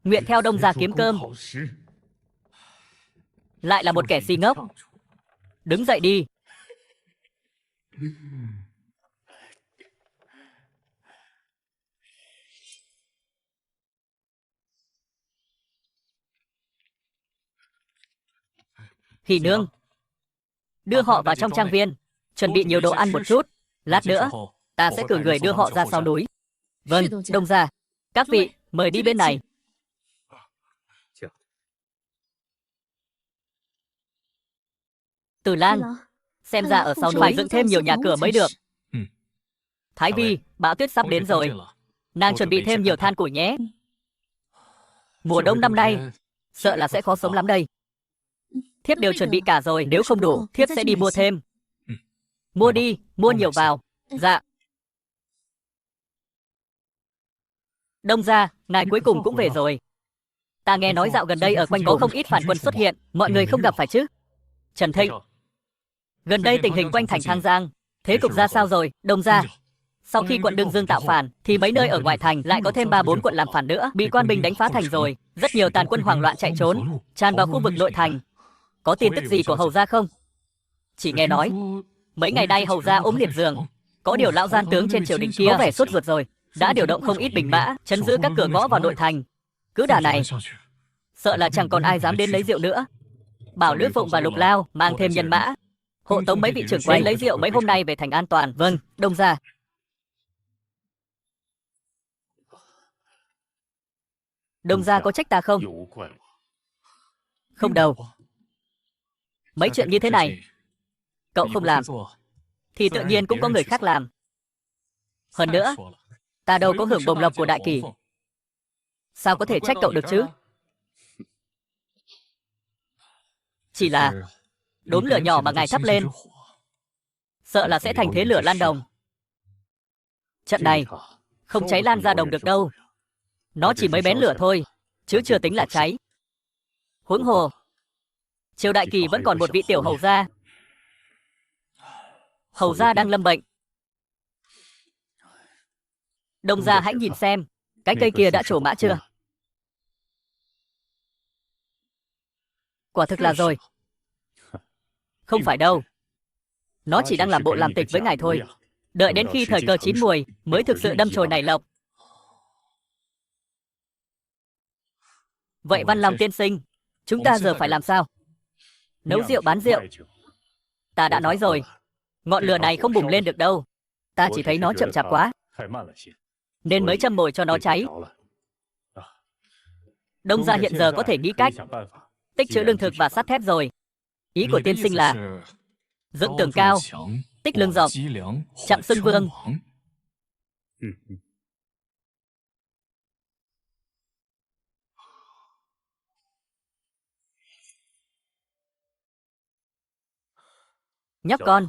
Nguyện theo Đông gia kiếm cơm, lại là một kẻ si ngốc. Đứng dậy đi. Hỷ nương, đưa họ vào trong trang viên, chuẩn bị nhiều đồ ăn một chút. Lát nữa, ta sẽ cử người đưa họ ra sau núi. Vâng, Đông gia. Các vị, mời đi bên này. Từ Lan, xem ra ở sau núi phải dựng thêm nhiều nhà cửa mới được. Thái Vi, bão tuyết sắp đến rồi. Nàng chuẩn bị thêm nhiều than củi nhé. Mùa đông năm nay, sợ là sẽ khó sống lắm đây. Thiếp đều chuẩn bị cả rồi, nếu không đủ, thiếp sẽ đi mua thêm. Mua đi, mua nhiều vào. Dạ. Đông gia, ngài cuối cùng cũng về rồi. Ta nghe nói dạo gần đây ở quanh có không ít phản quân xuất hiện, mọi người không gặp phải chứ? Trần Thịnh, gần đây tình hình quanh thành Thang Giang, thế cục ra sao rồi, Đông gia? Sau khi quận Đương Dương tạo phản, thì mấy nơi ở ngoại thành lại có thêm 3-4 quận làm phản nữa, bị quan binh đánh phá thành rồi. Rất nhiều tàn quân hoảng loạn chạy trốn, tràn vào khu vực nội thành. Có tin tức gì của Hầu gia không? Chỉ nghe nói, mấy ngày nay Hầu gia ốm liệt giường. Có điều lão gian tướng trên triều đình kia có vẻ sốt ruột rồi, đã điều động không ít binh mã, trấn giữ các cửa ngõ vào nội thành. Cứ đà này, sợ là chẳng còn ai dám đến lấy rượu nữa. Bảo Lữ Phụng và Lục Lao mang thêm nhân mã, hộ tống mấy vị trưởng quấy lấy rượu mấy hôm nay về thành an toàn. Vâng, Đông gia. Đông gia có trách ta không? Không đâu. Mấy chuyện như thế này, cậu không làm, thì tự nhiên cũng có người khác làm. Hơn nữa, ta đâu có hưởng bổng lộc của đại kỳ. Sao có thể trách cậu được chứ? Chỉ là đốm lửa nhỏ mà ngài thắp lên, sợ là sẽ thành thế lửa lan đồng. Trận này không cháy lan ra đồng được đâu. Nó chỉ mới bén lửa thôi, chứ chưa tính là cháy. Huống hồ, triều đại kỳ vẫn còn một vị tiểu hầu gia. Hầu gia đang lâm bệnh. Đông gia hãy nhìn xem, cái cây kia đã trổ mã chưa? Quả thực là rồi. Không phải đâu. Nó chỉ đang làm bộ làm tịch với ngài thôi. Đợi đến khi thời cơ chín muồi mới thực sự đâm chồi nảy lộc. Vậy Văn Long tiên sinh, chúng ta giờ phải làm sao? Nấu rượu bán rượu. Ta đã nói rồi, ngọn lửa này không bùng lên được đâu. Ta chỉ thấy nó chậm chạp quá, nên mới châm mồi cho nó cháy. Đông gia hiện giờ có thể nghĩ cách tích trữ lương thực và sắt thép rồi. Ý của tiên sinh là dựng tường cao, tích lương rộng, chặn Xưng Vương. Nhóc con,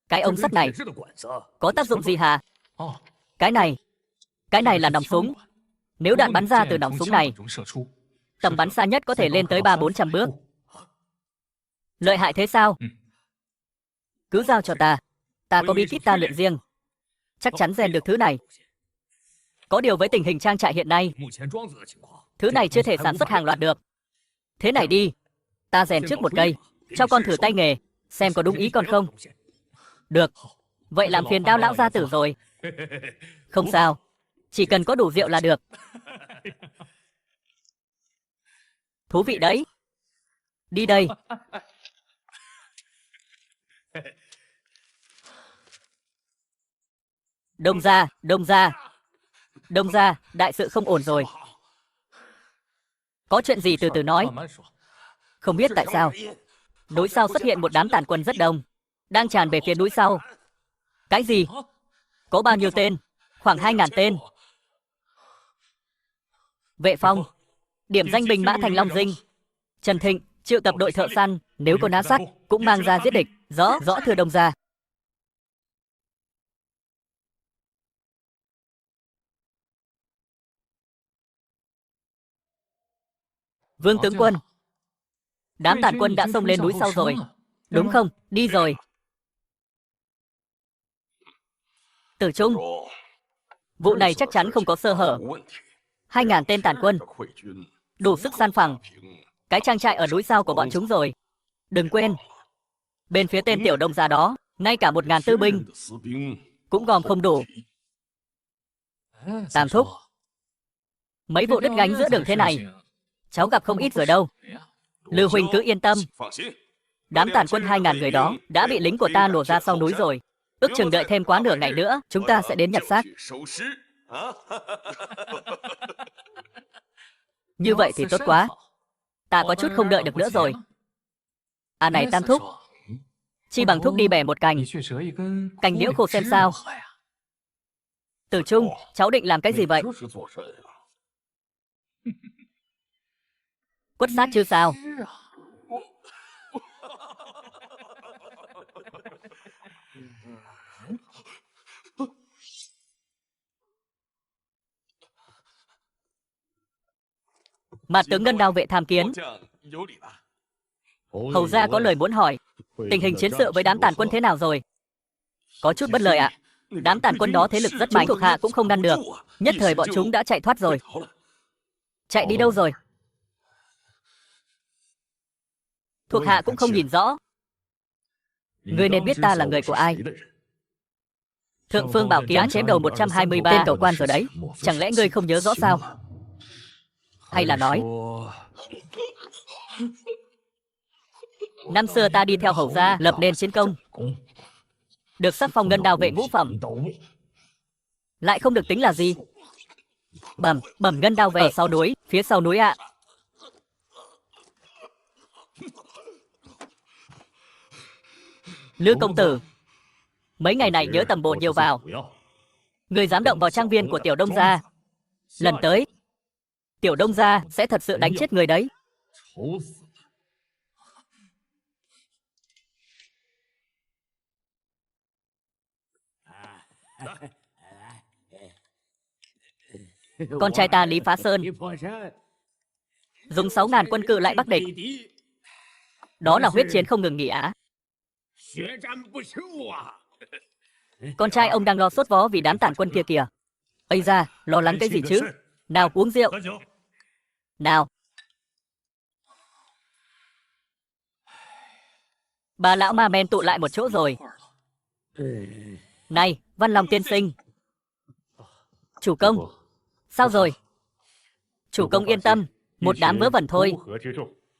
cái ống sắt này có tác dụng gì hả? Cái này là nòng súng. Nếu đạn bắn ra từ nòng súng này, tầm bắn xa nhất có thể lên tới 300-400 bước. Lợi hại thế sao? Cứ giao cho ta. Ta có bí kíp ta luyện riêng, chắc chắn rèn được thứ này. Có điều với tình hình trang trại hiện nay, thứ này chưa thể sản xuất hàng loạt được. Thế này đi, ta rèn trước một cây, cho con thử tay nghề, xem có đúng ý con không. Được, vậy làm phiền Đao lão gia tử rồi. Không sao, chỉ cần có đủ rượu là được. Thú vị đấy. Đi đây. Đông gia, Đông gia. Đông gia, đại sự không ổn rồi. Có chuyện gì từ từ nói. Không biết tại sao, núi sau xuất hiện một đám tàn quân rất đông, đang tràn về phía núi sau. Cái gì? Có bao nhiêu tên? Khoảng 2.000 tên. Vệ Phong, điểm danh binh mã thành Long Dinh. Trần Thịnh, triệu tập đội thợ săn, nếu có ná sắt, cũng mang ra giết địch. Rõ, rõ thưa Đông gia. Vương tướng quân, đám tàn quân đã xông lên núi sau rồi, đúng không? Đi rồi. Tử Trung, vụ này chắc chắn không có sơ hở. 2.000 tên tàn quân, đủ sức san phẳng cái trang trại ở núi sau của bọn chúng rồi. Đừng quên, bên phía tên tiểu Đông gia đó, ngay cả 1.000 tư binh cũng gom không đủ. Tam thúc, mấy vụ đứt gánh giữa đường thế này, cháu gặp không ít rồi đâu. Lư huynh cứ yên tâm. Đám tàn quân 2.000 người đó đã bị lính của ta nổ ra sau núi rồi. Ước chừng đợi thêm quá nửa ngày nữa, chúng ta sẽ đến nhặt xác. Như vậy thì tốt quá. Ta có chút không đợi được nữa rồi. À này Tam thúc, chi bằng thúc đi bẻ một cành liễu khô xem sao. Tử Trung, cháu định làm cái gì vậy? Quất xác chứ sao? Mặt tướng Ngân Đao vệ tham kiến. Hầu gia có lời muốn hỏi. Tình hình chiến sự với đám tàn quân thế nào rồi? Có chút bất lợi ạ. Đám tàn quân đó thế lực rất mạnh, thuộc hạ cũng không ngăn được. Nhất thời bọn chúng đã chạy thoát rồi. Chạy đi đâu rồi? Thuộc hạ cũng không nhìn rõ. Ngươi nên biết ta là người của ai. Thượng Phương Bảo Kiếm đã chém đầu 123 tên cẩu quan rồi đấy. Chẳng lẽ ngươi không nhớ rõ sao? Hay là nói năm xưa ta đi theo hầu gia lập nên chiến công, được sắc phong ngân đao vệ ngũ phẩm, lại không được tính là gì? Bẩm ngân đao vệ sau núi, phía sau núi ạ. Lư công tử, mấy ngày này nhớ tầm bộ nhiều vào. Người dám động vào trang viên của Tiểu Đông gia, lần tới Tiểu Đông gia sẽ thật sự đánh chết người đấy. Con trai ta Lý Phá Sơn dùng 6.000 quân cự lại Bắc địch. Đó là huyết chiến không ngừng nghỉ á. Con trai ông đang lo sốt vó vì đám tàn quân kia kìa. Ây da, lo lắng cái gì chứ? Nào uống rượu. Nào. Bà lão ma men tụ lại một chỗ rồi. Này, Văn Long tiên sinh. Chủ công. Sao rồi? Chủ công yên tâm, một đám vớ vẩn thôi.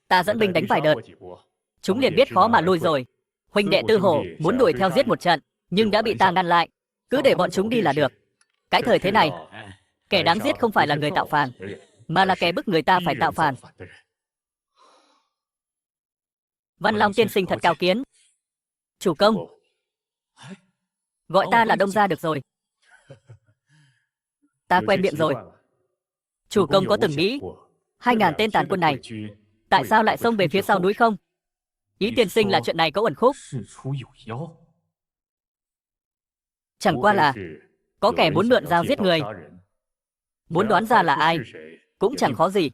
Ta dẫn binh đánh vài đợt, chúng liền biết khó mà lui rồi. Huynh đệ Tư Hổ muốn đuổi theo giết một trận, nhưng đã bị ta ngăn lại. Cứ để bọn chúng đi là được. Cái thời thế này, kẻ đáng giết không phải là người tạo phản, mà là kẻ bức người ta phải tạo phản. Văn Long tiên sinh thật cao kiến. Chủ công, gọi ta là Đông gia được rồi. Ta quen miệng rồi. Chủ công có từng nghĩ 2.000 tên tàn quân này tại sao lại xông về phía sau núi không? Ý tiên sinh là chuyện này có uẩn khúc. Chẳng qua là có kẻ muốn mượn dao giết người. Muốn đoán ra là ai cũng chẳng khó gì.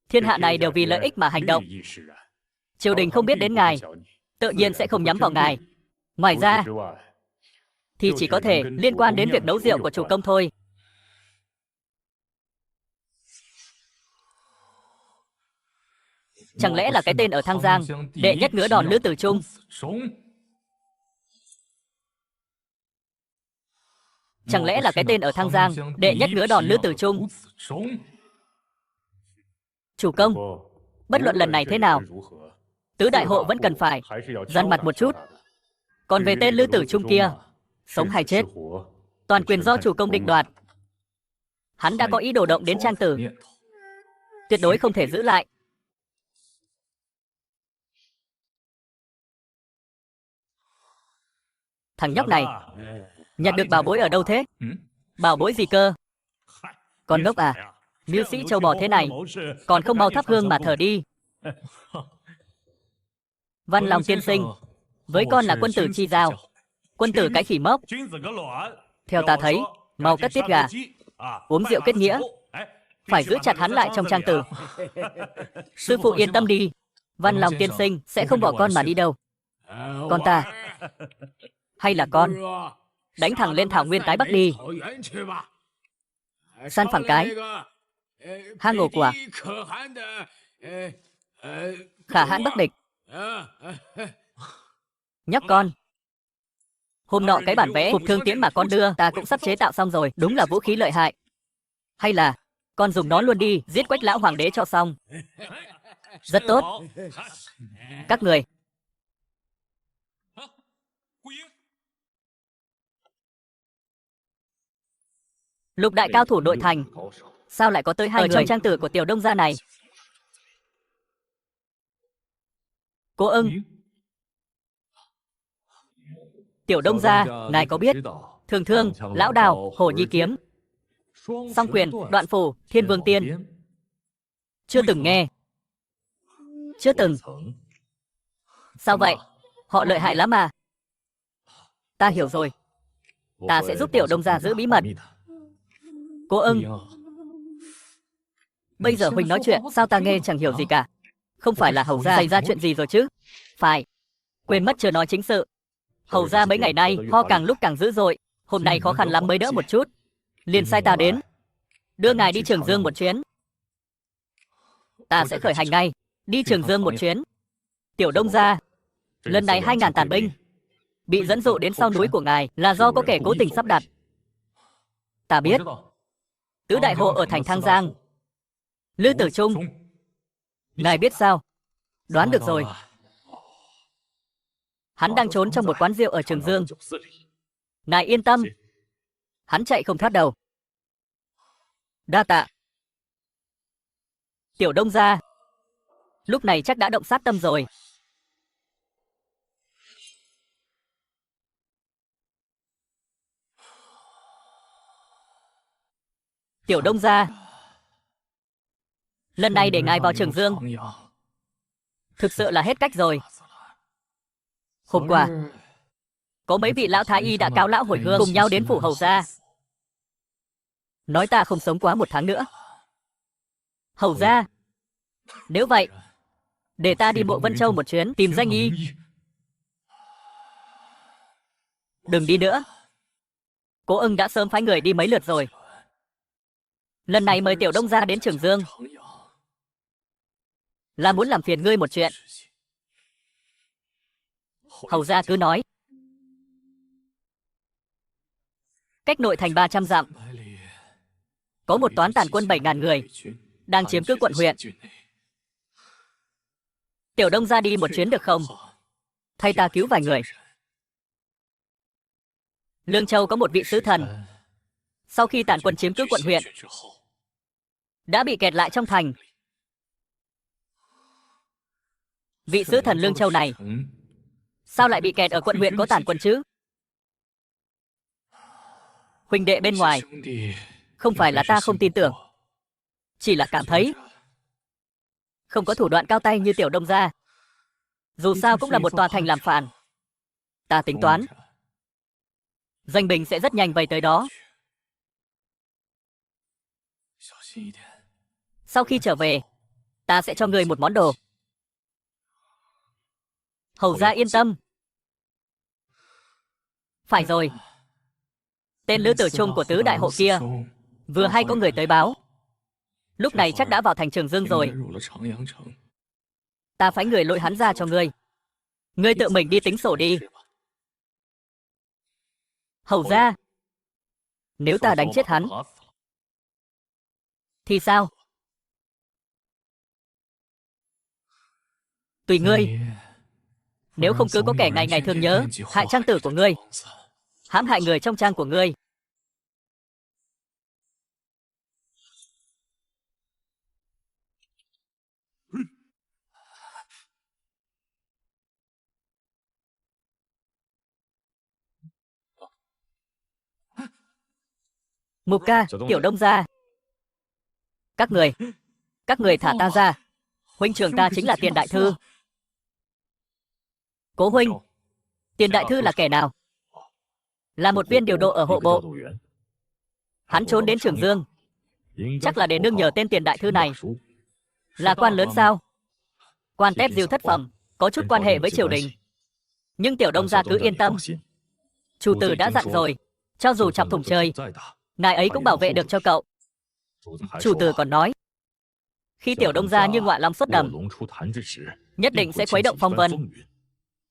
Thiên hạ này đều vì lợi ích mà hành động. Triều đình không biết đến ngài, tự nhiên sẽ không nhắm vào ngài. Ngoài ra thì chỉ có thể liên quan đến việc nấu rượu của chủ công thôi. Chẳng lẽ là cái tên ở Thăng Giang, đệ nhất ngứa đòn Lữ Tử Trung? Chẳng lẽ là cái tên ở Thăng Giang, đệ nhất ngứa đòn Lữ Tử Trung? Chủ công, bất luận lần này thế nào, tứ đại hộ vẫn cần phải dằn mặt một chút. Còn về tên Lữ Tử Trung kia, sống hay chết, toàn quyền do chủ công định đoạt. Hắn đã có ý đồ động đến Trang Tử, tuyệt đối không thể giữ lại. Thằng nhóc này nhặt được bảo bối ở đâu thế? Bảo bối gì cơ? Con ngốc à? Mưu sĩ châu bò thế này còn không mau thắp hương mà thờ đi. Văn Long tiên sinh, với con là quân tử chi giao, quân tử cái khỉ mốc. Theo ta thấy, mau cất tiết gà, uống rượu kết nghĩa, phải giữ chặt hắn lại trong Trang Tử. Sư phụ yên tâm đi, Văn Long tiên sinh sẽ không bỏ con mà đi đâu. Con ta, hay là con đánh thẳng lên thảo nguyên Tái Bắc đi. Săn phẳng cái hang ổ của khả hãn Bắc địch. Nhóc con, hôm nọ cái bản vẽ phục thương tiễn mà con đưa ta cũng sắp chế tạo xong rồi. Đúng là vũ khí lợi hại. Hay là con dùng nó luôn đi, giết Quách lão hoàng đế cho xong. Rất tốt. Các người, lục đại cao thủ nội thành, sao lại có tới 2 người trong Trang Tử của Tiểu Đông gia này? Cô Ưng, Tiểu Đông gia, ngài có biết Thường Thương, Lão Đào, Hổ Nhi Kiếm, Song Quyền, Đoạn Phủ, Thiên Vương Tiên? Chưa từng nghe. Chưa từng. Sao vậy? Họ lợi hại lắm à? Ta hiểu rồi. Ta sẽ giúp Tiểu Đông gia giữ bí mật. Cô Ưng, bây giờ Huỳnh nói chuyện sao ta nghe chẳng hiểu gì cả. Không phải là hầu gia xảy ra chuyện gì rồi chứ? Phải. Quên mất chưa nói chính sự. Hầu gia mấy ngày nay ho càng lúc càng dữ dội, Hôm nay khó khăn lắm mới đỡ một chút. Liền sai ta đến, đưa ngài đi Trường Dương một chuyến. Ta sẽ khởi hành ngay, đi Trường Dương một chuyến. Tiểu Đông gia, lần này 2.000 tàn binh bị dẫn dụ đến sau núi của ngài là do có kẻ cố tình sắp đặt. Ta biết, Tứ đại hộ ở thành Thang Giang. Lư Tử Trung, ngài biết sao? Đoán được rồi. Hắn đang trốn trong một quán rượu ở Trường Dương. Ngài yên tâm, hắn chạy không thoát đâu. Đa tạ. Tiểu Đông gia, lúc này chắc đã động sát tâm rồi. Tiểu Đông gia, lần này để ngài vào Trường Dương thực sự là hết cách rồi. Hôm qua, có mấy vị lão thái y đã cáo lão hồi hương cùng nhau đến phủ hầu gia, nói ta không sống quá 1 tháng nữa. Hầu gia, nếu vậy, để ta đi Mộ Vân Châu một chuyến tìm danh y. Đừng đi nữa. Cố Ưng đã sớm phái người đi mấy lượt rồi. Lần này mời Tiểu Đông gia đến Trường Dương là muốn làm phiền ngươi một chuyện. Hầu gia cứ nói. Cách nội thành 300 dặm, có một toán tàn quân 7.000 người đang chiếm cứ quận huyện. Tiểu Đông gia đi một chuyến được không? Thay ta cứu vài người. Lương Châu có một vị sứ thần, sau khi tàn quân chiếm cứ quận huyện, đã bị kẹt lại trong thành. Vị sứ thần Lương Châu này sao lại bị kẹt ở quận huyện có tàn quân chứ? Huynh đệ bên ngoài, không phải là ta không tin tưởng, chỉ là cảm thấy không có thủ đoạn cao tay như Tiểu Đông gia. Dù sao cũng là một tòa thành làm phản. Ta tính toán Doanh Bình sẽ rất nhanh vây tới đó. Sau khi trở về, ta sẽ cho ngươi một món đồ. Hầu gia yên tâm. Phải rồi, tên Lư Tử Trung của Tứ đại hộ kia vừa hay có người tới báo, lúc này chắc đã vào thành Trường Dương rồi. Ta phái người lôi hắn ra cho ngươi. Ngươi tự mình đi tính sổ đi. Hầu gia, nếu ta đánh chết hắn thì sao? Tùy ngươi. Nếu không cứ có kẻ ngày ngày thường nhớ hại trang tử của ngươi, hãm hại người trong trang của ngươi. Mục ca, Tiểu Đông gia, các người thả ta ra. Huynh trưởng ta chính là Tiền đại thư. Cố huynh, Tiền đại thư là kẻ nào? Là một viên điều độ ở hộ bộ. Hắn trốn đến Trường Dương, chắc là để nương nhờ tên Tiền đại thư này. Là quan lớn sao? Quan tép diêu thất phẩm, có chút quan hệ với triều đình. Nhưng Tiểu Đông gia cứ yên tâm, chủ tử đã dặn rồi, cho dù chọc thủng trời, ngài ấy cũng bảo vệ được cho cậu. Chủ tử còn nói, khi Tiểu Đông gia như ngọa long xuất đầm, nhất định sẽ khuấy động phong vân,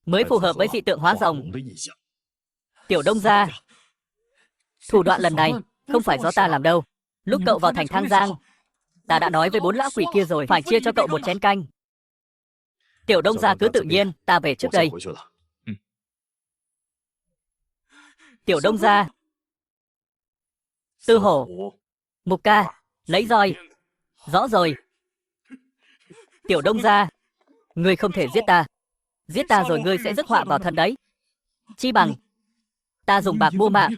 mới phù hợp với dị tượng hóa rồng. Tiểu Đông gia, thủ đoạn lần này không phải do ta làm đâu. Lúc cậu vào thành Thang Giang, ta đã nói với 4 lão quỷ kia rồi, phải chia cho cậu một chén canh. Tiểu Đông gia cứ tự nhiên, ta về trước đây. Tiểu Đông gia, Tư Hổ, Mục ca, lấy roi. Rõ rồi. Tiểu Đông gia, ngươi không thể giết ta. Giết ta rồi ngươi sẽ rước họa vào thân đấy. Chi bằng ta dùng bạc mua mạng,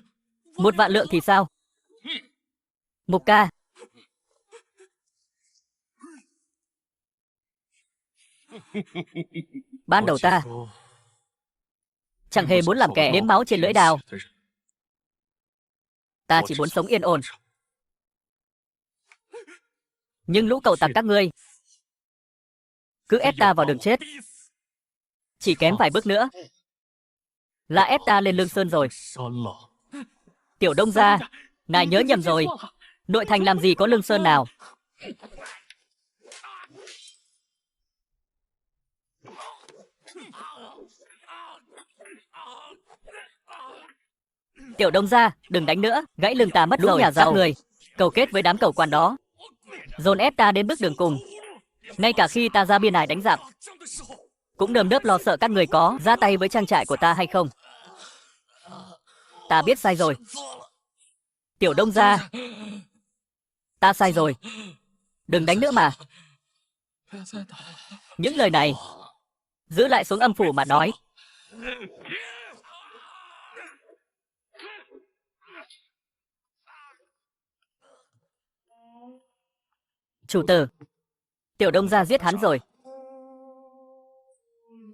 1 vạn lượng thì sao? Mục ca, ban đầu ta chẳng hề muốn làm kẻ nếm máu trên lưỡi đao. Ta chỉ muốn sống yên ổn. Nhưng lũ cậu tặc các ngươi cứ ép ta vào đường chết. Chỉ kém vài bước nữa là ép ta lên Lương Sơn rồi. Tiểu Đông gia, ngài nhớ nhầm rồi. Nội thành làm gì có lương sơn nào. Tiểu Đông gia, đừng đánh nữa, gãy lưng ta mất rồi. Nhà giàu người cầu kết với đám cầu quan đó, dồn ép ta đến bước đường cùng. Ngay cả khi ta ra biên ải đánh giặc, cũng nơm nớp lo sợ các người có ra tay với trang trại của ta hay không. Ta biết sai rồi. Tiểu Đông gia, ta sai rồi. Đừng đánh nữa mà. Những lời này giữ lại xuống âm phủ mà nói. Chủ tử, Tiểu Đông gia giết hắn rồi.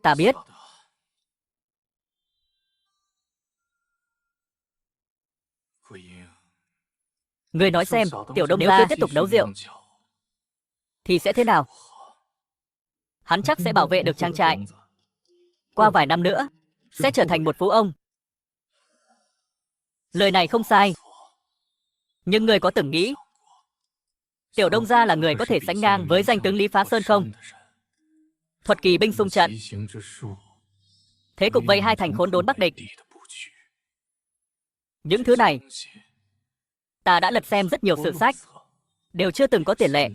Ta biết. Người nói xem, Tiểu Đông gia tiếp tục nấu rượu thì sẽ thế nào? Hắn chắc sẽ bảo vệ được trang trại. Qua vài năm nữa, sẽ trở thành một phú ông. Lời này không sai. Nhưng người có từng nghĩ Tiểu Đông gia là người có thể sánh ngang với danh tướng Lý Phá Sơn không? Thuật kỳ binh xung trận, thế cục vây hai thành khốn đốn Bắc địch. Những thứ này, ta đã lật xem rất nhiều sử sách, đều chưa từng có tiền lệ.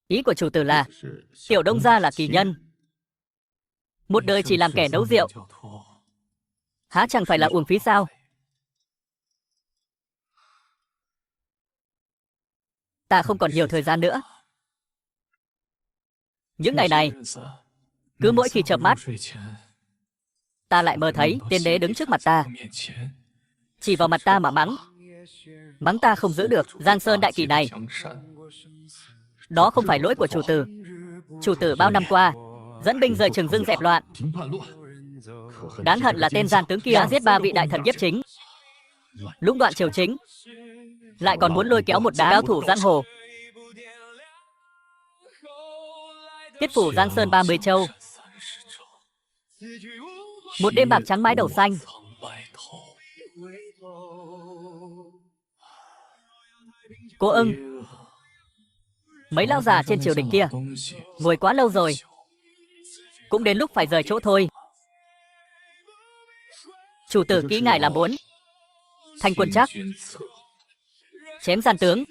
Ý của chủ tử là Tiểu Đông gia là kỳ nhân, một đời chỉ làm kẻ nấu rượu, há chẳng phải là uổng phí sao? Ta không còn nhiều thời gian nữa. Những ngày này, cứ mỗi khi chợp mắt, ta lại mơ thấy tiên đế đứng trước mặt ta, chỉ vào mặt ta mà mắng. Mắng ta không giữ được Giang Sơn đại kỳ này. Đó không phải lỗi của chủ tử. Chủ tử bao năm qua dẫn binh rời Trường Dương dẹp loạn. Đáng hận là tên gian tướng kia đã giết 3 vị đại thần nhiếp chính, lũng đoạn triều chính, lại còn muốn lôi kéo một đám cao thủ giang hồ, tiết phủ Giang Sơn 30 châu. Một đêm bạc trắng mái đầu xanh. Cô Ưng, mấy lão già trên triều đình kia ngồi quá lâu rồi, cũng đến lúc phải rời chỗ thôi. Chủ tử kỹ ngài làm muốn thành quân chắc, chém gian tướng.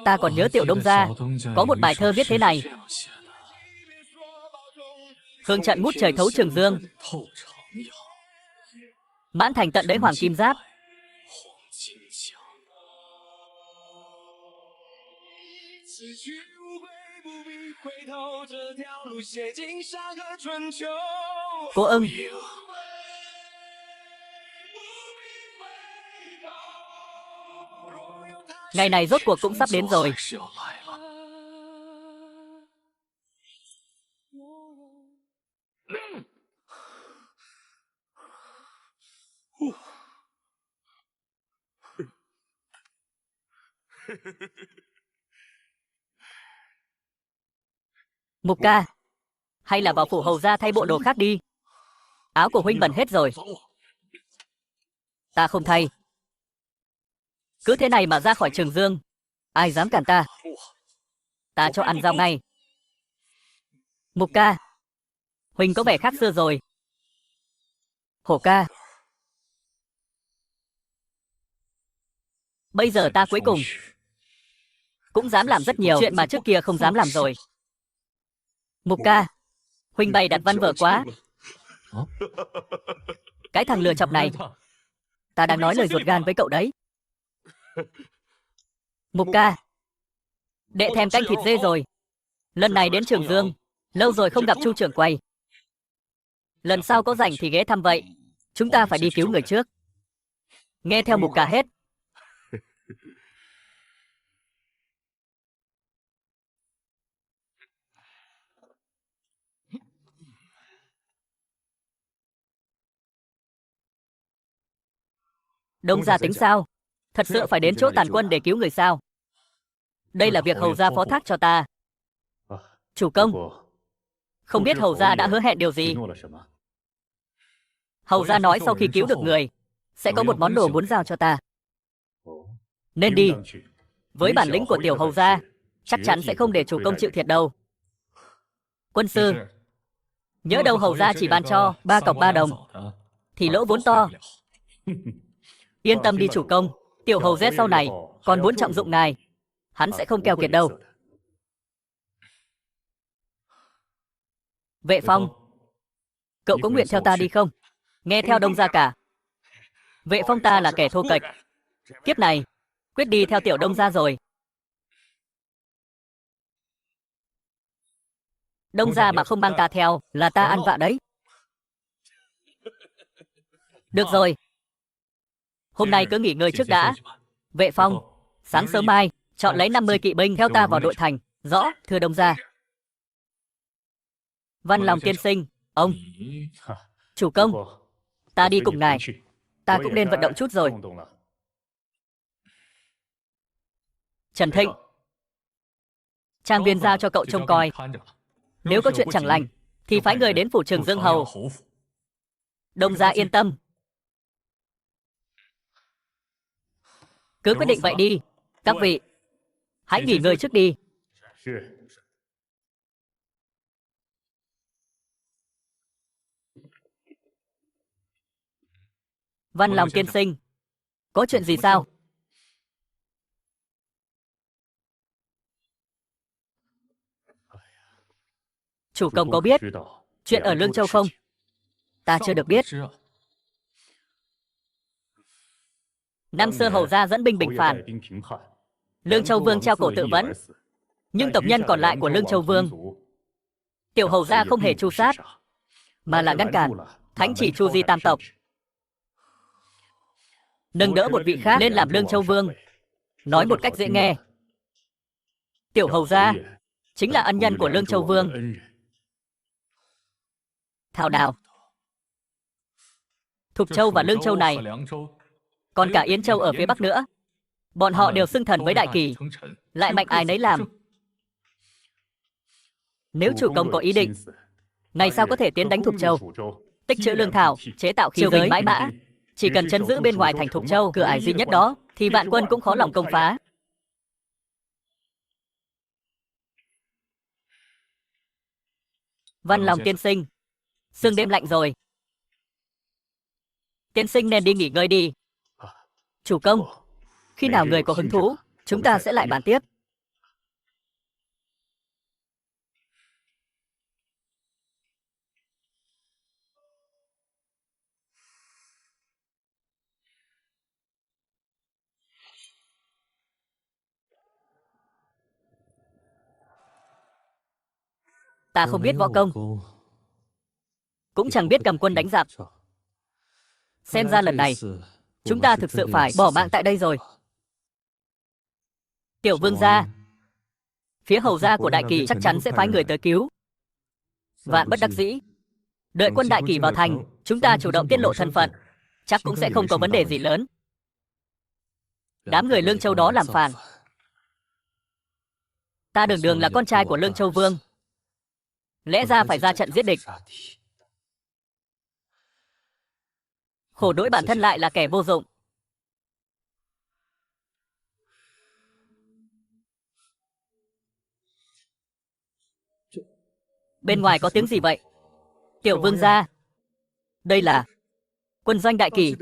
Ta còn nhớ Tiểu Đông gia có một bài thơ viết thế này: hương trận ngút trời thấu Trường Dương, mãn thành tận đẫy Hoàng Kim Giáp. Cô Ưng, ngày này rốt cuộc cũng sắp đến rồi. Mục ca, hay là vào phủ hầu gia thay bộ đồ khác đi. Áo của huynh bẩn hết rồi. Ta không thay. Cứ thế này mà ra khỏi Trường Dương, ai dám cản ta? Ta cho ăn rau ngay. Mục ca, huynh có vẻ khác xưa rồi. Hổ ca, bây giờ ta cuối cùng cũng dám làm rất nhiều chuyện mà trước kia không dám làm rồi. Mục ca, huynh bày đặt văn vở quá. Cái thằng lừa chọc này, ta đang nói lời ruột gan với cậu đấy. Mục ca, đệ thèm canh thịt dê rồi. Lần này đến Trường Dương, lâu rồi không gặp Chu trưởng quầy. Lần sau có rảnh thì ghé thăm vậy. Chúng ta phải đi cứu người trước. Nghe theo Mục ca hết. Đông gia tính sao? Thật sự phải đến chỗ tàn quân để cứu người sao? Đây là việc hầu gia phó thác cho ta. Chủ công, không biết hầu gia đã hứa hẹn điều gì? Hầu gia nói sau khi cứu được người, sẽ có một món đồ muốn giao cho ta. Nên đi. Với bản lĩnh của tiểu hầu gia, chắc chắn sẽ không để chủ công chịu thiệt đâu. Quân sư, nhỡ đâu hầu gia chỉ ban cho 3 cọc 3 đồng, thì lỗ vốn to. Yên tâm đi chủ công, tiểu hầu Z sau này còn muốn trọng dụng ngài, hắn sẽ không keo kiệt đâu. Vệ Phong, cậu có nguyện theo ta đi không? Nghe theo Đông gia cả. Vệ Phong ta là kẻ thô kệch, kiếp này quyết đi theo tiểu Đông gia rồi. Đông gia mà không mang ta theo là ta ăn vạ đấy. Được rồi, hôm nay cứ nghỉ ngơi trước đã. Vệ Phong, sáng sớm mai chọn lấy 50 kỵ binh theo ta vào nội thành. Rõ, thưa Đông gia. Văn Lòng tiên sinh, ông. Chủ công, ta đi cùng ngài. Ta cũng nên vận động chút rồi. Trần Thịnh, trang viên giao cho cậu trông coi. Nếu có chuyện chẳng lành thì phái người đến phủ Trường Dương hầu. Đông gia yên tâm. Cứ quyết định vậy đi. Các vị, hãy nghỉ ngơi trước đi. Văn Lòng tiên sinh, có chuyện gì sao? Chủ công có biết chuyện ở Lương Châu không? Ta chưa được biết. Năm xưa hầu gia dẫn binh bình phản, Lương Châu Vương treo cổ tự vẫn, nhưng tộc nhân còn lại của Lương Châu Vương, tiểu hầu gia không hề tru sát, mà là ngăn cản, thánh chỉ chu di tam tộc, nâng đỡ một vị khác lên làm Lương Châu Vương. Nói một cách dễ nghe, tiểu hầu gia chính là ân nhân của Lương Châu Vương. Thảo nào, Thục Châu và Lương Châu này, còn cả Yến Châu ở phía Bắc nữa, bọn họ đều xưng thần với đại kỳ, lại mạnh ai nấy làm. Nếu chủ công có ý định, ngày sau có thể tiến đánh Thục Châu, tích trữ lương thảo, chế tạo khí giới mãi mã. Chỉ cần trấn giữ bên ngoài thành Thục Châu, cửa ải duy nhất đó, thì vạn quân cũng khó lòng công phá. Văn Lòng tiên sinh, sương đêm lạnh rồi, tiên sinh nên đi nghỉ ngơi đi. Chủ công, khi nào người có hứng thú, chúng ta sẽ lại bàn tiếp. Ta không biết võ công, cũng chẳng biết cầm quân đánh giặc. Xem ra lần này chúng ta thực sự phải bỏ mạng tại đây rồi. Tiểu vương gia, phía hầu gia của đại kỳ chắc chắn sẽ phái người tới cứu. Vạn bất đắc dĩ, đợi quân đại kỳ vào thành, chúng ta chủ động tiết lộ thân phận, chắc cũng sẽ không có vấn đề gì lớn. Đám người Lương Châu đó làm phản, ta đường đường là con trai của Lương Châu Vương, lẽ ra phải ra trận giết địch. Khổ đỗi bản thân lại là kẻ vô dụng. Bên ngoài có tiếng gì vậy? Tiểu vương gia, đây là quân doanh đại kỳ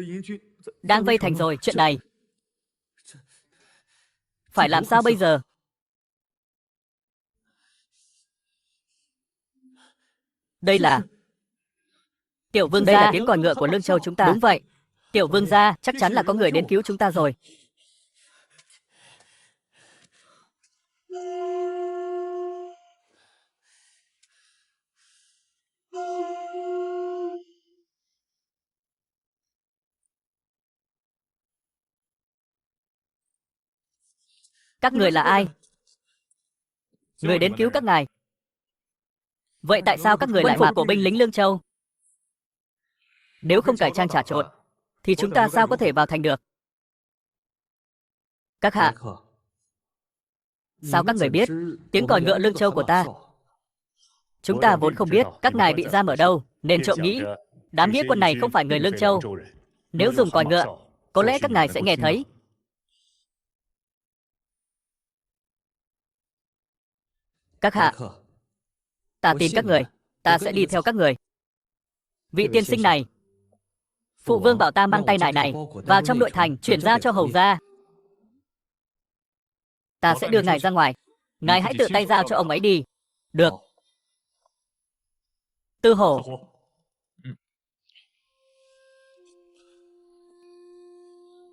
đang vây thành rồi. Chuyện này phải làm sao bây giờ? Đây là tiểu vương gia, đây là tiếng còi ngựa của Lương Châu chúng ta. Đúng vậy, tiểu vương gia, chắc chắn là có người đến cứu chúng ta rồi. Các người là ai? Người đến cứu các ngài. Vậy tại sao các người lại mặc của binh lính Lương Châu? Nếu không cải trang trà trộn, thì chúng ta sao có thể vào thành được? Các hạ, sao các người biết tiếng còi ngựa Lương Châu của ta? Chúng ta vốn không biết các ngài bị giam ở đâu, nên trộm nghĩ Đám nghĩa quân này không phải người Lương Châu. Nếu dùng còi ngựa, có lẽ các ngài sẽ nghe thấy. Các hạ, ta tin các người, ta sẽ đi theo các người. Vị tiên sinh này, phụ vương bảo ta mang tay nải này vào trong nội thành, chuyển giao cho hầu gia. Ta sẽ đưa ngài ra ngoài. Ngài hãy tự tay giao cho ông ấy đi. Được. Tư Hổ.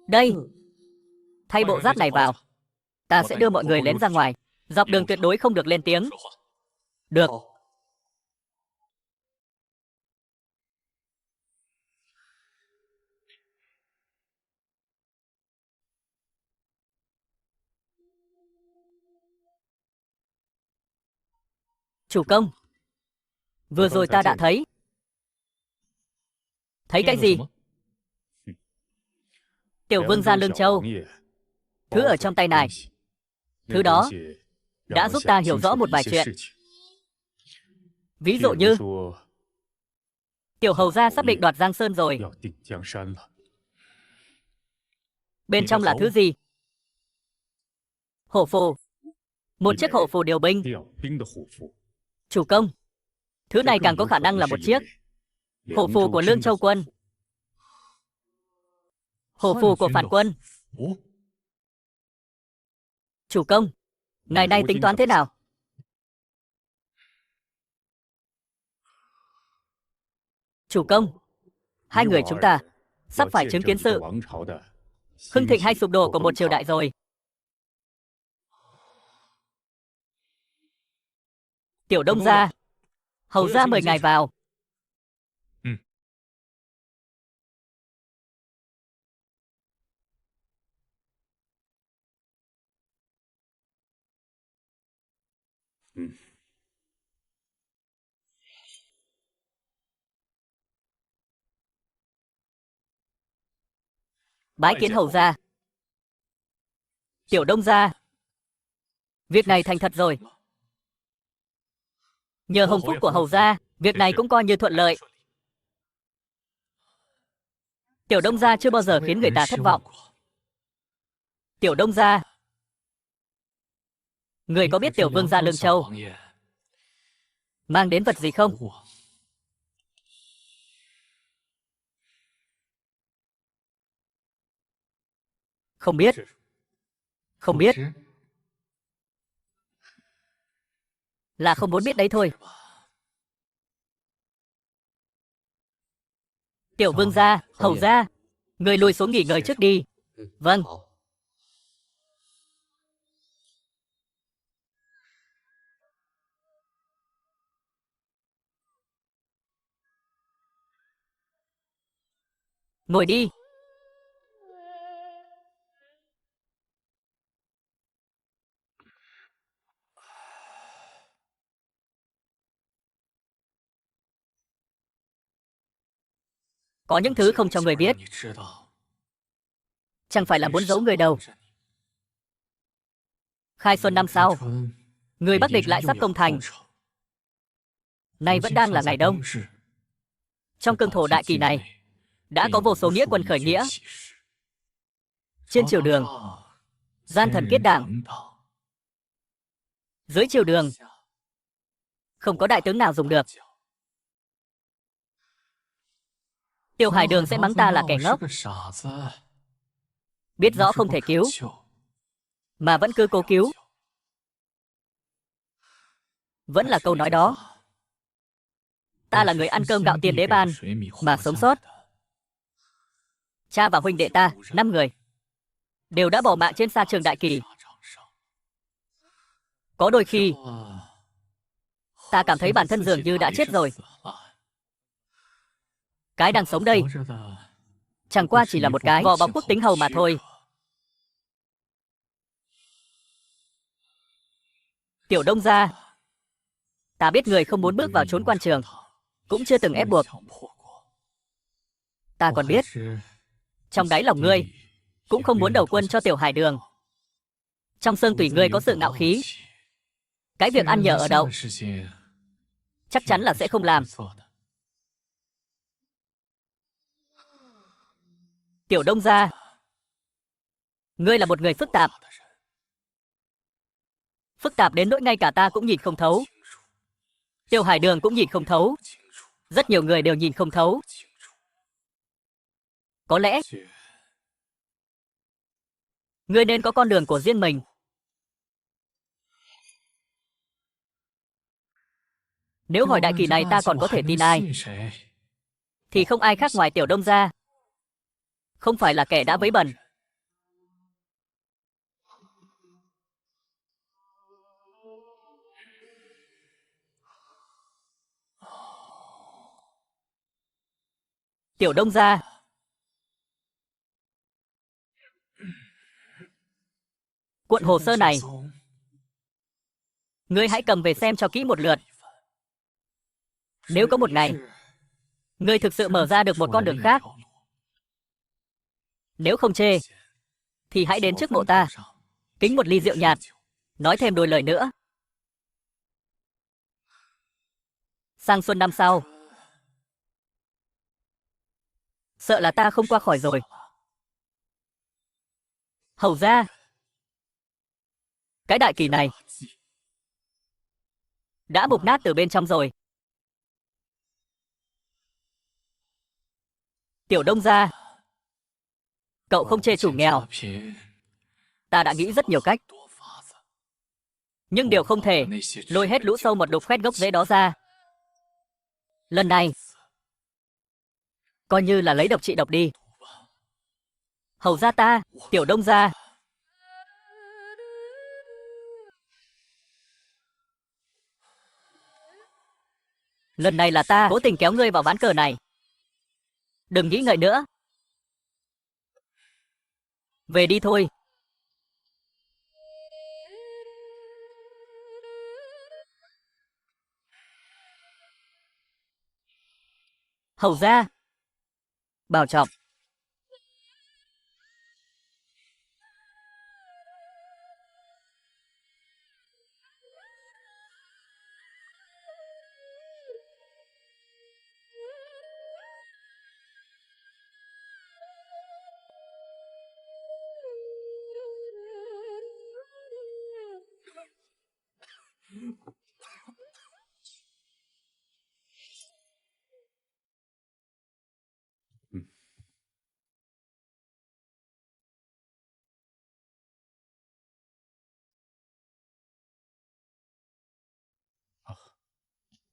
Đây. Thay bộ giáp này vào. Ta sẽ đưa mọi người lén ra ngoài. Dọc đường tuyệt đối không được lên tiếng. Được. Chủ công. Vừa rồi ta đã thấy. Thấy cái gì? Tiểu vương gia Lương Châu. Thứ ở trong tay này. Thứ đó đã giúp ta hiểu rõ một vài chuyện. Ví dụ như tiểu hầu gia sắp định đoạt Giang Sơn rồi. Bên trong là thứ gì? Hổ phù. Một chiếc hổ phù điều binh. Chủ công, thứ này càng có khả năng là một chiếc hổ phù của Lương Châu quân. Hổ phù của phản quân. Chủ công, ngày nay tính toán thế nào? Chủ công, hai người chúng ta sắp phải chứng kiến sự hưng thịnh hay sụp đổ của một triều đại rồi. Tiểu Đông gia, hầu gia mời ngài vào. Bái kiến hầu gia. Tiểu Đông gia, việc này thành thật rồi. Nhờ hồng phúc của hầu gia, việc này cũng coi như thuận lợi. Tiểu Đông gia chưa bao giờ khiến người ta thất vọng. Tiểu Đông gia, người có biết tiểu vương gia Lương Châu mang đến vật gì không? Không biết. Không biết. Là không muốn biết đấy thôi. Tiểu vương gia, hầu gia, người lùi xuống nghỉ ngơi trước đi. Vâng. Ngồi đi. Có những thứ không cho người biết. Chẳng phải là muốn giấu người đâu. Khai xuân năm sau, người Bắc địch lại sắp công thành. Nay vẫn đang là ngày đông. Trong cương thổ đại kỳ này, đã có vô số nghĩa quân khởi nghĩa. Trên triều đường, gian thần kết đảng. Dưới triều đường, không có đại tướng nào dùng được. Tiểu Hải Đường sẽ mắng ta là kẻ ngốc. Biết rõ không thể cứu, mà vẫn cứ cố cứu. Vẫn là câu nói đó. Ta là người ăn cơm gạo tiền đế ban, mà sống sót. Cha và huynh đệ ta, 5 người, đều đã bỏ mạng trên sa trường đại kỳ. Có đôi khi, ta cảm thấy bản thân dường như đã chết rồi. Cái đang sống đây, chẳng qua chỉ là một cái vỏ bọc quốc tính hầu mà thôi. Tiểu Đông gia, ta biết người không muốn bước vào chốn quan trường, cũng chưa từng ép buộc. Ta còn biết, trong đáy lòng ngươi cũng không muốn đầu quân cho Tiểu Hải Đường. Trong xương tủy ngươi có sự ngạo khí. Cái việc ăn nhờ ở đậu chắc chắn là sẽ không làm. Tiểu Đông gia, ngươi là một người phức tạp. Phức tạp đến nỗi ngay cả ta cũng nhìn không thấu. Tiêu Hải Đường cũng nhìn không thấu. Rất nhiều người đều nhìn không thấu. Có lẽ ngươi nên có con đường của riêng mình. Nếu hỏi đại kỳ này ta còn có thể tin ai, thì không ai khác ngoài Tiểu Đông gia. Không phải là kẻ đã vấy bẩn. Tiểu Đông gia, cuộn hồ sơ này, ngươi hãy cầm về xem cho kỹ một lượt. Nếu có một ngày, ngươi thực sự mở ra được một con đường khác, nếu không chê, thì hãy đến trước mộ ta, kính một ly rượu nhạt, nói thêm đôi lời nữa. Sang xuân năm sau, sợ là ta không qua khỏi rồi. Hầu ra, cái đại kỳ này đã mục nát từ bên trong rồi. Tiểu Đông gia, cậu không chê chủ nghèo. Ta đã nghĩ rất nhiều cách. Nhưng điều không thể lôi hết lũ sâu một đục khoét gốc rễ đó ra. Lần này, coi như là lấy độc trị độc đi. Hầu ra ta, Tiểu Đông gia. Lần này là ta cố tình kéo ngươi vào ván cờ này. Đừng nghĩ ngợi nữa. Về đi thôi. Hầu ra, bảo trọng.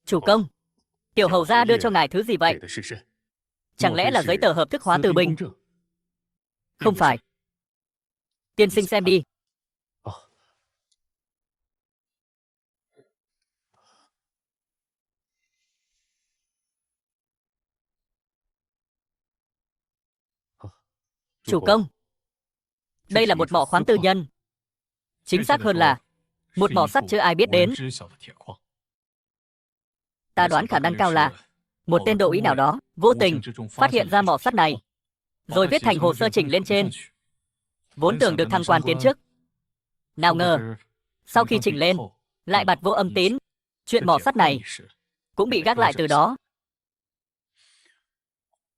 Chủ công, Tiểu hầu gia đưa cho ngài thứ gì vậy? Chẳng lẽ là giấy tờ hợp thức hóa từ binh? Không phải. Tiên sinh xem đi. Chủ công, đây là một mỏ khoáng tư nhân. Chính xác hơn là một mỏ sắt chưa ai biết đến. Ta đoán khả năng cao là một tên đỗ ý nào đó vô tình phát hiện ra mỏ sắt này, rồi viết thành hồ sơ chỉnh lên trên. Vốn tưởng được thăng quan tiến chức. Nào ngờ, sau khi chỉnh lên, lại bặt vô âm tín. Chuyện mỏ sắt này cũng bị gác lại từ đó.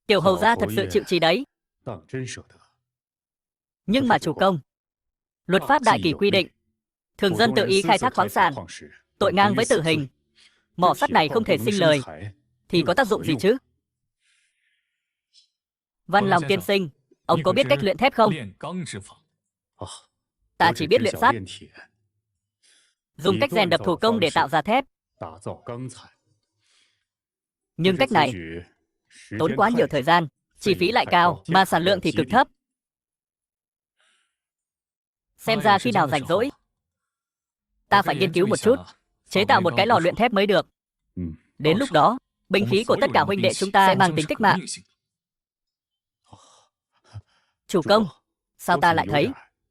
Tiểu hầu gia thật sự chịu trí đấy. Nhưng mà chủ công, luật pháp đại kỳ quy định, thường dân tự ý khai thác khoáng sản, tội ngang với tử hình. Mỏ sắt này không thể sinh lời, thì có tác dụng gì chứ? Văn Lòng tiên sinh, ông có biết cách luyện thép không? Ta chỉ biết luyện sắt. Dùng cách rèn đập thủ công để tạo ra thép. Nhưng cách này tốn quá nhiều thời gian, chi phí lại cao, mà sản lượng thì cực thấp. Xem ra khi nào rảnh rỗi, ta phải nghiên cứu một chút, chế tạo một cái lò luyện thép mới được. Đến lúc đó, binh khí của tất cả huynh đệ chúng ta sẽ mang tính cách mạng. Chủ công, sao ta lại thấy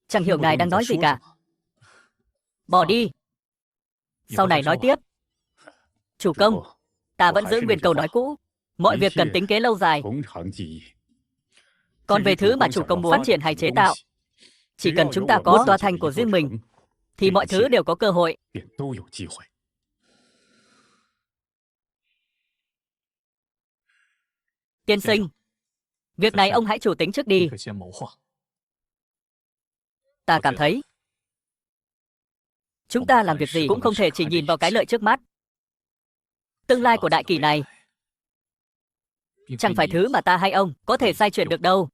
chẳng hiểu ngài đang nói gì cả? Bỏ đi. Sau này nói tiếp. Chủ công, ta vẫn giữ nguyên câu nói cũ. Mọi việc cần tính kế lâu dài. Còn về thứ mà chủ công muốn phát triển hay chế tạo, chỉ cần chúng ta có một tòa thành của riêng mình, thì mọi thứ đều có cơ hội. Tiên sinh, Việc này ông hãy chủ tính trước đi. Ta cảm thấy chúng ta làm việc gì cũng không thể chỉ nhìn vào cái lợi trước mắt. Tương lai của đại kỳ này chẳng phải thứ mà ta hay ông có thể xoay chuyển được đâu.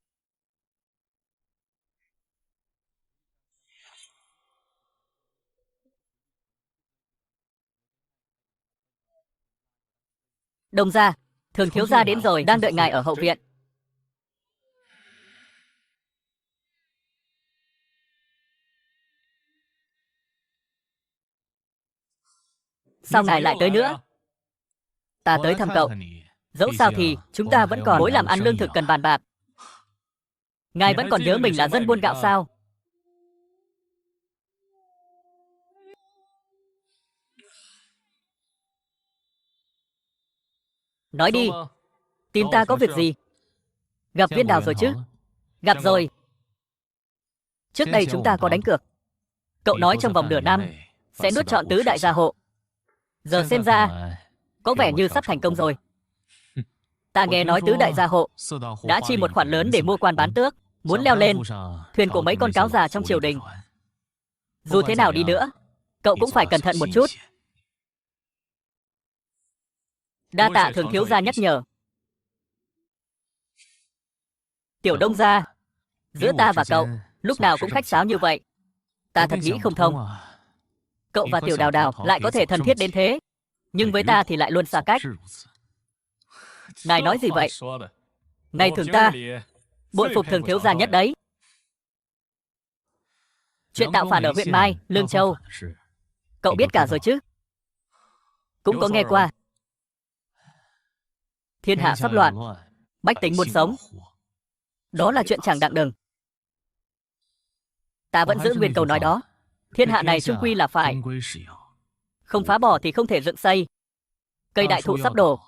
Đồng gia, Thường thiếu gia đến rồi, đang đợi ngài ở hậu viện. Sao ngài lại tới nữa? Ta tới thăm cậu. Dẫu sao thì chúng ta vẫn còn mối làm ăn lương thực cần bàn bạc. Ngài vẫn còn nhớ mình là dân buôn gạo sao? Nói đi, tìm ta có việc gì? Gặp Viên Đào rồi chứ? Gặp rồi. Trước đây chúng ta có đánh cược. Cậu nói trong vòng nửa năm sẽ nuốt trọn tứ đại gia hộ. Giờ xem ra có vẻ như sắp thành công rồi. Ta nghe nói tứ đại gia hộ đã chi một khoản lớn để mua quan bán tước, muốn leo lên thuyền của mấy con cáo già trong triều đình. Dù thế nào đi nữa, cậu cũng phải cẩn thận một chút. Đa tạ Thường thiếu gia nhắc nhở. Tiểu Đông gia, giữa ta và cậu lúc nào cũng khách sáo như vậy. Ta thật nghĩ không thông. Cậu và Tiểu Đào Đào lại có thể thân thiết đến thế, nhưng với ta thì lại luôn xa cách. Ngài nói gì vậy? Ngài thường ta bội phục Thường thiếu gia nhất đấy. Chuyện tạo phản ở huyện Mai, Lương Châu, cậu biết cả rồi chứ? Cũng có nghe qua. Thiên hạ sắp loạn, bách tính muốn sống. Đó là chuyện chẳng đặng đừng. Ta vẫn giữ nguyên câu nói đó. Thiên hạ này chung quy là phải. Không phá bỏ thì không thể dựng xây. Cây đại thụ sắp đổ,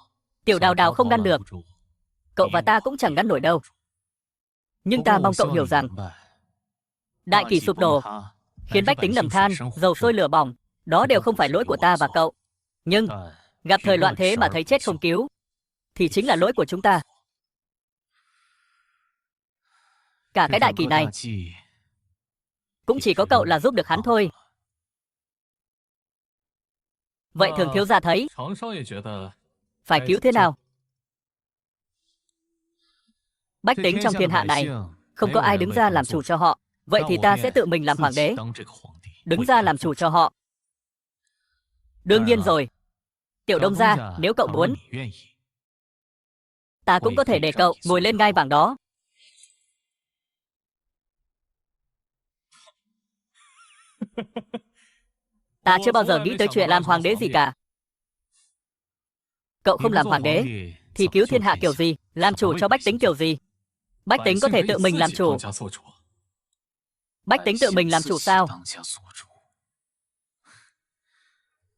Tiểu Đào Đào không ngăn được. Cậu và ta cũng chẳng ngăn nổi đâu. Nhưng ta mong cậu hiểu rằng đại kỳ sụp đổ, khiến bách tính lầm than, dầu sôi lửa bỏng, đó đều không phải lỗi của ta và cậu. Nhưng gặp thời loạn thế mà thấy chết không cứu thì chính là lỗi của chúng ta. Cả cái đại kỳ này cũng chỉ có cậu là giúp được hắn thôi. Vậy Thường thiếu gia thấy phải cứu thế nào? Bách tính trong thiên hạ này không có ai đứng ra làm chủ cho họ. Vậy thì ta sẽ tự mình làm hoàng đế, đứng ra làm chủ cho họ. Đương nhiên rồi. Tiểu Đông gia, nếu cậu muốn, ta cũng có thể để cậu ngồi lên ngai vàng đó. Ta chưa bao giờ nghĩ tới chuyện làm hoàng đế gì cả. Cậu không làm hoàng đế thì cứu thiên hạ kiểu gì, làm chủ cho bách tính kiểu gì? Bách tính có thể tự mình làm chủ. Bách tính tự mình làm chủ sao?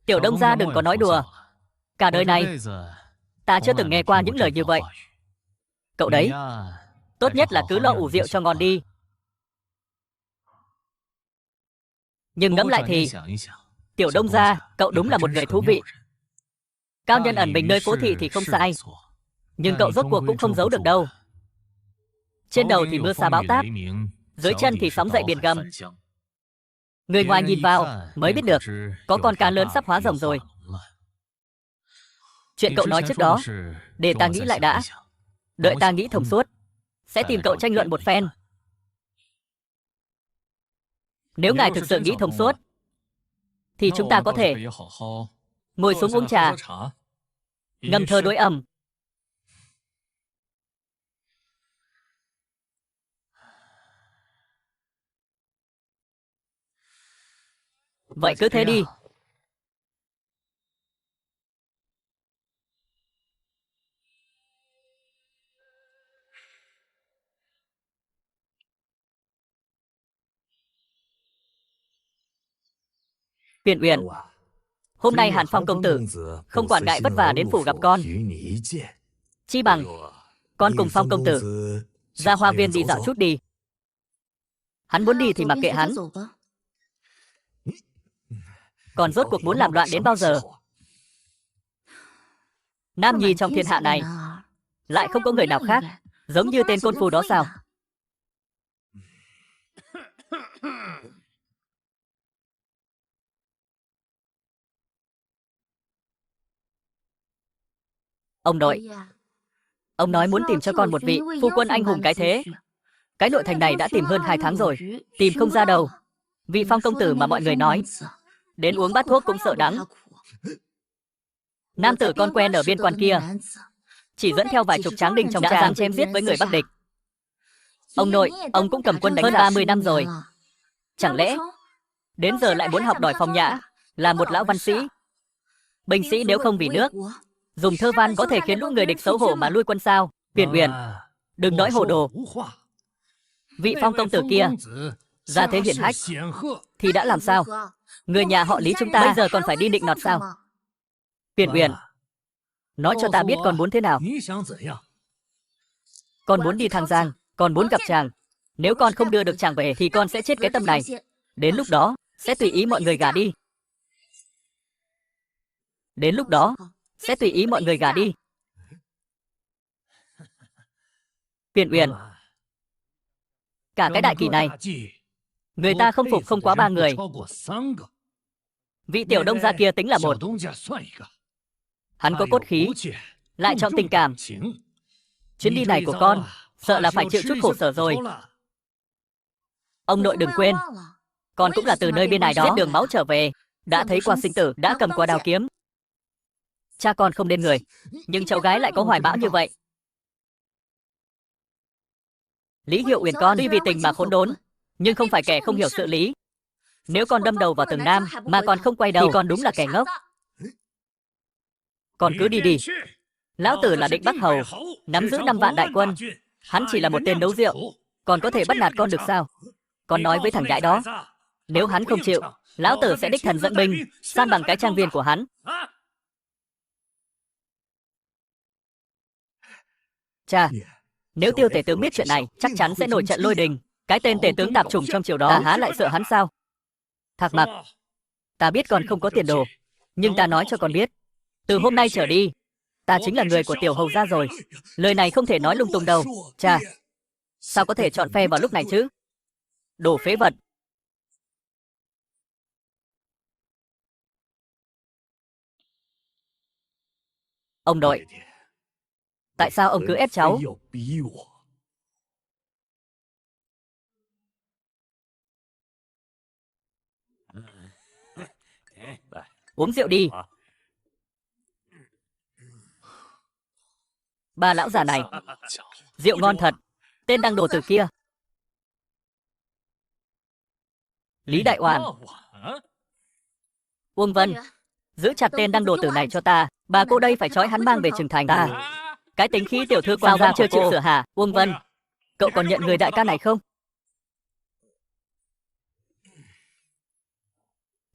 Tiểu Đông gia đừng có nói đùa. Cả đời này ta chưa từng nghe qua những lời như vậy. Cậu đấy, tốt nhất là cứ lo ủ rượu cho ngon đi. Nhưng ngẫm lại thì Tiểu Đông gia, cậu đúng là một người thú vị. Cao nhân ẩn mình nơi phố thị thì không sai, nhưng cậu rốt cuộc cũng không giấu được đâu. Trên đầu thì mưa sa bão táp, dưới chân thì sóng dậy biển gầm. Người ngoài nhìn vào mới biết được có con cá lớn sắp hóa rồng rồi. Chuyện cậu nói trước đó, để ta nghĩ lại đã. Đợi ta nghĩ thông suốt, sẽ tìm cậu tranh luận một phen. Nếu ngài thực sự nghĩ thông suốt, thì chúng ta có thể ngồi xuống uống trà, ngâm thơ đối ẩm. Vậy cứ thế đi. Uyển Uyển, hôm nay Hàn Phong công tử không quản ngại vất vả đến phủ gặp con. Chi bằng con cùng Phong công tử ra hoa viên đi dạo chút đi. Hắn muốn đi thì mặc kệ hắn. Còn rốt cuộc muốn làm loạn đến bao giờ? Nam nhi trong thiên hạ này lại không có người nào khác Giống như tên côn phu đó sao? Ông nội, ông nói muốn tìm cho con một vị phu quân anh hùng cái thế. Cái nội thành này đã tìm hơn 2 tháng rồi, tìm không ra đâu. Vị Phong công tử mà mọi người nói, đến uống bát thuốc cũng sợ đắng. Nam tử con quen ở biên quan kia, chỉ dẫn theo vài chục tráng đinh trong đã dám chém giết với người Bắc địch. Ông nội, ông cũng cầm quân đánh hơn 30 năm rồi. Chẳng lẽ đến giờ lại muốn học đòi phong nhã, là một lão văn sĩ? Binh sĩ nếu không vì nước, dùng thơ văn có thể khiến lũ người địch xấu hổ mà lui quân sao? Viên Uyển, đừng nói hồ đồ. Vị Phong công tử kia, gia thế hiển hách, thì đã làm sao? Người nhà họ Lý chúng ta bây giờ còn phải đi định nọt sao? Viên Uyển, nói cho ta biết con muốn thế nào. Con muốn đi Thang Giang, con muốn gặp chàng. Nếu con không đưa được chàng về thì con sẽ chết cái tâm này. Đến lúc đó, sẽ tùy ý mọi người gả đi. Đến lúc đó, sẽ tùy ý mọi người gả đi. Viên Uyển, cả cái đại kỳ này, người ta không phục không quá 3 người. Vị tiểu đông gia kia tính là một. Hắn có cốt khí, lại trọng tình cảm. Chuyến đi này của con, sợ là phải chịu chút khổ sở rồi. Ông nội đừng quên, con cũng là từ nơi bên này đó, giết đường máu trở về, đã thấy qua sinh tử, đã cầm qua đao kiếm. Cha con không nên người, nhưng cháu gái lại có hoài bão như vậy. Lý Hiệu Uyển con tuy vì tình mà khốn đốn, nhưng không phải kẻ không hiểu sự lý. Nếu con đâm đầu vào tường Nam mà còn không quay đầu thì con đúng là kẻ ngốc. Con cứ đi đi. Lão tử là Định Bắc Hầu, nắm giữ 5 vạn đại quân. Hắn chỉ là một tên nấu rượu, còn có thể bắt nạt con được sao? Con nói với thằng gái đó, nếu hắn không chịu, lão tử sẽ đích thần dẫn binh, san bằng cái trang viên của hắn. Cha, nếu Tiêu tể tướng biết chuyện này, chắc chắn sẽ nổi trận lôi đình. Cái tên tể tướng tạp chủng trong triều đó, ta há lại sợ hắn sao? Thạc Mặc, ta biết con không có tiền đồ, nhưng ta nói cho con biết, từ hôm nay trở đi, ta chính là người của tiểu hầu gia rồi. Lời này không thể nói lung tung đâu. Cha, sao có thể chọn phe vào lúc này chứ? Đồ phế vật. Ông nội, tại sao ông cứ ép cháu? Uống rượu đi. Ba lão già này, rượu ngon thật. Tên đăng đồ tử kia, Lý Đại Oản, Uông Vân, giữ chặt tên đăng đồ tử này cho ta. Bà cô đây phải trói hắn mang về Trừng Thành ta. Cái tính khí tiểu thư quan gia chưa chịu sửa hả? Uông Vân, cậu còn nhận người đại ca này không?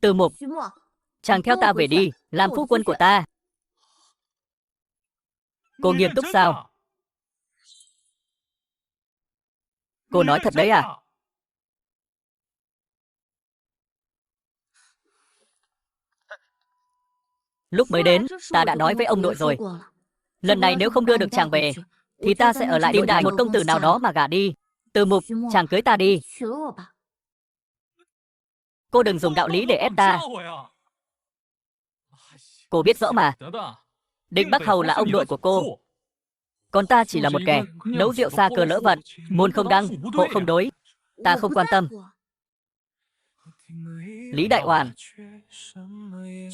Từ Mục, chàng theo ta về đi, làm phu quân của ta. Cô nghiêm túc sao? Cô nói thật đấy à? Lúc mới đến, ta đã nói với ông nội rồi. Lần này nếu không đưa được chàng về, thì ta sẽ ở lại tìm đại một công tử nào đó mà gả đi. Từ Mục, chàng cưới ta đi. Cô đừng dùng đạo lý để ép ta. Cô biết rõ mà, Định Bắc Hầu là ông nội của cô, còn ta chỉ là một kẻ nấu rượu xa cơ lỡ vận, môn không đăng, hộ không đối. Ta không quan tâm. Lý Đại Oản,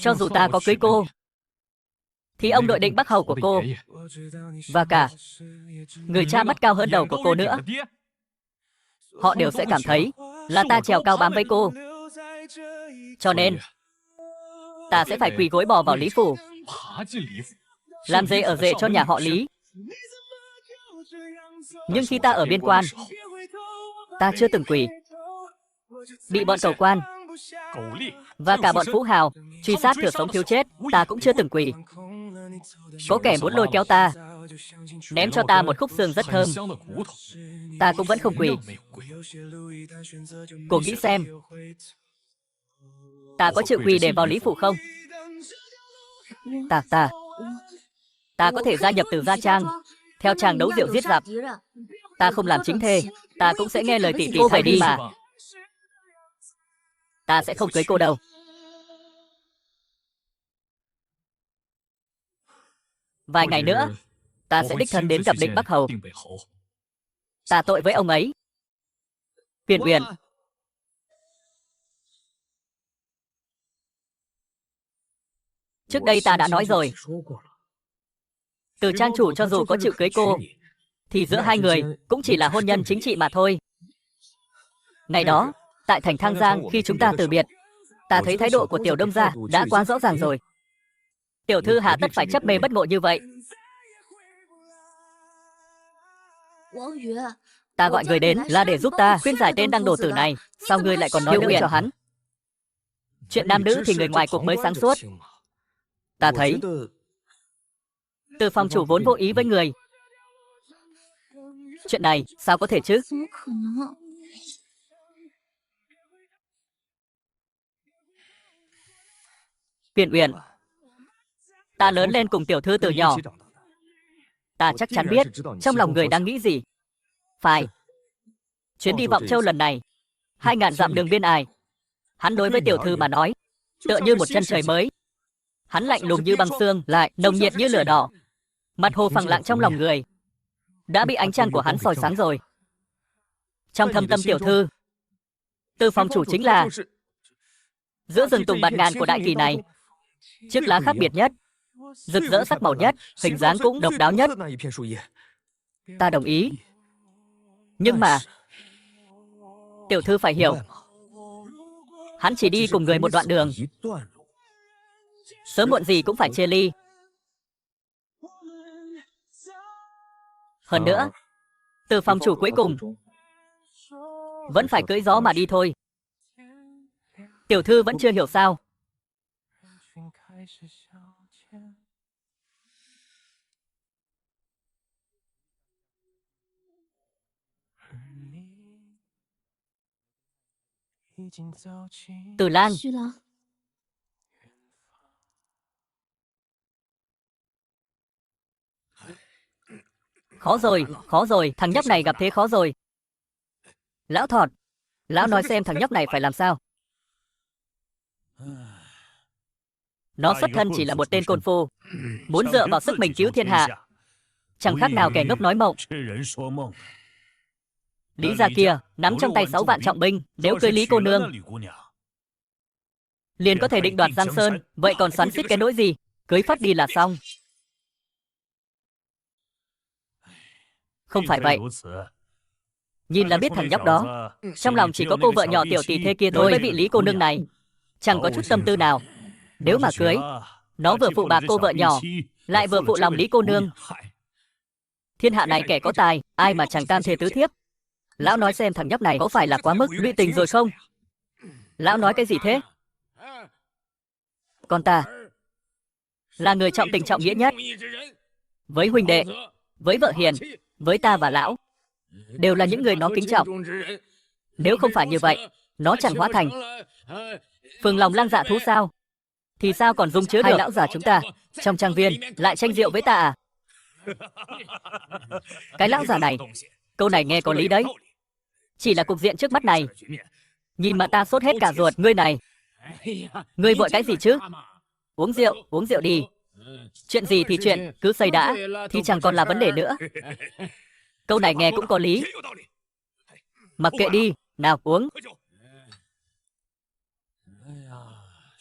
cho dù ta có cưới cô, thì ông nội Định Bắc Hầu của cô, và cả người cha mắt cao hơn đầu của cô nữa, họ đều sẽ cảm thấy là ta trèo cao bám với cô. Cho nên, ta sẽ phải quỳ gối bò vào Lý Phủ, làm dê ở rể cho nhà họ Lý. Nhưng khi ta ở biên quan, ta chưa từng quỳ. Bị bọn cầu quan và cả bọn phú hào truy sát thừa sống thiếu chết, ta cũng chưa từng quỳ. Có kẻ muốn lôi kéo ta, ném cho ta một khúc xương rất thơm, ta cũng vẫn không quỳ. Cô nghĩ xem, ta có chịu quỳ để vào Lý Phủ không? Ta có thể gia nhập Từ Gia Trang, theo chàng đấu rượu giết giặc. Ta không làm chính thê, ta cũng sẽ nghe lời tỷ tỷ thầy đi mà. Ta sẽ không cưới cô đâu. Vài ngày nữa, ta sẽ đích thân đến gặp Định Bắc Hầu. Ta tội với ông ấy. Uyển Uyển, trước đây ta đã nói rồi, Từ trang chủ cho dù có chịu cưới cô, thì giữa hai người cũng chỉ là hôn nhân chính trị mà thôi. Ngày đó, tại thành Thang Giang khi chúng ta từ biệt, ta thấy thái độ của Tiểu Đông gia đã quá rõ ràng rồi. Tiểu thư hà tất phải chấp mê bất ngộ như vậy. Ta gọi người đến là để giúp ta khuyên giải tên đăng đồ tử này. Sao ngươi lại còn nói nữa cho hắn? Chuyện nam nữ thì người ngoài cuộc mới sáng suốt. Ta thấy Từ phòng chủ vốn vô ý với người. Chuyện này sao có thể chứ? Uyển Uyển, ta lớn lên cùng tiểu thư từ nhỏ. Ta chắc chắn biết trong lòng người đang nghĩ gì. Phải, chuyến đi Vọng Châu lần này, 2000 dặm đường biên ải, hắn đối với tiểu thư mà nói, tựa như một chân trời mới. Hắn lạnh lùng như băng xương, lại nồng nhiệt như lửa đỏ. Mặt hồ phẳng lặng trong lòng người, đã bị ánh trăng của hắn soi sáng rồi. Trong thâm tâm tiểu thư, Từ phòng chủ chính là giữa rừng tùng bạt ngàn của đại kỳ này, chiếc lá khác biệt nhất, rực rỡ sắc màu nhất, hình dáng cũng độc đáo nhất. Ta đồng ý. Nhưng mà tiểu thư phải hiểu, hắn chỉ đi cùng người một đoạn đường, sớm muộn gì cũng phải chia ly. Hơn nữa, Từ phòng chủ cuối cùng vẫn phải cưỡi gió mà đi thôi. Tiểu thư vẫn chưa hiểu sao? Từ Lang, khó rồi, thằng nhóc này gặp thế khó rồi. Lão Thọt, lão nói xem thằng nhóc này phải làm sao. Nó xuất thân chỉ là một tên côn phu, muốn dựa vào sức mình cứu thiên hạ, chẳng khác nào kẻ ngốc nói mộng. Lý gia kia nắm trong tay 6 vạn trọng binh, nếu cưới Lý cô nương liền có thể định đoạt Giang Sơn, vậy còn xoắn xuýt cái nỗi gì? Cưới phát đi là xong. Không phải vậy. Nhìn là biết thằng nhóc đó trong lòng chỉ có cô vợ nhỏ tiểu tỳ thê kia thôi. Đối với vị Lý cô nương này chẳng có chút tâm tư nào. Nếu mà cưới, nó vừa phụ bạc cô vợ nhỏ, lại vừa phụ lòng Lý cô nương. Thiên hạ này kẻ có tài, ai mà chẳng tam thê tứ thiếp. Lão nói xem thằng nhóc này có phải là quá mức lụy tình rồi không? Lão nói cái gì thế? Con ta là người trọng tình trọng nghĩa nhất. Với huynh đệ, với vợ hiền, với ta và lão, đều là những người nó kính trọng. Nếu không phải như vậy, nó chẳng hóa thành phường lòng lang dạ thú sao? Thì sao còn dung chứa được? Hai lão già chúng ta trong trang viên lại tranh rượu với ta à? Cái lão già này, câu này nghe có lý đấy. Chỉ là cục diện trước mắt này, nhìn mà ta sốt hết cả ruột. Ngươi này, ngươi vội cái gì chứ? Uống rượu đi. Chuyện gì thì chuyện, cứ xây đã, thì chẳng còn là vấn đề nữa. Câu này nghe cũng có lý. Mặc kệ đi, nào uống.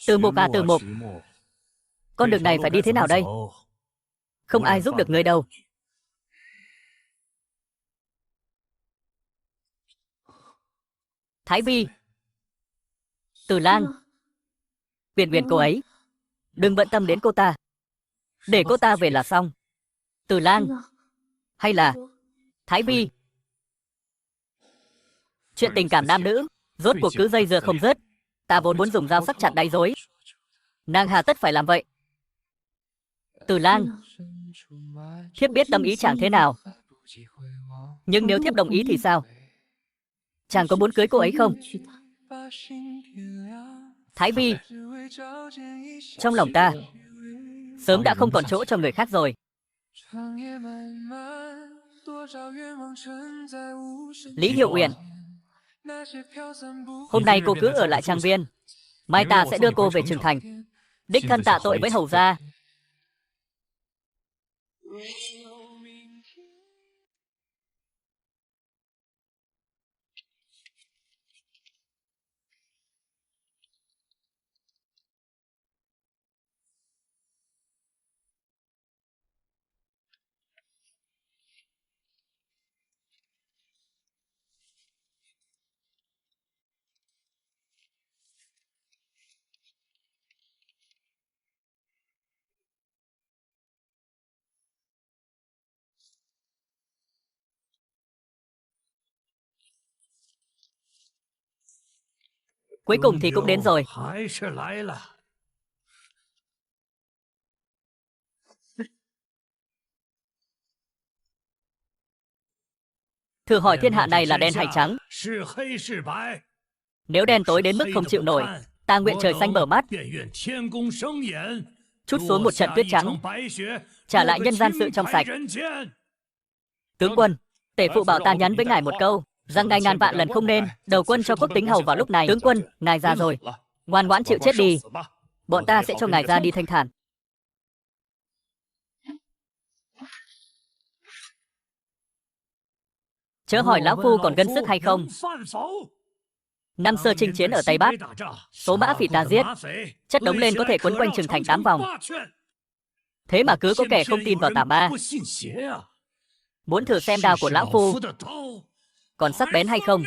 Từ Mục à, Từ Mục, con đường này phải đi thế nào đây? Không ai giúp được ngươi đâu. Thái Vi, Từ Lang, Uyển Uyển cô ấy, đừng bận tâm đến cô ta. Để cô ta về là xong. Từ Lang, hay là Thái Vi, chuyện tình cảm nam nữ rốt cuộc cứ dây dưa không dứt. Ta vốn muốn dùng dao sắc chặt đáy dối, nàng hà tất phải làm vậy. Từ Lang, thiếp biết tâm ý chàng thế nào, nhưng nếu thiếp đồng ý thì sao? Chàng có muốn cưới cô ấy không? Thái Vi, trong lòng ta sớm đã không còn chỗ cho người khác rồi. Lý Hiệu Uyển, hôm nay cô cứ ở lại trang viên, mai ta sẽ đưa cô về Trường Thành, đích thân tạ tội với hầu gia. Cuối cùng thì cũng đến rồi. Thử hỏi thiên hạ này là đen hay trắng? Nếu đen tối đến mức không chịu nổi, ta nguyện trời xanh bờ mắt, trút xuống một trận tuyết trắng, trả lại nhân gian sự trong sạch. Tướng quân, tể phụ bảo ta nhắn với ngài một câu, rằng ngài ngàn vạn lần không nên đầu quân cho Quốc Tính hầu vào lúc này. Tướng quân, ngài già rồi, ngoan ngoãn chịu chết đi, bọn ta sẽ cho ngài ra đi thanh thản. Chớ hỏi lão phu còn gân sức hay không. Năm xưa chinh chiến ở Tây Bắc, số mã phỉ ta giết, chất đống lên có thể quấn quanh Trường Thành 8 vòng. Thế mà cứ có kẻ không tin vào tà ma. Muốn thử xem đao của lão phu còn sắc bén hay không?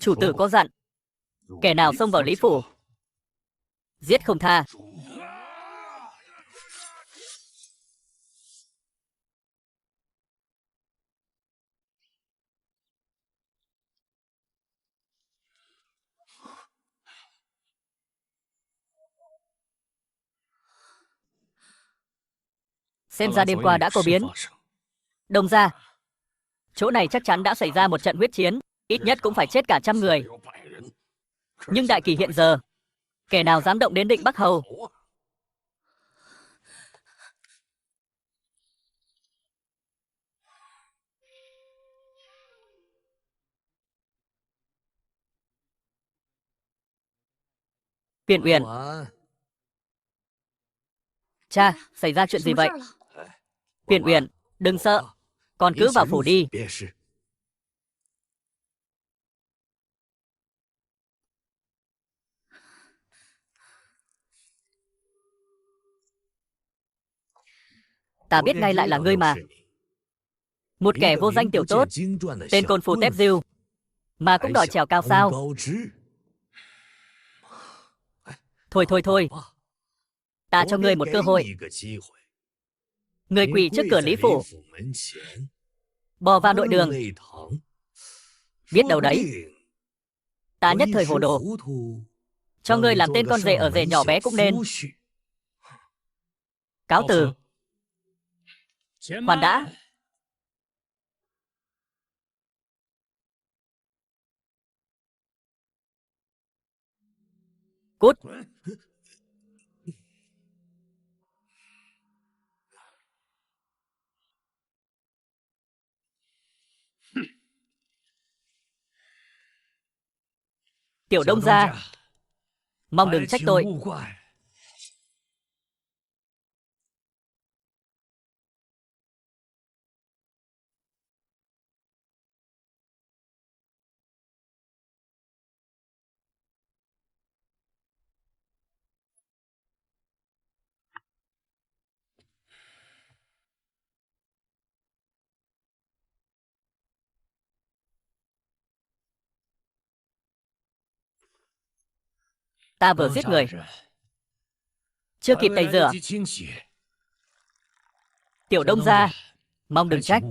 Chủ tử có dặn, kẻ nào xông vào Lý phủ, giết không tha. Xem ra đêm qua đã có biến. Đông gia, chỗ này chắc chắn đã xảy ra một trận huyết chiến, ít nhất cũng phải chết cả 100 người. Nhưng đại kỳ hiện giờ, kẻ nào dám động đến Định Bắc hầu? Uyển Uyển, cha, xảy ra chuyện gì vậy? Uyển Uyển, đừng sợ, con cứ vào phủ đi. Ta biết ngay lại là ngươi mà. Một kẻ vô danh tiểu tốt, tên côn phu Tép Diêu, mà cũng đòi trèo cao sao? Thôi thôi thôi, ta cho ngươi một cơ hội. Ngươi quỳ trước cửa Lý phủ, bò vào nội đường. Biết đâu đấy, ta nhất thời hồ đồ, cho ngươi làm tên con rể ở rể nhỏ bé cũng nên. Cáo từ. Khoan đã. Cút. Tiểu Đông gia, mong đừng trách tội. Ta vừa giết người, chưa kịp tẩy rửa. Tiểu Đông gia, mong đừng trách.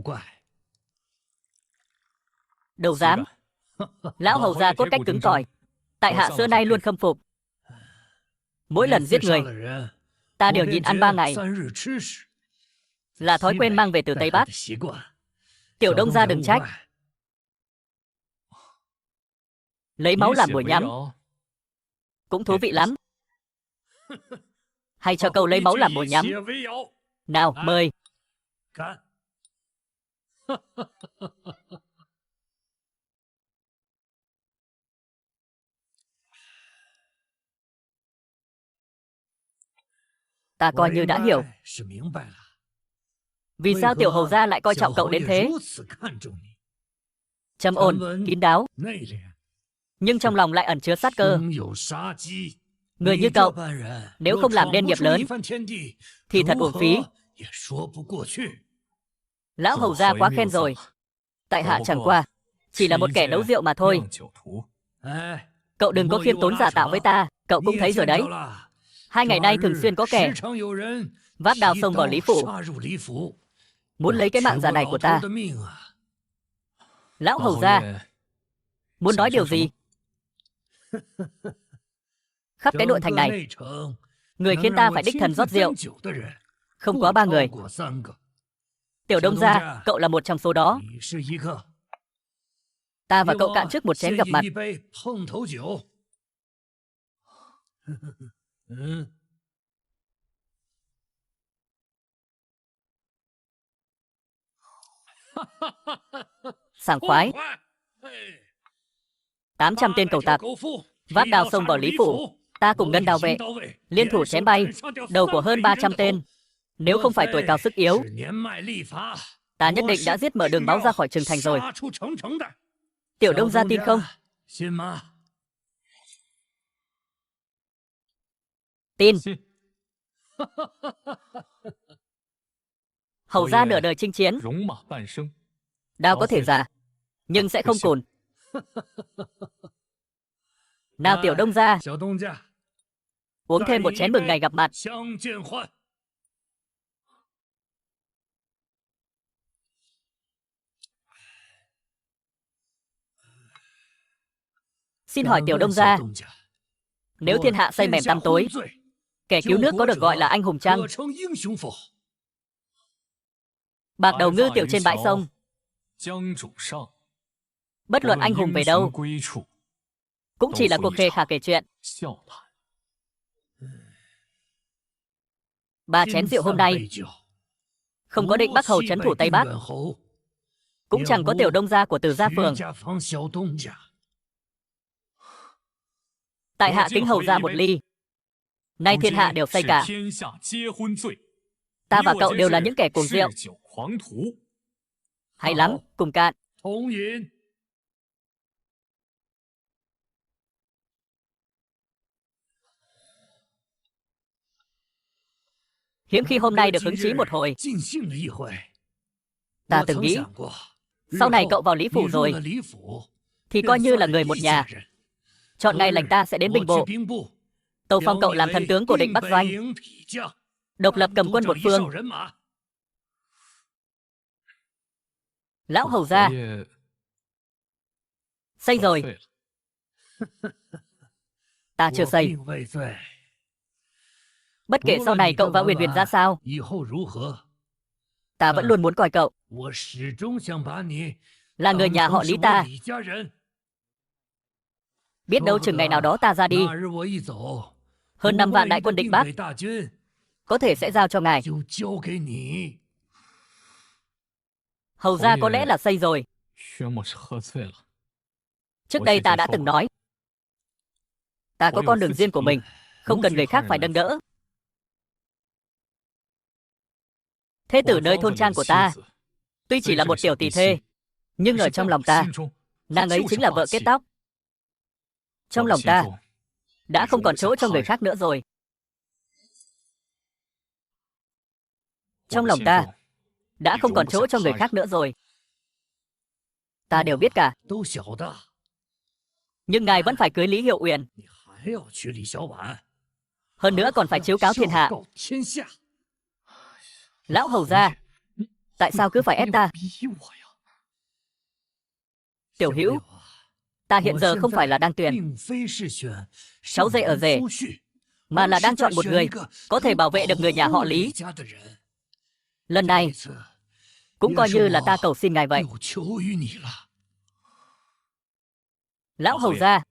Đâu dám. Lão hầu gia cốt cách cứng cỏi, tại hạ xưa nay luôn khâm phục. Mỗi lần giết người, ta đều nhịn ăn 3 ngày, là thói quen mang về từ Tây Bắc. Tiểu Đông gia đừng trách. Lấy máu làm mồi nhắm cũng thú vị lắm. Hay cho câu lấy máu làm mồi nhắm. Nào, mời. Ta coi như đã hiểu. Vì sao tiểu hầu gia lại coi trọng cậu đến thế? Trầm ổn, kín đáo, nhưng trong lòng lại ẩn chứa sát cơ. Người như cậu, nếu không làm nên nghiệp lớn, thì thật uổng phí. Lão hầu gia quá khen rồi. Tại hạ chẳng qua chỉ là một kẻ nấu rượu mà thôi. Cậu đừng có khiêm tốn giả tạo với ta. Cậu cũng thấy rồi đấy, 2 ngày nay thường xuyên có kẻ vác đao xông vào Lý phủ, muốn lấy cái mạng già này của ta. Lão hầu gia muốn nói điều gì? Khắp cái nội thành này, người khiến ta phải đích thân rót rượu không quá 3 người. Tiểu Đông gia, cậu là một trong số đó. Ta và cậu cạn trước một chén gặp mặt. Sảng khoái. 800 tên cầu tặc vác đao xông vào Lý phủ, ta cùng Ngân Đao vệ liên thủ chém bay đầu của hơn 300 tên. Nếu không phải tuổi cao sức yếu, ta nhất định đã giết mở đường máu ra khỏi Trường Thành rồi. Tiểu Đông gia tin không? Tin. Hầu gia nửa đời chinh chiến, đao có thể giả, nhưng sẽ không cùn. Nào Tiểu Đông gia, uống thêm một chén mừng ngày gặp mặt. Xin hỏi Tiểu Đông gia, nếu thiên hạ xây mềm tăm tối, kẻ cứu nước có được gọi là anh hùng chăng? Bạc đầu ngư tiểu trên bãi sông, bất luận anh hùng về đâu, cũng chỉ là cuộc khề khà kể chuyện. 3 chén rượu hôm nay, không có Định Bắc hầu trấn thủ Tây Bắc, cũng chẳng có Tiểu Đông gia của Từ gia phường. Tại hạ kính hầu gia một ly. Nay thiên hạ đều say cả. Ta và cậu đều là những kẻ cuồng rượu. Hay lắm, cùng cạn. Hiếm khi hôm nay được hứng chí một hồi. Ta từng nghĩ, sau này cậu vào Lý phủ rồi, thì coi như là người một nhà. Chọn ngày lành ta sẽ đến binh bộ, tâu phong cậu làm thần tướng của Định Bắc doanh, độc lập cầm quân một phương. Lão hầu gia, xây rồi. Ta chưa xây. Bất kể sau này cậu và Uyển Uyển ra sao, ta vẫn luôn muốn coi cậu là người nhà họ Lý ta. Biết đâu chừng ngày nào đó ta ra đi, hơn 5 vạn đại quân Định Bắc có thể sẽ giao cho ngài. Hầu gia có lẽ là xây rồi. Trước đây ta đã từng nói, ta có con đường riêng của mình, không cần người khác phải nâng đỡ. Thế tử nơi thôn trang của ta, tuy chỉ là một tiểu tỳ thê, nhưng ở trong lòng ta, nàng ấy chính là vợ kết tóc. Trong lòng ta đã không còn chỗ cho người khác nữa rồi. Trong lòng ta đã không còn chỗ cho người khác nữa rồi. Ta đều biết cả. Nhưng ngài vẫn phải cưới Lý Hiệu Uyển. Hơn nữa còn phải chiếu cáo thiên hạ. Lão hầu gia, tại sao cứ phải ép ta? Tiểu Hữu, ta hiện giờ không phải là đang tuyển cháu rể ở rể, mà là đang chọn một người có thể bảo vệ được người nhà họ Lý. Lần này cũng coi như là ta cầu xin ngài vậy. Lão hầu gia,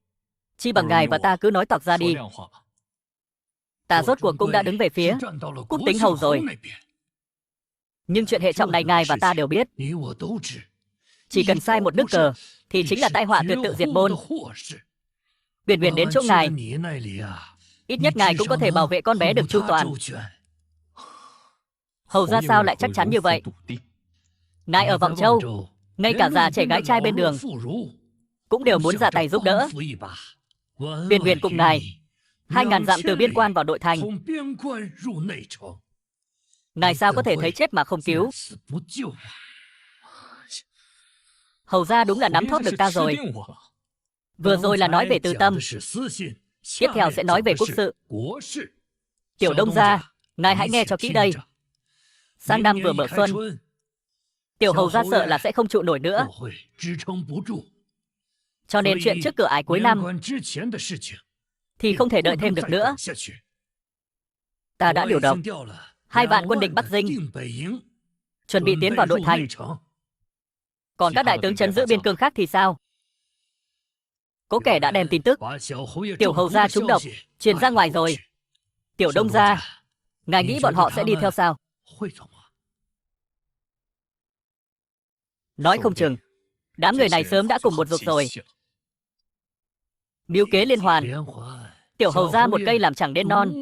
chi bằng ngài và ta cứ nói toạc ra đi. Ta rốt cuộc cũng đã đứng về phía Quốc Tính Hầu rồi. Nhưng chuyện hệ trọng này ngài và ta đều biết. Chỉ cần sai một nước cờ thì chính là tai họa tuyệt tự diệt môn. Uyển Uyển đến chỗ ngài, ít nhất ngài cũng có thể bảo vệ con bé được chu toàn. Hầu ra sao lại chắc chắn như vậy? Ngài ở Vọng Châu, ngay cả già trẻ gái trai bên đường cũng đều muốn ra tay giúp đỡ. Uyển Uyển cùng ngài 2.000 dặm từ biên quan vào nội thành, ngài sao có thể thấy chết mà không cứu? Hầu ra đúng là nắm thóp được ta rồi. Vừa rồi là nói về Từ Tâm, tiếp theo sẽ nói về quốc sự. Tiểu Đông gia, ngài hãy nghe cho kỹ đây. Sang năm vừa mở xuân, tiểu hầu gia sợ là sẽ không trụ nổi nữa. Cho nên chuyện trước cửa ải cuối năm thì không thể đợi thêm được nữa. Ta đã điều động 2 vạn quân địch Bắc Dinh, chuẩn bị tiến vào nội thành. Còn các đại tướng trấn giữ biên cương khác thì sao? Có kẻ đã đem tin tức tiểu hầu gia trúng độc truyền ra ngoài rồi. Tiểu Đông gia, ngài nghĩ bọn họ sẽ đi theo sao? Nói không chừng đám người này sớm đã cùng một ruột rồi. Mưu kế liên hoàn, tiểu hầu gia một cây làm chẳng nên non.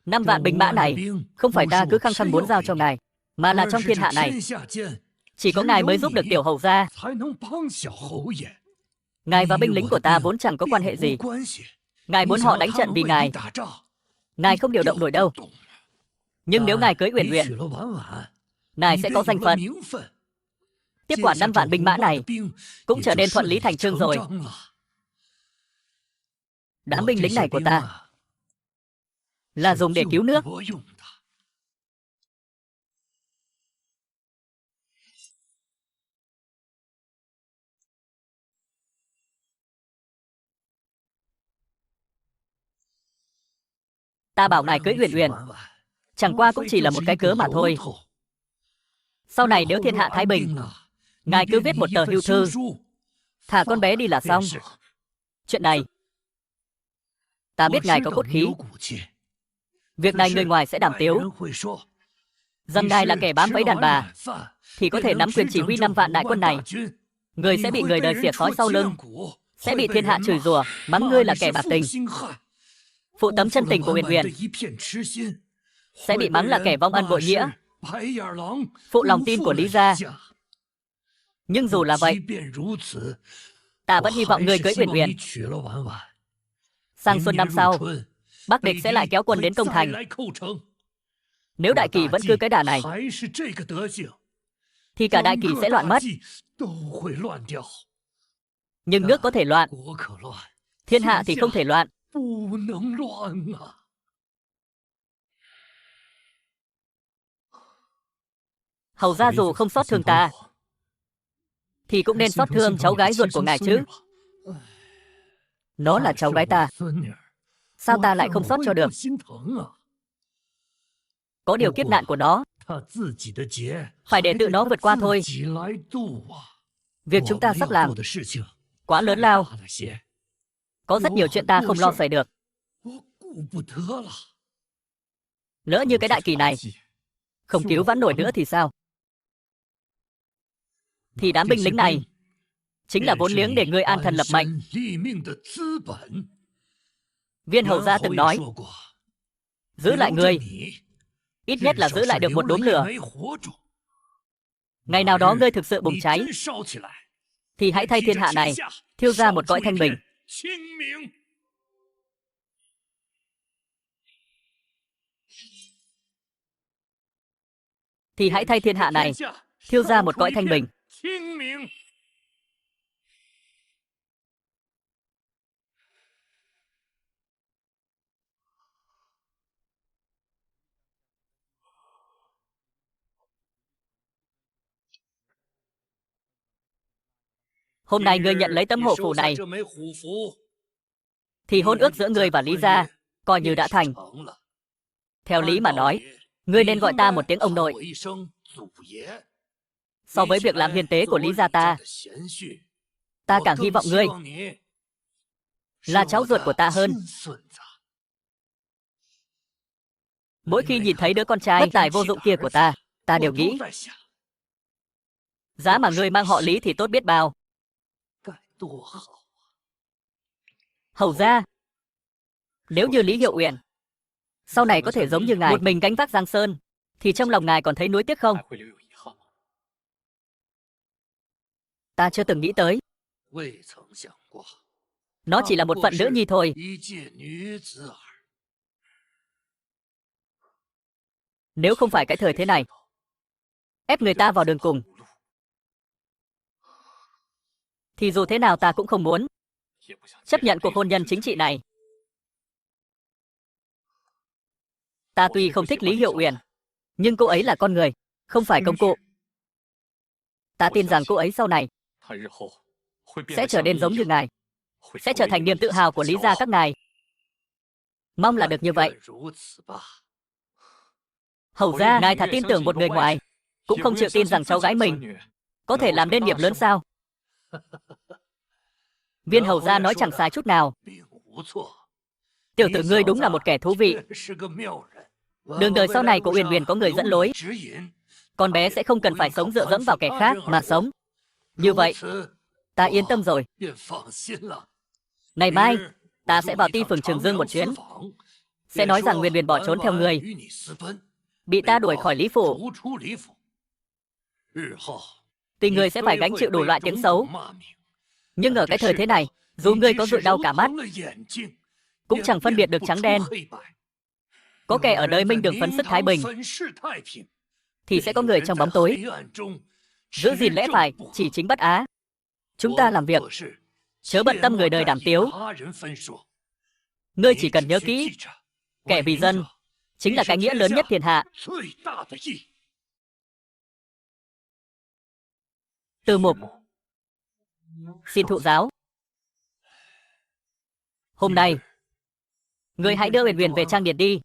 5 vạn binh mã này không phải ta cứ khăng khăng muốn giao cho ngài, mà là trong thiên hạ này chỉ có ngài mới giúp được tiểu hầu gia. Ngài và binh lính của ta vốn chẳng có quan hệ gì. Ngài muốn họ đánh trận vì ngài, ngài không điều động nổi đâu. Nhưng nếu ngài cưới Uyển Uyển, ngài sẽ có danh phận. Tiếp quản 5 vạn binh mã này cũng trở nên thuận lý thành chương rồi. Đám binh lính này của ta là dùng để cứu nước. Ta bảo ngài cưới Uyển Uyển chẳng qua cũng chỉ là một cái cớ mà thôi. Sau này nếu thiên hạ thái bình, ngài cứ viết một tờ hưu thư, thả con bé đi là xong. Chuyện này ta biết ngài có cốt khí. Việc này người ngoài sẽ đàm tiếu rằng ngài là kẻ bám váy đàn bà thì có thể nắm quyền chỉ huy 5 vạn đại quân này. Người sẽ bị người đời xỉa sói sau lưng, sẽ bị thiên hạ chửi rủa, mắng ngươi là kẻ bạc tình. Phụ tấm chân tình của Uyển Uyển sẽ bị mắng là kẻ vong ân bội nghĩa, phụ lòng tin của Lý gia. Nhưng dù là vậy, ta vẫn hy vọng người cưới Uyển Uyển. Sang xuân năm sau, Bắc địch sẽ lại kéo quân đến công thành. Nếu đại kỳ vẫn cứ cái đà này thì cả đại kỳ sẽ loạn mất. Nhưng nước có thể loạn, thiên hạ thì không thể loạn. Hầu gia dù không xót thương ta thì cũng nên xót thương cháu gái ruột của ngài chứ. Nó là cháu gái ta, sao ta lại không xót cho được? Có điều kiếp nạn của nó phải để tự nó vượt qua thôi. Việc chúng ta sắp làm quá lớn lao, có rất nhiều chuyện ta không lo xảy được. Lỡ như cái đại kỳ này không cứu vãn nổi nữa thì sao? Thì đám binh lính này chính là vốn liếng để ngươi an thần lập mệnh. Viên hầu gia từng nói, giữ lại ngươi, ít nhất là giữ lại được một đốm lửa. Ngày nào đó ngươi thực sự bùng cháy, thì hãy thay thiên hạ này thiêu ra một cõi thanh bình. Thì hãy thay thiên hạ này thiêu ra một cõi thanh bình. Hôm nay ngươi nhận lấy tấm hộ phù này, thì hôn ước giữa ngươi và Lý gia coi như đã thành. Theo lý mà nói, ngươi nên gọi ta một tiếng ông nội. So với việc làm hiền tế của Lý gia ta càng hy vọng ngươi là cháu ruột của ta hơn. Mỗi khi nhìn thấy đứa con trai bất tài vô dụng kia của ta đều nghĩ, giá mà ngươi mang họ Lý thì tốt biết bao. Hầu ra, nếu như Lý Hiệu Uyển sau này có thể giống như ngài, một mình gánh vác Giang Sơn, thì trong lòng ngài còn thấy nuối tiếc không? Ta chưa từng nghĩ tới. Nó chỉ là một phận nữ nhi thôi. Nếu không phải cái thời thế này, ép người ta vào đường cùng, thì dù thế nào ta cũng không muốn chấp nhận cuộc hôn nhân chính trị này. Ta tuy không thích Lý Hiệu Uyển, nhưng cô ấy là con người, không phải công cụ. Ta tin rằng cô ấy sau này sẽ trở nên giống như ngài, sẽ trở thành niềm tự hào của Lý gia các ngài. Mong là được như vậy. Hầu ra, ngài thà tin tưởng một người ngoài, cũng không chịu tin rằng cháu gái mình có thể làm nên nghiệp lớn sao? Viên hầu gia nói chẳng sai chút nào. Tiểu tử ngươi đúng là một kẻ thú vị. Đường đời sau này của Uyển Uyển có người dẫn lối, con bé sẽ không cần phải sống dựa dẫm vào kẻ khác mà sống. Như vậy, ta yên tâm rồi. Ngày mai, ta sẽ vào Ti Phường Trường Dương một chuyến, sẽ nói rằng Uyển Uyển bỏ trốn theo người, bị ta đuổi khỏi Lý phủ. Tuy ngươi sẽ phải gánh chịu đủ loại tiếng xấu, nhưng ở cái thời thế này, dù ngươi có rụi đau cả mắt, cũng chẳng phân biệt được trắng đen. Có kẻ ở nơi minh đường phấn sức thái bình, thì sẽ có người trong bóng tối giữ gìn lẽ phải, chỉ chính bất á. Chúng ta làm việc, chớ bận tâm người đời đàm tiếu. Ngươi chỉ cần nhớ kỹ, kẻ vì dân chính là cái nghĩa lớn nhất thiên hạ. Từ mục xin thụ giáo. Hôm nay, ngươi hãy đưa Uyển Uyển về trang điền đi.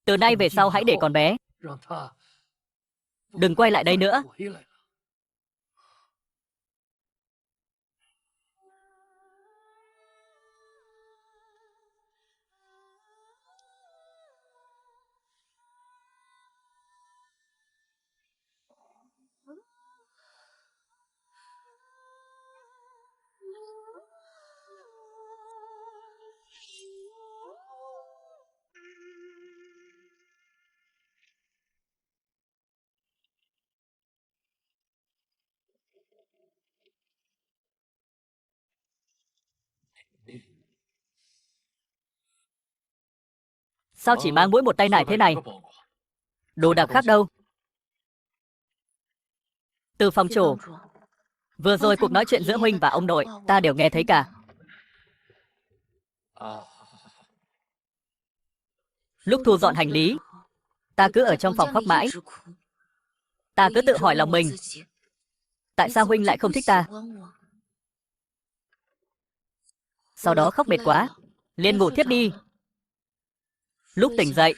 Từ nay về sau hãy để con bé đừng quay lại đây nữa. Sao chỉ mang mỗi một tay nải thế này? Đồ đạc khác đâu? Từ phòng chủ, vừa rồi cuộc nói chuyện giữa huynh và ông nội, ta đều nghe thấy cả. Lúc thu dọn hành lý, ta cứ ở trong phòng khóc mãi. Ta cứ tự hỏi lòng mình, tại sao huynh lại không thích ta? Sau đó khóc mệt quá, liền ngủ thiếp đi. Lúc tỉnh dậy,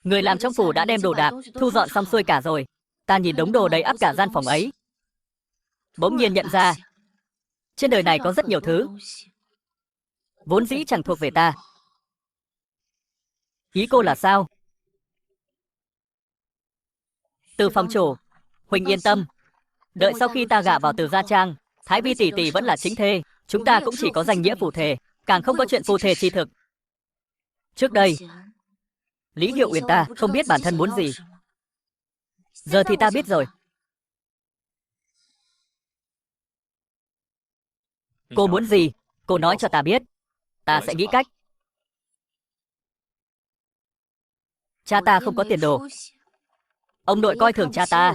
người làm trong phủ đã đem đồ đạc thu dọn xong xuôi cả rồi. Ta nhìn đống đồ đầy ắp cả gian phòng ấy, bỗng nhiên nhận ra, trên đời này có rất nhiều thứ vốn dĩ chẳng thuộc về ta. Ý cô là sao? Từ phòng chủ, huynh yên tâm. Đợi sau khi ta gả vào Từ gia trang, Thái Vi tỷ tỷ vẫn là chính thê. Chúng ta cũng chỉ có danh nghĩa phù thề, càng không có chuyện phù thề chi thực. Trước đây, Lý Hiệu Uyển ta không biết bản thân muốn gì. Giờ thì ta biết rồi. Cô muốn gì, cô nói cho ta biết. Ta sẽ nghĩ cách. Cha ta không có tiền đồ. Ông nội coi thường cha ta.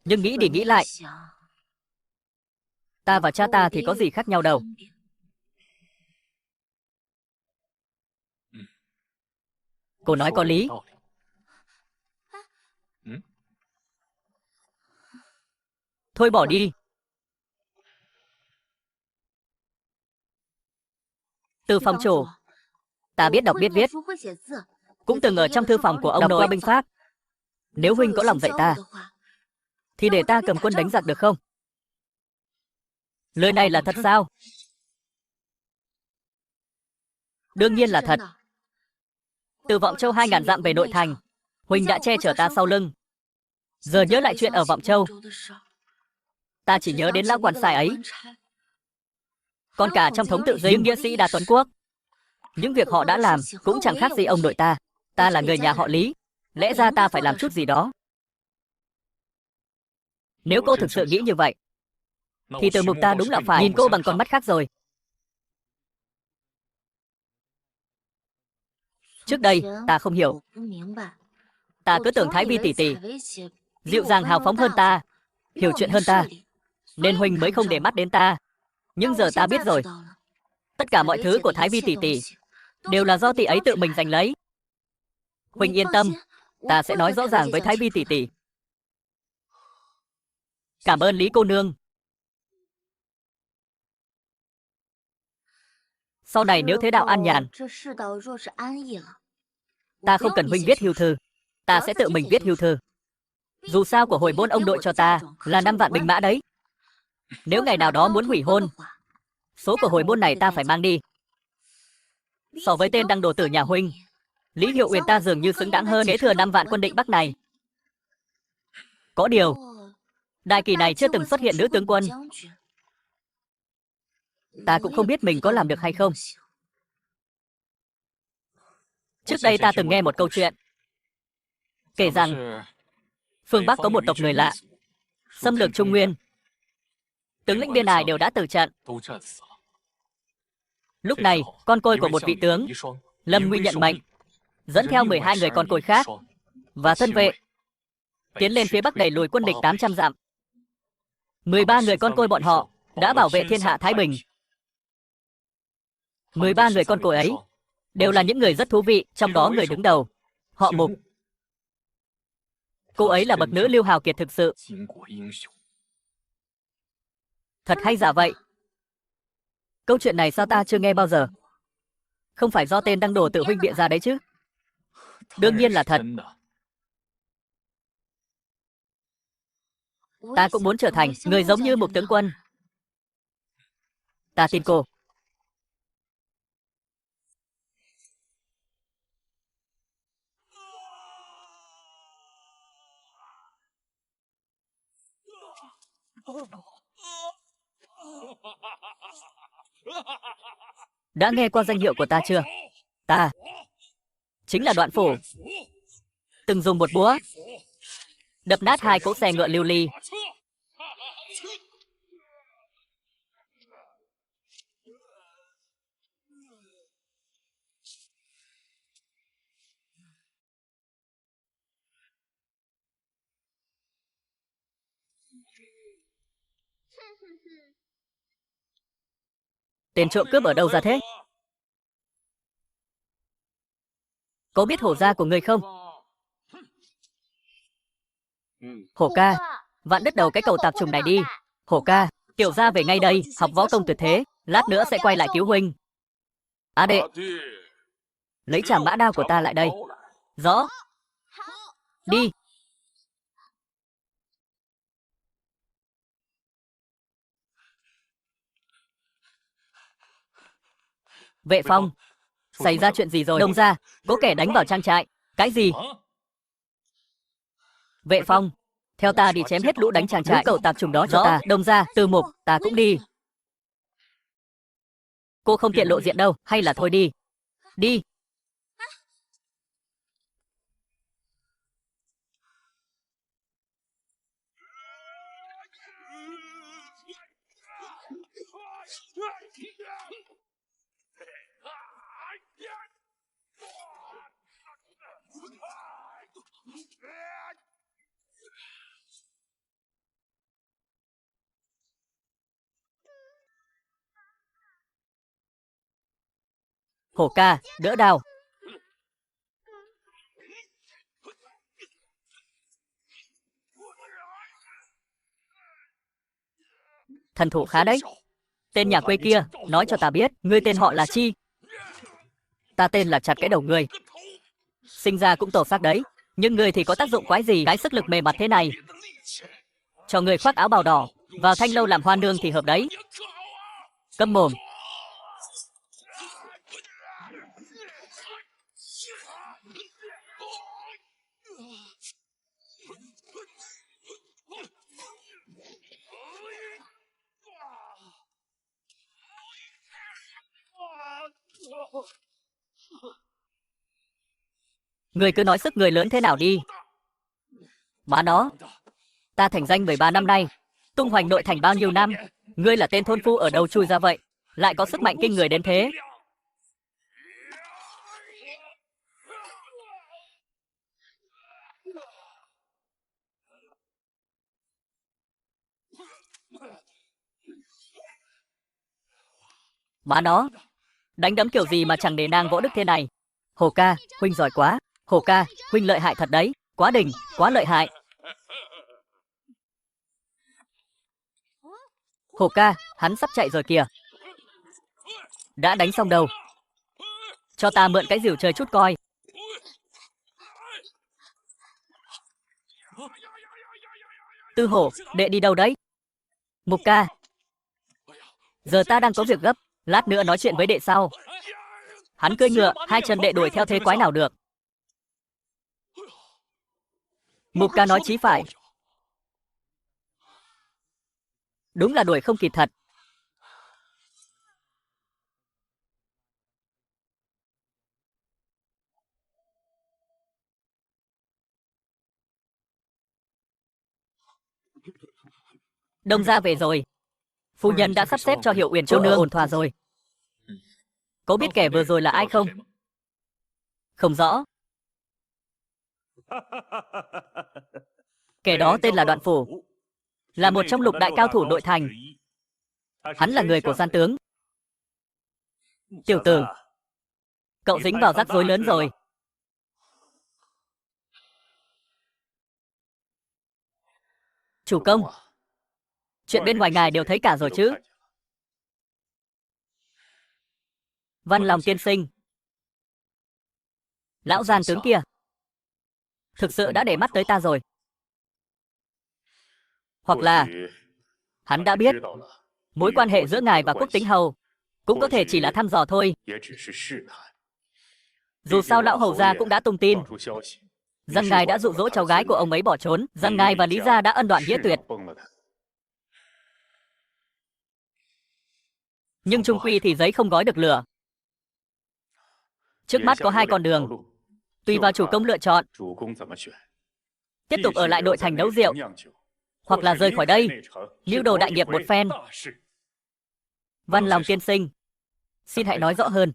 Nhưng nghĩ đi nghĩ lại, ta và cha ta thì có gì khác nhau đâu. Cô nói có lý. Thôi bỏ đi. Từ phòng chủ. Ta biết đọc biết viết. Cũng từng ở trong thư phòng của ông nội. Đọc qua binh pháp. Nếu huynh có lòng dạy ta, thì để ta cầm quân đánh giặc được không? Lời này là thật sao? Đương nhiên là thật. Từ Vọng Châu 2000 dặm về nội thành, huynh đã che chở ta sau lưng. Giờ nhớ lại chuyện ở Vọng Châu, ta chỉ nhớ đến lão quan sai ấy. Còn cả trong thống tự dinh, những nghĩa sĩ Đa Tuấn Quốc, những việc họ đã làm cũng chẳng khác gì ông nội ta. Ta là người nhà họ Lý, lẽ ra ta phải làm chút gì đó. Nếu cô thực sự nghĩ như vậy, thì Từ Mục ta đúng là phải nhìn cô bằng con mắt khác rồi. Trước đây, ta không hiểu. Ta cứ tưởng Thái Vi tỷ tỷ dịu dàng hào phóng hơn ta, hiểu chuyện hơn ta, nên huynh mới không để mắt đến ta. Nhưng giờ ta biết rồi. Tất cả mọi thứ của Thái Vi tỷ tỷ đều là do tỷ ấy tự mình giành lấy. Huynh yên tâm, ta sẽ nói rõ ràng với Thái Vi tỷ tỷ. Cảm ơn Lý cô nương. Sau này nếu thế đạo an nhàn, ta không cần huynh viết hưu thư, ta sẽ tự mình viết hưu thư. Dù sao của hồi môn ông nội cho ta là 5 vạn binh mã đấy. Nếu ngày nào đó muốn hủy hôn, số của hồi môn này ta phải mang đi. So với tên đăng đồ tử nhà huynh, Lý Hiệu Uyển ta dường như xứng đáng hơn kế thừa 5 vạn quân định Bắc này. Có điều, đại kỳ này chưa từng xuất hiện nữ tướng quân. Ta cũng không biết mình có làm được hay không. Trước đây ta từng nghe một câu chuyện, kể rằng phương Bắc có một tộc người lạ xâm lược Trung Nguyên. Tướng lĩnh biên ải đều đã tử trận. Lúc này, con côi của một vị tướng, Lâm Nguy nhận mệnh, dẫn theo 12 người con côi khác và thân vệ tiến lên phía Bắc đẩy lùi quân địch 800 dặm. 13 người con côi bọn họ đã bảo vệ thiên hạ Thái Bình. 13 người con côi ấy đều là những người rất thú vị, trong đó người đứng đầu, họ Mục. Cô ấy là bậc nữ lưu hào kiệt thực sự. Thật hay giả vậy? Câu chuyện này sao ta chưa nghe bao giờ? Không phải do tên đăng đồ tự huynh bịa ra đấy chứ? Đương nhiên là thật. Ta cũng muốn trở thành người giống như Mục tướng quân. Ta tin cô. Đã nghe qua danh hiệu của ta chưa? Ta chính là Đoạn Phủ, từng dùng một búa đập nát 2 cỗ xe ngựa lưu ly. Tên trộm cướp ở đâu ra thế? Có biết hổ gia của người không? Hổ ca, vạn đứt đầu cái cầu tạp trùng này đi. Hổ ca, tiểu gia về ngay đây, học võ công tuyệt thế, lát nữa sẽ quay lại cứu huynh. Á đệ, lấy trảm mã đao của ta lại đây. Rõ. Đi. Vệ Phong, xảy ra chuyện gì rồi? Đông ra, có kẻ đánh vào trang trại. Cái gì? Vệ Phong, theo ta đi chém hết lũ đánh trang trại. Lũ cậu tạp trùng đó cho ta. Đông ra, Từ Mục, ta cũng đi. Cô không tiện lộ diện đâu, hay là thôi đi. Đi. Hổ ca, đỡ đao. Thần thủ khá đấy. Tên nhà quê kia, nói cho ta biết, ngươi tên họ là chi? Ta tên là chặt cái đầu ngươi. Sinh ra cũng tổ xác đấy, nhưng ngươi thì có tác dụng quái gì? Cái sức lực mềm mặt thế này. Cho ngươi khoác áo bào đỏ, vào Thanh Lâu làm hoa nương thì hợp đấy. Câm mồm. Ngươi cứ nói sức người lớn thế nào đi. Má nó, ta thành danh 13 năm nay, tung hoành nội thành bao nhiêu năm, ngươi là tên thôn phu ở đâu chui ra vậy, lại có sức mạnh kinh người đến thế. Má nó, đánh đấm kiểu gì mà chẳng để nang võ đức thế này. Hồ ca, huynh giỏi quá. Hồ ca, huynh lợi hại thật đấy. Quá đỉnh, quá lợi hại. Hồ ca, hắn sắp chạy rồi kìa. Đã đánh xong đâu. Cho ta mượn cái rìu chơi chút coi. Tư hổ, đệ đi đâu đấy? Mục ca. Giờ ta đang có việc gấp, lát nữa nói chuyện với đệ sau. Hắn cưỡi ngựa, hai chân đệ đuổi theo thế quái nào được. Mục ca nói chí phải. Đúng là đuổi không kịp thật. Đông gia về rồi. Phu nhân đã sắp xếp cho Hiệu Uyển cô nương ổn thỏa rồi. Có biết kẻ vừa rồi là ai không? Không rõ. Kẻ đó tên là Đoạn Phủ, là một trong lục đại cao thủ nội thành. Hắn là người của gian tướng. Tiểu tử, cậu dính vào rắc rối lớn rồi. Chủ công, chuyện bên ngoài ngài đều thấy cả rồi chứ? Văn Lòng tiên sinh, lão gian tướng kia, thực sự đã để mắt tới ta rồi. Hoặc là hắn đã biết mối quan hệ giữa ngài và Quốc Tính Hầu, cũng có thể chỉ là thăm dò thôi. Dù sao lão hầu gia cũng đã tung tin rằng ngài đã dụ dỗ cháu gái của ông ấy bỏ trốn, rằng ngài và Lý gia đã ân đoạn nghĩa tuyệt. Nhưng chung quy thì giấy không gói được lửa. Trước mắt có hai con đường, tùy vào chủ công lựa chọn. Tiếp tục ở lại nội thành nấu rượu, hoặc là rời khỏi đây, mưu đồ đại nghiệp một phen. Văn Lòng tiên sinh, xin hãy nói rõ hơn.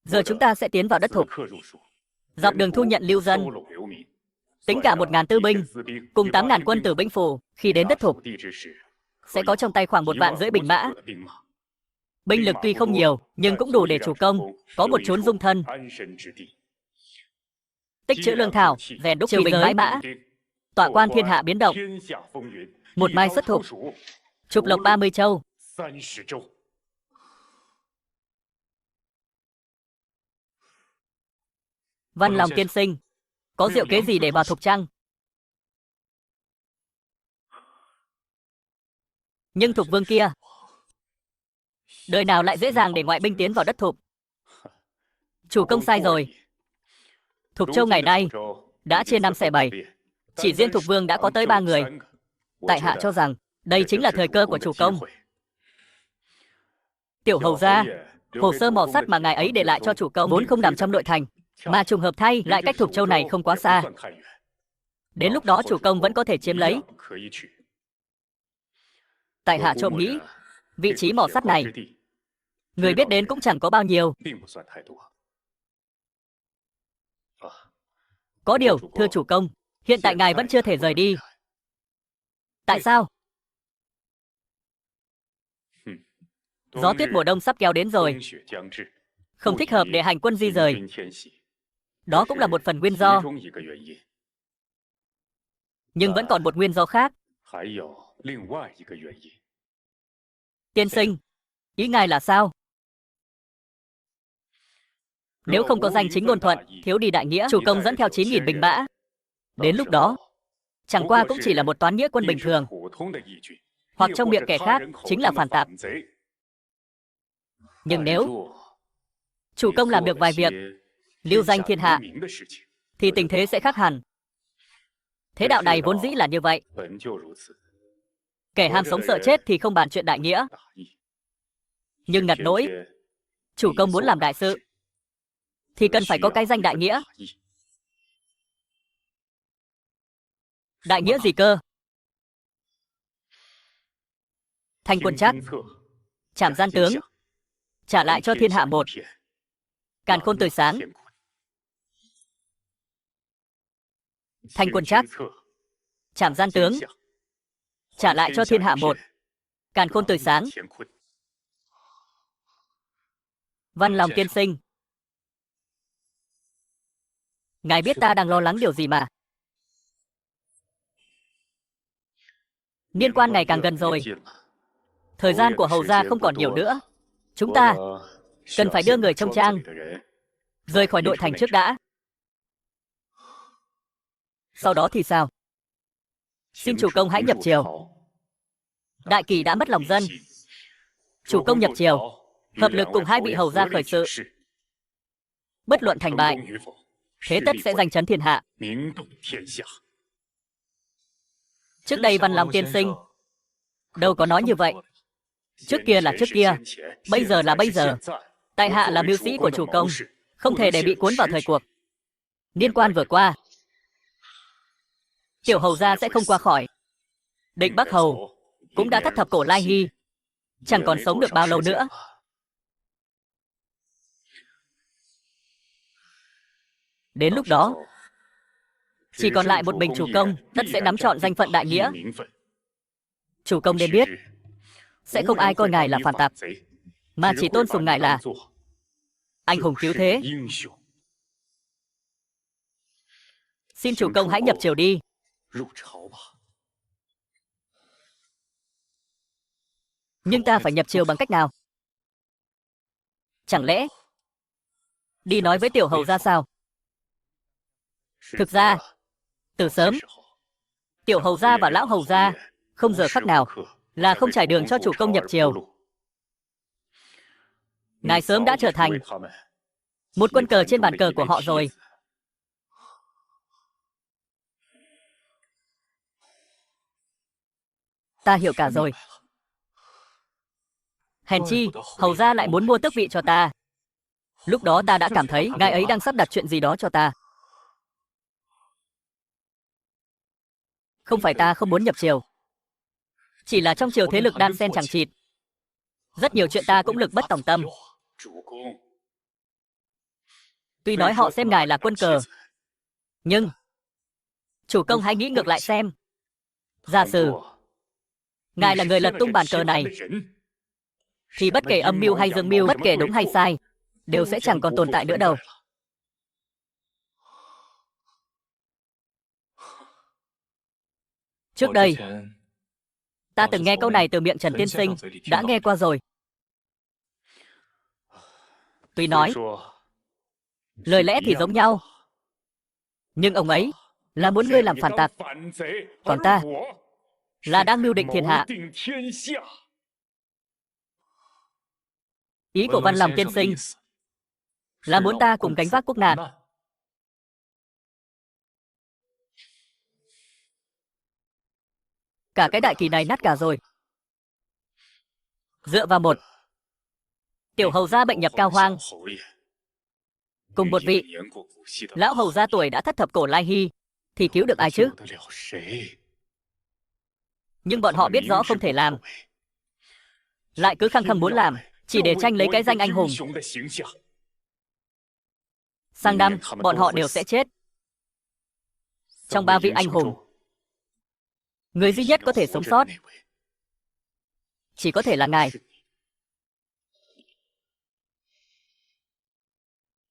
Giờ chúng ta sẽ tiến vào đất Thục, dọc đường thu nhận lưu dân, tính cả 1000 tư binh cùng 8000 quân tử binh phủ. Khi đến đất Thục, sẽ có trong tay khoảng 1,5 vạn binh mã. Binh lực tuy không nhiều, nhưng cũng đủ để chủ công có một chốn dung thân, tích trữ lương thảo, rèn đúc triều binh mãi mã, tọa quan thiên hạ biến động. Một mai xuất Thục, trục lộc 30 châu. Văn Lòng tiên sinh, có diệu kế gì để vào Thục chăng? Nhưng Thục vương kia, đời nào lại dễ dàng để ngoại binh tiến vào đất Thục? Chủ công sai rồi. Thục Châu ngày nay đã chia 5 xẻ 7, chỉ riêng Thục vương đã có tới 3 người. Tại hạ cho rằng đây chính là thời cơ của chủ công. Tiểu hầu gia, hồ sơ mỏ sắt mà ngài ấy để lại cho chủ công vốn không nằm trong nội thành, mà trùng hợp thay lại cách Thục Châu này không quá xa. Đến lúc đó chủ công vẫn có thể chiếm lấy. Tại hạ trộm nghĩ, vị trí mỏ sắt này, người biết đến cũng chẳng có bao nhiêu. Có điều, thưa chủ công, hiện tại ngài vẫn chưa thể rời đi. Tại sao? Gió tuyết mùa đông sắp kéo đến rồi, không thích hợp để hành quân di rời. Đó cũng là một phần nguyên do. Nhưng vẫn còn một nguyên do khác. Tiên sinh, ý ngài là sao? Nếu không có danh chính ngôn thuận, thiếu đi đại nghĩa, chủ công dẫn theo 9.000 binh mã. Đến lúc đó, chẳng qua cũng chỉ là một toán nghĩa quân bình thường, hoặc trong miệng kẻ khác chính là phản tặc. Nhưng nếu chủ công làm được vài việc lưu danh thiên hạ, thì tình thế sẽ khác hẳn. Thế đạo này vốn dĩ là như vậy. Kẻ ham sống sợ chết thì không bàn chuyện đại nghĩa. Nhưng ngặt nỗi, chủ công muốn làm đại sự, thì cần phải có cái danh đại nghĩa. Đại nghĩa gì cơ? Thành quân Trác, trảm gian tướng, trả lại cho thiên hạ một. Càn khôn tươi sáng. Thành quân Trác, trảm gian tướng, trả lại cho thiên hạ một. Càn khôn tươi sáng. Văn Lòng tiên sinh, ngài biết ta đang lo lắng điều gì mà. Niên quan ngày càng gần rồi. Thời gian của hầu gia không còn nhiều nữa. Chúng ta cần phải đưa người trong trang rời khỏi nội thành trước đã. Sau đó thì sao? Xin chủ công hãy nhập triều. Đại kỳ đã mất lòng dân. Chủ công nhập triều, hợp lực cùng hai vị hầu gia khởi sự. Bất luận thành bại, thế tất sẽ giành chấn thiên hạ. Trước đây Văn Lòng tiên sinh đâu có nói như vậy. Trước kia là trước kia, bây giờ là bây giờ. Tại hạ là mưu sĩ của chủ công, không thể để bị cuốn vào thời cuộc. Niên quan vừa qua, tiểu hầu gia sẽ không qua khỏi. Định Bắc hầu cũng đã thất thập cổ lai hy, chẳng còn sống được bao lâu nữa. Đến lúc đó, chỉ còn lại một mình chủ công, tất sẽ nắm trọn danh phận đại nghĩa. Chủ công nên biết, sẽ không ai coi ngài là phản tặc, mà chỉ tôn sùng ngài là anh hùng cứu thế. Xin chủ công hãy nhập triều đi. Nhưng ta phải nhập triều bằng cách nào? Chẳng lẽ đi nói với tiểu hầu ra sao? Thực ra, từ sớm, tiểu hầu gia và lão hầu gia không giờ khắc nào là không trải đường cho chủ công nhập triều. Ngài sớm đã trở thành một quân cờ trên bàn cờ của họ rồi. Ta hiểu cả rồi. Hèn chi, hầu gia lại muốn mua tước vị cho ta. Lúc đó ta đã cảm thấy ngài ấy đang sắp đặt chuyện gì đó cho ta. Không phải ta không muốn nhập triều, chỉ là trong triều thế lực đan xen chẳng chịt. Rất nhiều chuyện ta cũng lực bất tòng tâm. Tuy nói họ xem ngài là quân cờ, nhưng chủ công hãy nghĩ ngược lại xem. Giả sử ngài là người lật tung bàn cờ này, thì bất kể âm mưu hay dương mưu, bất kể đúng hay sai, đều sẽ chẳng còn tồn tại nữa đâu. Trước đây, ta từng nghe câu này từ miệng Trần tiên sinh, đã nghe qua rồi. Tuy nói, lời lẽ thì giống nhau, nhưng ông ấy là muốn ngươi làm phản tặc, còn ta là đang mưu định thiên hạ. Ý của Văn Lòng tiên sinh là muốn ta cùng gánh vác quốc nạn. Cả cái đại kỳ này nát cả rồi. Dựa vào một tiểu hầu gia bệnh nhập cao hoang, cùng một vị lão hầu gia tuổi đã thất thập cổ lai hy, thì cứu được ai chứ? Nhưng bọn họ biết rõ không thể làm, lại cứ khăng khăng muốn làm, chỉ để tranh lấy cái danh anh hùng. Sang năm, bọn họ đều sẽ chết. Trong 3 vị anh hùng, người duy nhất có thể sống sót chỉ có thể là ngài.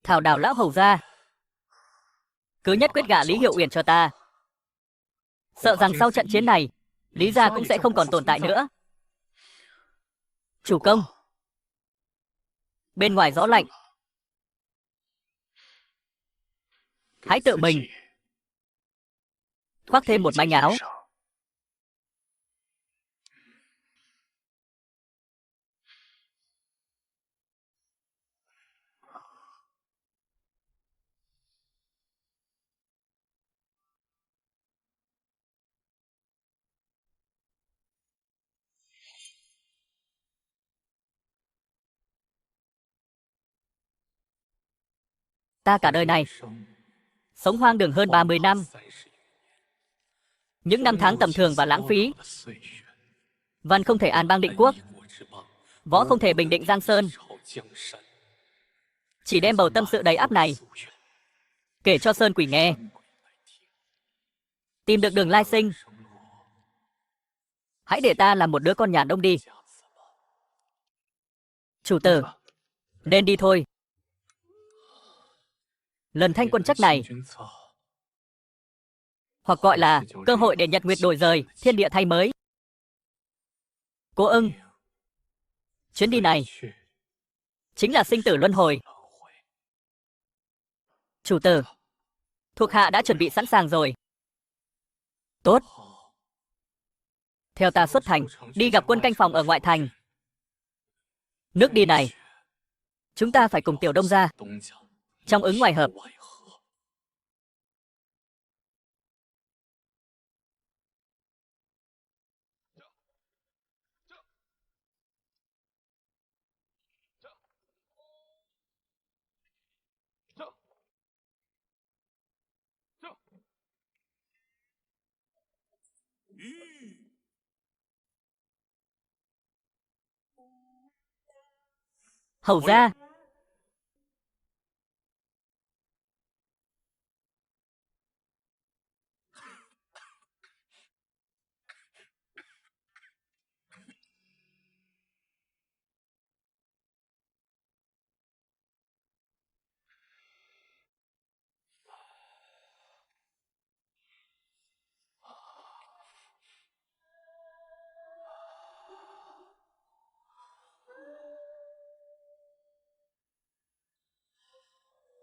Thảo đảo lão hầu gia cứ nhất quyết gả Lý Hiệu Uyển cho ta, sợ rằng sau trận chiến này Lý gia cũng sẽ không còn tồn tại nữa. Chủ công, bên ngoài gió lạnh, hãy tự mình khoác thêm một manh áo. Ta cả đời này sống hoang đường hơn 30 năm. Những năm tháng tầm thường và lãng phí. Văn không thể an bang định quốc, võ không thể bình định Giang Sơn. Chỉ đem bầu tâm sự đầy ắp này kể cho Sơn Quỷ nghe. Tìm được đường lai sinh. Hãy để ta làm một đứa con nhà đông đi. Chủ tử, nên đi thôi. Lần thanh quân trắc này, hoặc gọi là cơ hội để nhật nguyệt đổi rời, thiên địa thay mới. Cô ưng, chuyến đi này chính là sinh tử luân hồi. Chủ tử, thuộc hạ đã chuẩn bị sẵn sàng rồi. Tốt. Theo ta xuất thành, đi gặp quân canh phòng ở ngoại thành. Nước đi này, chúng ta phải cùng Tiểu Đông gia trong ứng ngoài hợp. Hầu ra,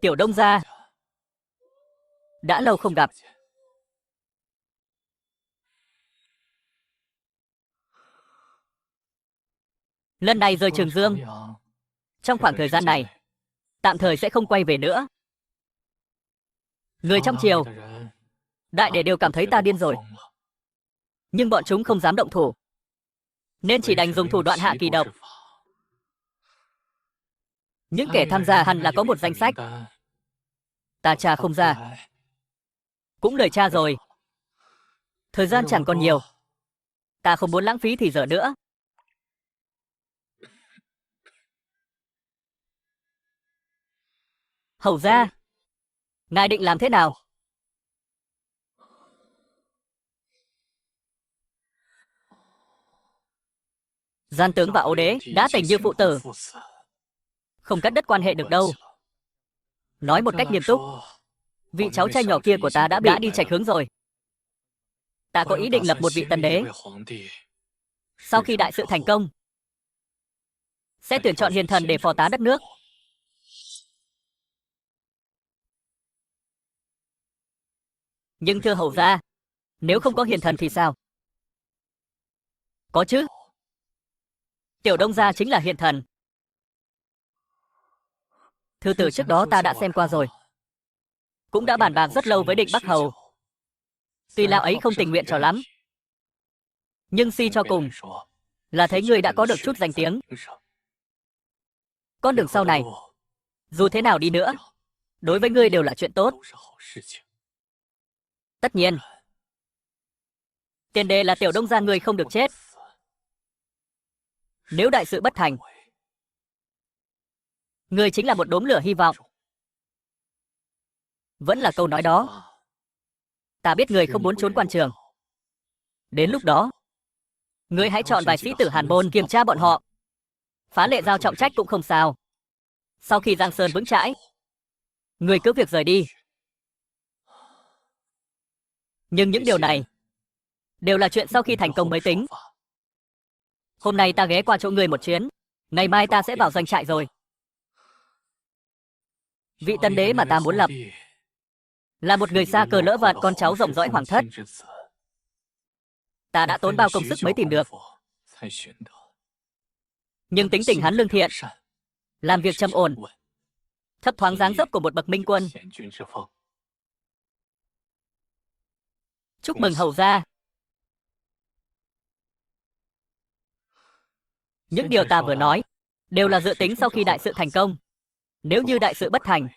Tiểu Đông gia, đã lâu không gặp. Lần này rời Trường Dương, trong khoảng thời gian này, tạm thời sẽ không quay về nữa. Người trong triều, đại để đều cảm thấy ta điên rồi. Nhưng bọn chúng không dám động thủ, nên chỉ đành dùng thủ đoạn hạ kỳ độc. Những kẻ tham gia hẳn là có một danh sách. Ta tra không ra. Cũng lời tra rồi. Thời gian chẳng còn nhiều. Ta không muốn lãng phí thì giờ nữa. Hầu ra, ngài định làm thế nào? Gian tướng và ấu đế đã tình như phụ tử, không cắt đứt quan hệ được đâu. Nói một cách nghiêm túc, vị cháu trai nhỏ kia của ta đã đi chệch hướng rồi. Ta có ý định lập một vị tần đế. Sau khi đại sự thành công, sẽ tuyển chọn hiền thần để phò tá đất nước. Nhưng thưa hầu gia, nếu không có hiền thần thì sao? Có chứ. Tiểu Đông gia chính là hiền thần. Thư từ trước đó ta đã xem qua rồi. Cũng đã bàn bạc rất lâu với Định Bắc Hầu. Tuy lão ấy không tình nguyện cho lắm, nhưng suy cho cùng là thấy ngươi đã có được chút danh tiếng. Con đường sau này, dù thế nào đi nữa, đối với ngươi đều là chuyện tốt. Tất nhiên, tiền đề là Tiểu Đông gia ngươi không được chết. Nếu đại sự bất thành, ngươi chính là một đốm lửa hy vọng. Vẫn là câu nói đó. Ta biết ngươi không muốn trốn quan trường. Đến lúc đó, ngươi hãy chọn vài sĩ tử Hàn Môn kiểm tra bọn họ. Phá lệ giao trọng trách cũng không sao. Sau khi Giang Sơn vững chãi, ngươi cứ việc rời đi. Nhưng những điều này đều là chuyện sau khi thành công mới tính. Hôm nay ta ghé qua chỗ ngươi một chuyến, ngày mai ta sẽ vào doanh trại rồi. Vị tân đế mà ta muốn lập là một người xa cơ lỡ vận, con cháu rộng rõi hoàng thất. Ta đã tốn bao công sức mới tìm được. Nhưng tính tình hắn lương thiện, làm việc trầm ổn, thấp thoáng dáng dấp của một bậc minh quân. Chúc mừng hầu gia. Những điều ta vừa nói đều là dự tính sau khi đại sự thành công. Nếu như đại sự bất thành,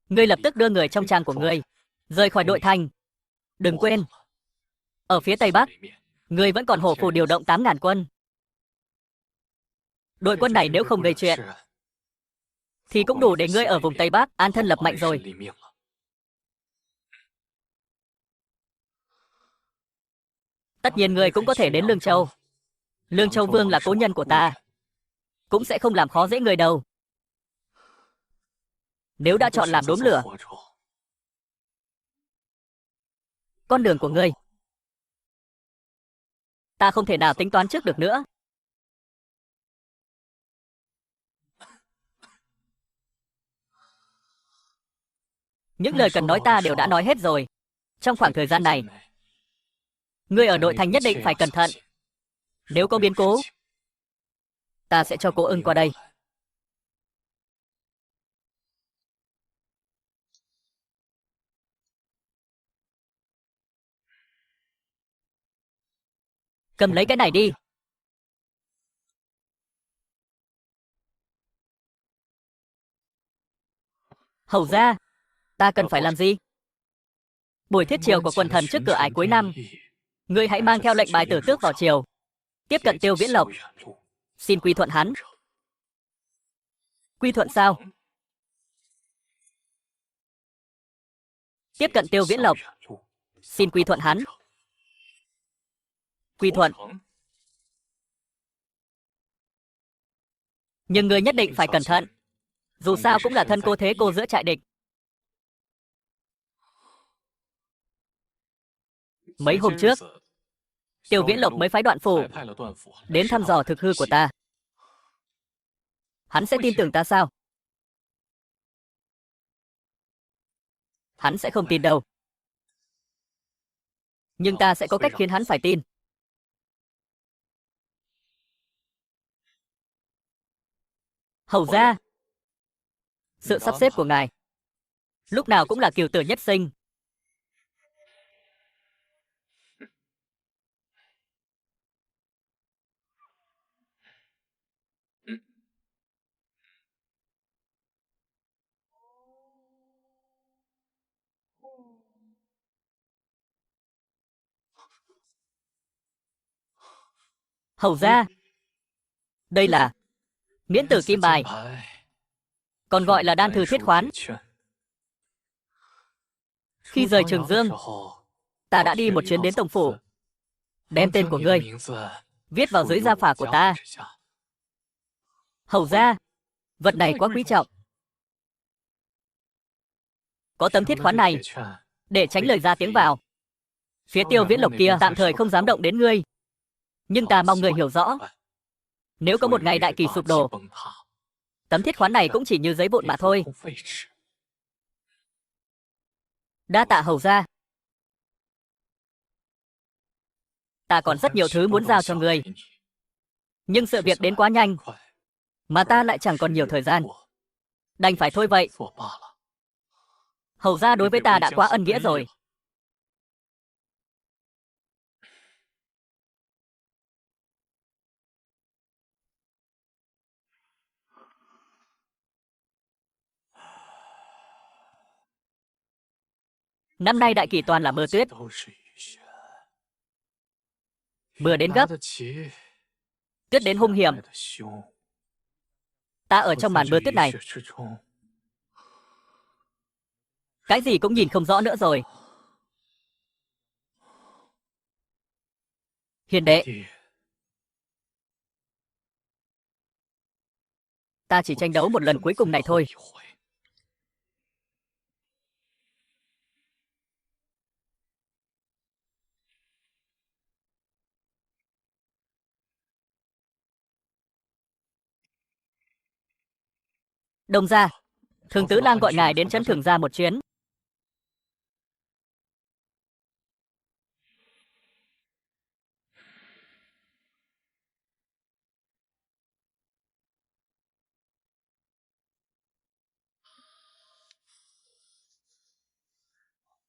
ngươi lập tức đưa người trong trang của ngươi rời khỏi nội thành. Đừng quên, ở phía Tây Bắc, ngươi vẫn còn hổ phù điều động 8.000 quân. Đội quân này nếu không gây chuyện, thì cũng đủ để ngươi ở vùng Tây Bắc an thân lập mạnh rồi. Tất nhiên ngươi cũng có thể đến Lương Châu. Lương Châu Vương là cố nhân của ta, cũng sẽ không làm khó dễ người đâu. Nếu đã chọn làm đốm lửa, con đường của ngươi, ta không thể nào tính toán trước được nữa. Những lời cần nói ta đều đã nói hết rồi. Trong khoảng thời gian này, ngươi ở nội thành nhất định phải cẩn thận. Nếu có biến cố, ta sẽ cho cô ưng qua đây. Cầm lấy cái này đi. Hầu gia, ta cần phải làm gì? Buổi thiết triều của quần thần trước cửa ải cuối năm, ngươi hãy mang theo lệnh bài tử tước vào triều, tiếp cận Tiêu Viễn Lộc, xin quy thuận hắn. Quy thuận sao? Tiếp cận Tiêu Viễn Lộc, xin quy thuận hắn. Quy thuận. Nhưng ngươi nhất định phải cẩn thận. Dù sao cũng là thân cô thế cô giữa trại địch. Mấy hôm trước, Tiêu Viễn Lộc mới phái Đoạn Phủ đến thăm dò thực hư của ta. Hắn sẽ tin tưởng ta sao? Hắn sẽ không tin đâu. Nhưng ta sẽ có cách khiến hắn phải tin. Hầu gia, sự sắp xếp của ngài lúc nào cũng là cửu tử nhất sinh. Hầu gia, đây là miễn tử kim bài, còn gọi là đan thư thiết khoán. Khi rời Trường Dương, ta đã đi một chuyến đến Tổng phủ, đem tên của ngươi viết vào dưới gia phả của ta. Hầu gia, vật này quá quý trọng. Có tấm thiết khoán này, để tránh lời ra tiếng vào, phía Tiêu Viễn Lộc kia tạm thời không dám động đến ngươi. Nhưng ta mong người hiểu rõ, nếu có một ngày đại kỳ sụp đổ, tấm thiết khoán này cũng chỉ như giấy vụn mà thôi. Đa tạ hầu gia. Ta còn rất nhiều thứ muốn giao cho người, nhưng sự việc đến quá nhanh, mà ta lại chẳng còn nhiều thời gian, đành phải thôi vậy. Hầu gia đối với ta đã quá ân nghĩa rồi. Năm nay đại kỳ toàn là mưa tuyết. Mưa đến gấp, tuyết đến hung hiểm. Ta ở trong màn mưa tuyết này, cái gì cũng nhìn không rõ nữa rồi. Hiền đệ, ta chỉ tranh đấu một lần cuối cùng này thôi. Đông gia, Thường Tứ Lang gọi ngài đến trấn Thường gia một chuyến.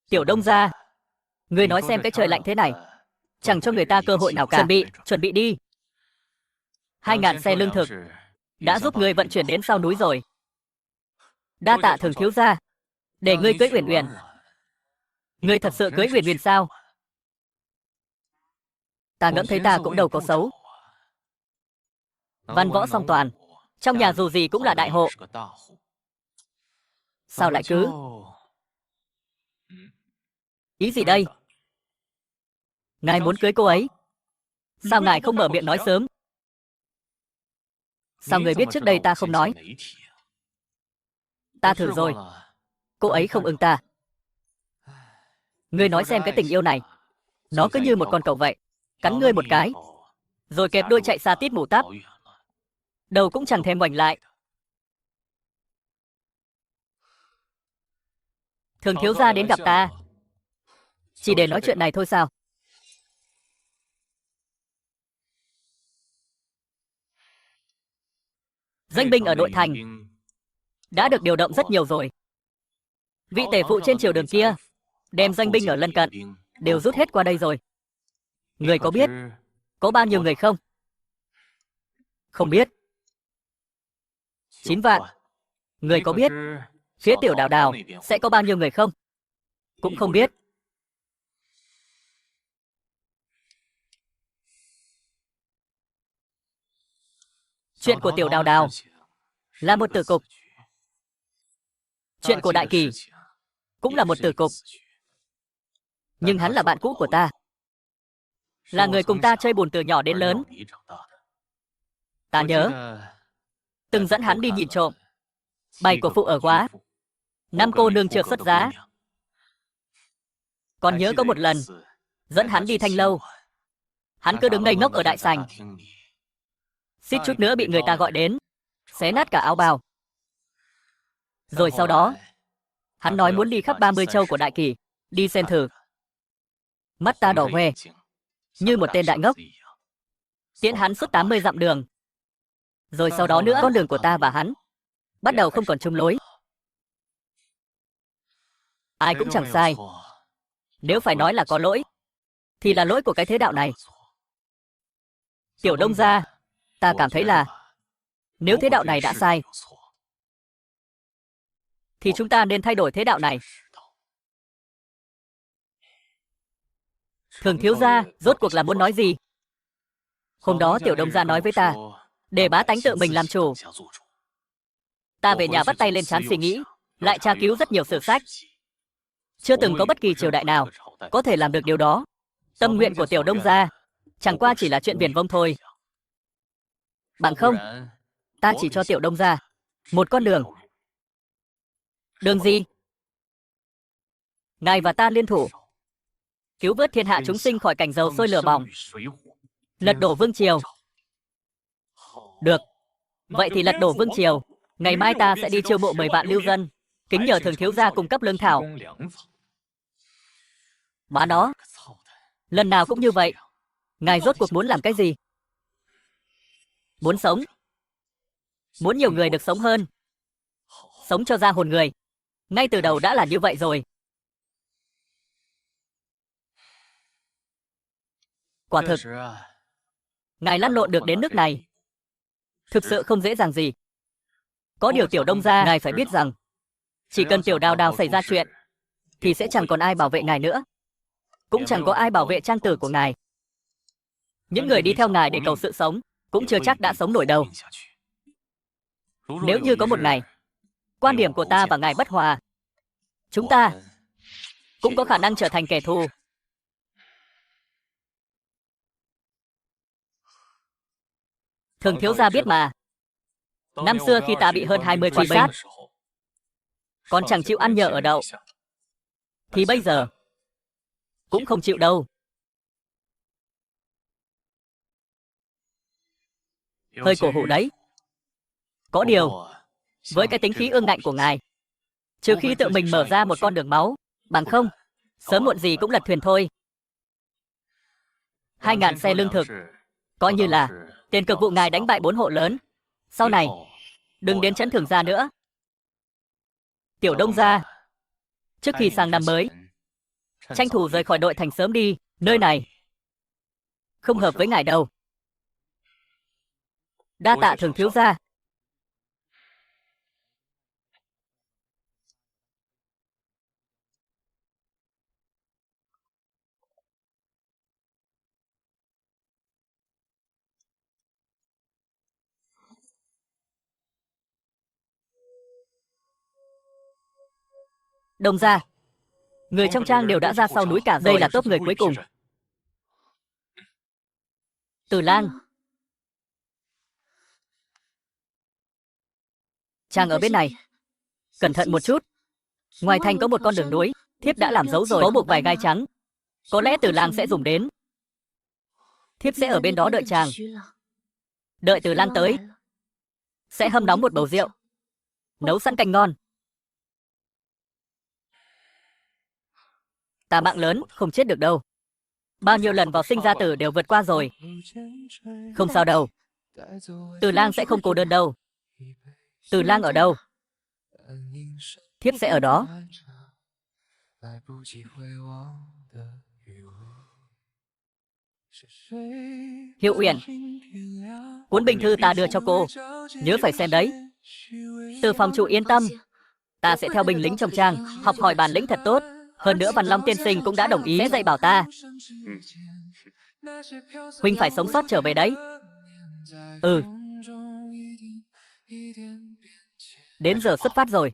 Tiểu Đông gia, ngươi nói xem cái trời lạnh thế này, chẳng cho người ta cơ hội nào cả. Chuẩn bị đi. 2.000 xe lương thực đã giúp ngươi vận chuyển đến sau núi rồi. Đa tạ Thường thiếu gia, để ngươi cưỡi Uyển Uyển. Ngươi thật sự cưỡi Uyển Uyển sao? Ta ngẫm thấy ta cũng đâu có xấu. Văn võ song toàn, trong nhà dù gì cũng là đại hộ. Sao lại cứ... Ý gì đây? Ngài muốn cưới cô ấy? Sao ngài không mở miệng nói sớm? Sao người biết trước đây ta không nói? Ta thử rồi, cô ấy không ưng ta. Ngươi nói xem cái tình yêu này, nó cứ như một con cẩu vậy, cắn ngươi một cái, rồi kẹp đuôi chạy xa tít mù táp, đầu cũng chẳng thèm ngoảnh lại. Thường thiếu gia đến gặp ta, chỉ để nói chuyện này thôi sao? Doanh binh ở nội thành đã được điều động rất nhiều rồi. Vị tể phụ trên triều đường kia đem doanh binh ở lân cận đều rút hết qua đây rồi. Người có biết có bao nhiêu người không? Không biết. 9 vạn. Người có biết phía Tiểu Đào Đào sẽ có bao nhiêu người không? Cũng không biết. Chuyện của Tiểu Đào Đào là một tử cục. Chuyện của Đại Kỳ cũng là một tử cục. Nhưng hắn là bạn cũ của ta, là người cùng ta chơi bùn từ nhỏ đến lớn. Ta nhớ từng dẫn hắn đi nhìn trộm bày của phụ ở Góa, 5 cô nương chưa xuất giá. Còn nhớ có một lần dẫn hắn đi Thanh Lâu, hắn cứ đứng ngây ngốc ở đại sảnh, suýt chút nữa bị người ta gọi đến xé nát cả áo bào. Rồi sau đó hắn nói muốn đi khắp 30 châu của Đại Kỳ đi xem thử. Mắt ta đỏ hoe như một tên đại ngốc, tiễn hắn suốt 80 dặm đường. Rồi sau đó nữa con đường của ta và hắn bắt đầu không còn chung lối. Ai cũng chẳng sai. Nếu phải nói là có lỗi thì là lỗi của cái thế đạo này. Tiểu Đông gia, ta cảm thấy là nếu thế đạo này đã sai thì chúng ta nên thay đổi thế đạo này. Thường thiếu gia rốt cuộc là muốn nói gì? Hôm đó Tiểu Đông gia nói với ta để bá tánh tự mình làm chủ. Ta về nhà bắt tay lên trán suy nghĩ, lại tra cứu rất nhiều sử sách. Chưa từng có bất kỳ triều đại nào có thể làm được điều đó. Tâm nguyện của Tiểu Đông gia chẳng qua chỉ là chuyện viển vông thôi. Bằng không, ta chỉ cho Tiểu Đông gia một con đường. Đường gì? Ngài và ta liên thủ, cứu vớt thiên hạ chúng sinh khỏi cảnh dầu sôi lửa bỏng, lật đổ vương triều. Được, vậy thì lật đổ vương triều. Ngày mai ta sẽ đi chiêu mộ 10 vạn lưu dân, kính nhờ Thường thiếu gia cung cấp lương thảo. Má nó, lần nào cũng như vậy. Ngài rốt cuộc muốn làm cái gì? Muốn sống. Muốn nhiều người được sống hơn. Sống cho ra hồn người. Ngay từ đầu đã là như vậy rồi. Quả thực, ngài lăn lộn được đến nước này thực sự không dễ dàng gì. Có điều Tiểu Đông gia, ngài phải biết rằng chỉ cần Tiểu Đào Đào xảy ra chuyện thì sẽ chẳng còn ai bảo vệ ngài nữa. Cũng chẳng có ai bảo vệ trang tử của ngài. Những người đi theo ngài để cầu sự sống cũng chưa chắc đã sống nổi đâu. Nếu như có một ngày quan điểm của ta và ngài bất hòa, chúng ta cũng có khả năng trở thành kẻ thù. Thường thiếu gia biết mà. Năm xưa khi ta bị hơn 20 truy sát, còn chẳng chịu ăn nhờ ở đậu, thì bây giờ cũng không chịu đâu. Hơi cổ hủ đấy. Có điều, với cái tính khí ương ngạnh của ngài. Trừ khi tự mình mở ra một con đường máu, bằng không, sớm muộn gì cũng lật thuyền thôi. 2.000 xe lương thực, coi như là tiền cực vụ ngài đánh bại 4 hộ lớn. Sau này, đừng đến trấn Thường gia nữa. Tiểu Đông gia, trước khi sang năm mới, tranh thủ rời khỏi đội thành sớm đi. Nơi này không hợp với ngài đâu. Đa tạ Thường thiếu gia. Đông gia, người trong trang đều đã ra sau núi cả rồi. Đây là tốp người cuối cùng. Từ Lang, chàng ở bên này, cẩn thận một chút. Ngoài thành có một con đường núi, thiếp đã làm dấu rồi, có buộc vài gai trắng. Có lẽ Từ Lang sẽ dùng đến. Thiếp sẽ ở bên đó đợi chàng. Đợi Từ Lang tới, sẽ hâm nóng một bầu rượu, nấu sẵn canh ngon. Ta mạng lớn, không chết được đâu. Bao nhiêu lần vào sinh ra tử đều vượt qua rồi. Không sao đâu. Từ Lang sẽ không cô đơn đâu. Từ Lang ở đâu, thiếp sẽ ở đó. Hiệu Uyển, cuốn binh thư ta đưa cho cô, nhớ phải xem đấy. Từ phòng chủ yên tâm, ta sẽ theo binh lính trong trang, học hỏi bản lĩnh thật tốt. Hơn nữa Văn Long tiên sinh cũng đã đồng ý sẽ dạy bảo ta. Huynh phải sống sót trở về đấy. Ừ. Đến giờ xuất phát rồi.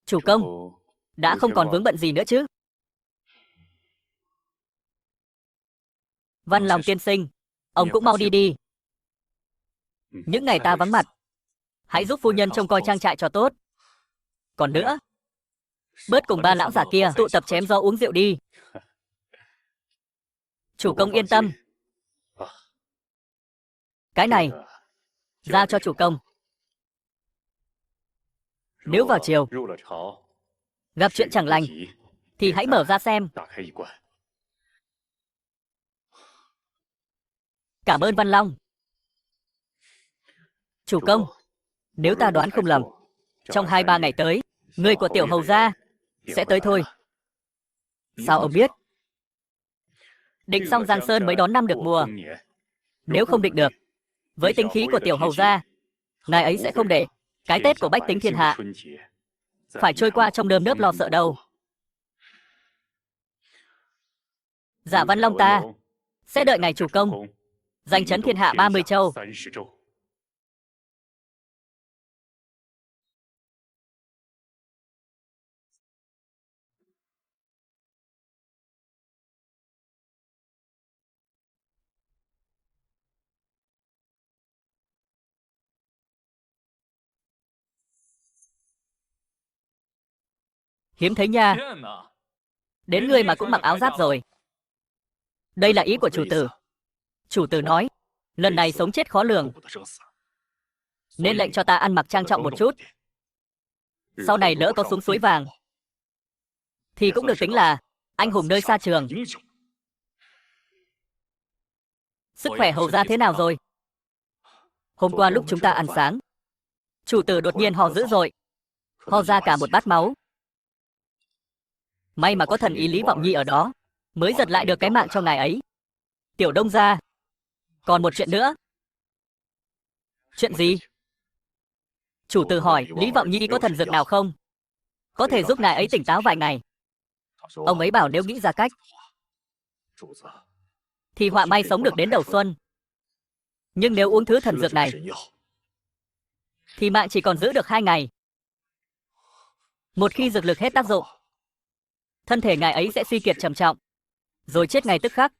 Chủ công, đã không còn vướng bận gì nữa chứ? Văn Lòng tiên sinh, ông cũng mau đi đi. Những ngày ta vắng mặt, hãy giúp phu nhân trông coi trang trại cho tốt. Còn nữa, bớt cùng ba lão già kia tụ tập chém gió uống rượu đi. Chủ công yên tâm. Cái này, giao cho chủ công. Nếu vào chiều gặp chuyện chẳng lành, thì hãy mở ra xem. Cảm ơn Văn Long. Chủ công, nếu ta đoán không lầm, trong 2-3 ngày tới, người của Tiểu Hầu gia sẽ tới thôi. Sao ông biết? Định xong Giang Sơn mới đón năm được mùa. Nếu không định được, với tính khí của Tiểu Hầu gia, ngài ấy sẽ không để cái Tết của bách tính thiên hạ phải trôi qua trong nơm nớp lo sợ đâu. Giả Văn Long ta sẽ đợi ngài chủ công giành trấn thiên hạ 30 châu. Hiếm thấy nha. Đến người mà cũng mặc áo giáp rồi. Đây là ý của chủ tử. Chủ tử nói, lần này sống chết khó lường, nên lệnh cho ta ăn mặc trang trọng một chút. Sau này lỡ có xuống suối vàng, thì cũng được tính là anh hùng nơi xa trường. Sức khỏe Hầu gia thế nào rồi? Hôm qua lúc chúng ta ăn sáng, chủ tử đột nhiên ho dữ dội, ho ra cả một bát máu. May mà có thần ý Lý Vọng Nhi ở đó, mới giật lại được cái mạng cho ngài ấy. Tiểu Đông gia, còn một chuyện nữa. Chuyện gì? Chủ tử hỏi Lý Vọng Nhi có thần dược nào không, có thể giúp ngài ấy tỉnh táo vài ngày. Ông ấy bảo nếu nghĩ ra cách, thì họa may sống được đến đầu xuân. Nhưng nếu uống thứ thần dược này, thì mạng chỉ còn giữ được 2 ngày. Một khi dược lực hết tác dụng, thân thể ngài ấy sẽ suy kiệt trầm trọng, rồi chết ngay tức khắc.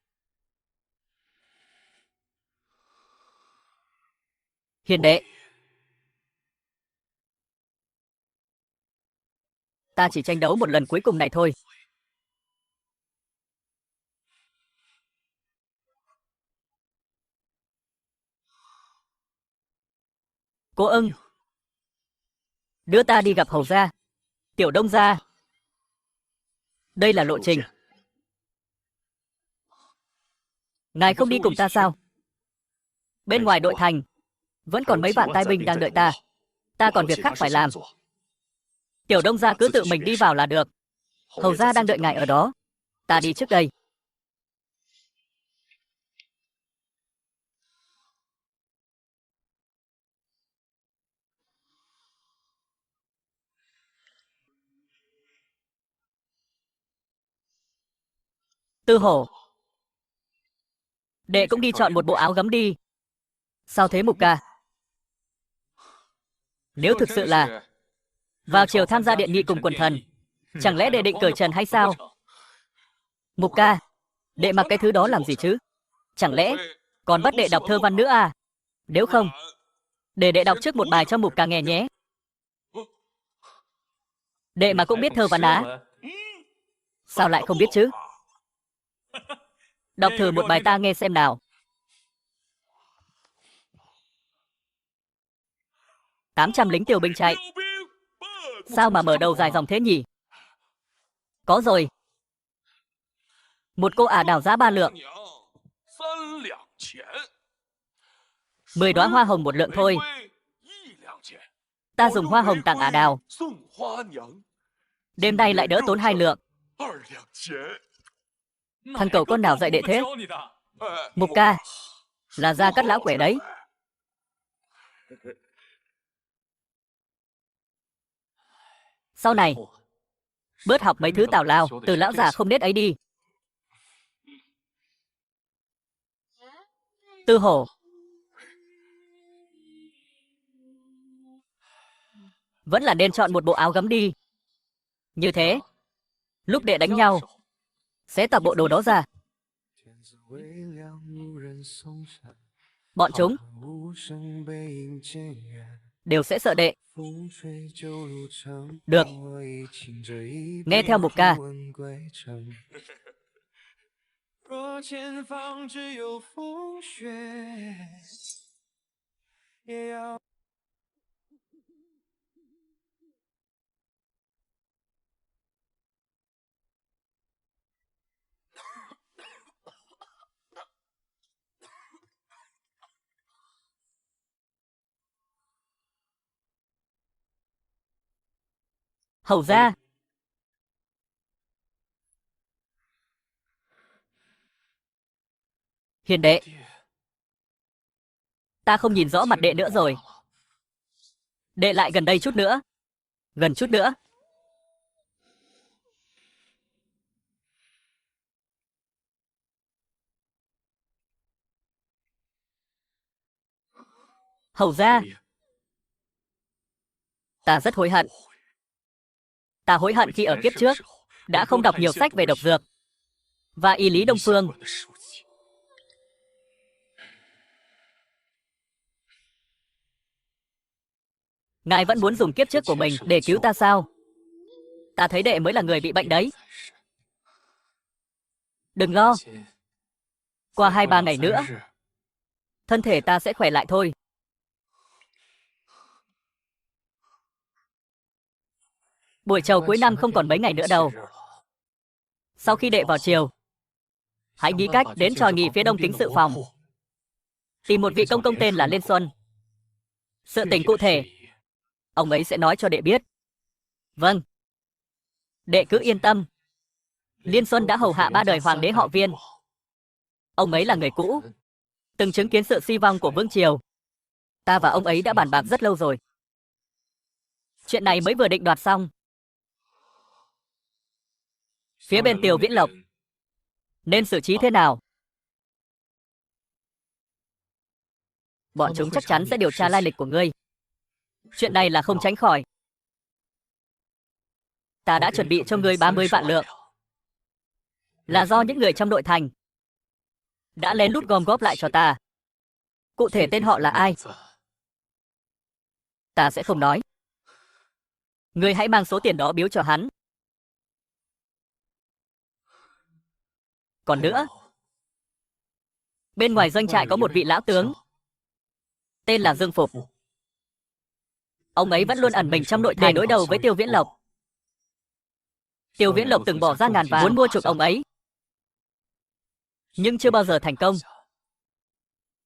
Hiền đệ, ta chỉ tranh đấu một lần cuối cùng này thôi. Cô ưng, đưa ta đi gặp hầu gia, Tiểu Đông gia. Đây là lộ trình. Ngài không đi cùng ta sao? Bên ngoài nội thành, vẫn còn mấy vạn tai binh đang đợi ta. Ta còn việc khác phải làm. Tiểu Đông gia cứ tự mình đi vào là được. Hầu gia đang đợi ngài ở đó. Ta đi trước đây. Tư Hổ, đệ cũng đi chọn một bộ áo gấm đi. Sao thế Mục ca? Nếu thực sự là vào chiều tham gia điện nghị cùng quần thần, chẳng lẽ đệ định cởi trần hay sao? Mục ca, đệ mặc cái thứ đó làm gì chứ? Chẳng lẽ còn bắt đệ đọc thơ văn nữa à? Nếu không, để đệ đọc trước một bài cho Mục ca nghe nhé. Đệ mà cũng biết thơ văn á? Sao lại không biết chứ? Đọc thử một bài ta nghe xem nào. 800 lính tiêu binh chạy. Sao mà mở đầu dài dòng thế nhỉ? Có rồi. Một cô ả đào giá 3 lượng. 10 đóa hoa hồng 1 lượng thôi. Ta dùng hoa hồng tặng ả đào. Đêm nay lại đỡ tốn 2 lượng. Thằng cậu con nào dạy đệ thế? Mục ca, là Gia Cát lão quẻ đấy. Sau này, bớt học mấy thứ tào lao, từ lão già không nết ấy đi. Tư Hổ, vẫn là nên chọn một bộ áo gấm đi. Như thế, lúc đệ đánh nhau, sẽ tập bộ đồ đó ra. Bọn chúng đều sẽ sợ đệ. Được, nghe theo Mục ca. Hầu gia, hiền đệ, ta không nhìn rõ mặt đệ nữa rồi. Đệ lại gần đây chút nữa. Gần chút nữa. Hầu gia, ta rất hối hận. Ta hối hận khi ở kiếp trước đã không đọc nhiều sách về độc dược và y lý Đông phương. Ngài vẫn muốn dùng kiếp trước của mình để cứu ta sao? Ta thấy đệ mới là người bị bệnh đấy. Đừng lo. Qua 2-3 ngày nữa, thân thể ta sẽ khỏe lại thôi. Buổi trầu cuối năm không còn mấy ngày nữa đâu. Sau khi đệ vào triều, hãy nghĩ cách đến tròi nghỉ phía đông Kính Sự Phòng, tìm một vị công công tên là Liên Xuân. Sự tình cụ thể, ông ấy sẽ nói cho đệ biết. Vâng. Đệ cứ yên tâm. Liên Xuân đã hầu hạ 3 đời hoàng đế họ Viên. Ông ấy là người cũ, từng chứng kiến sự suy vong của vương triều. Ta và ông ấy đã bàn bạc rất lâu rồi. Chuyện này mới vừa định đoạt xong. Phía bên Tiêu Viễn Lộc nên xử trí thế nào? Bọn chúng chắc chắn sẽ điều tra lai lịch của ngươi. Chuyện này là không tránh khỏi. Ta đã chuẩn bị cho ngươi 30 vạn lượng. Là do những người trong nội thành đã lén lút gom góp lại cho ta. Cụ thể tên họ là ai? Ta sẽ không nói. Ngươi hãy mang số tiền đó biếu cho hắn. Còn nữa, bên ngoài doanh trại có một vị lão tướng, tên là Dương Phục. Ông ấy vẫn luôn ẩn mình trong nội thành để đối đầu với Tiêu Viễn Lộc. Tiêu Viễn Lộc từng bỏ ra ngàn vàng muốn mua chuộc ông ấy, nhưng chưa bao giờ thành công.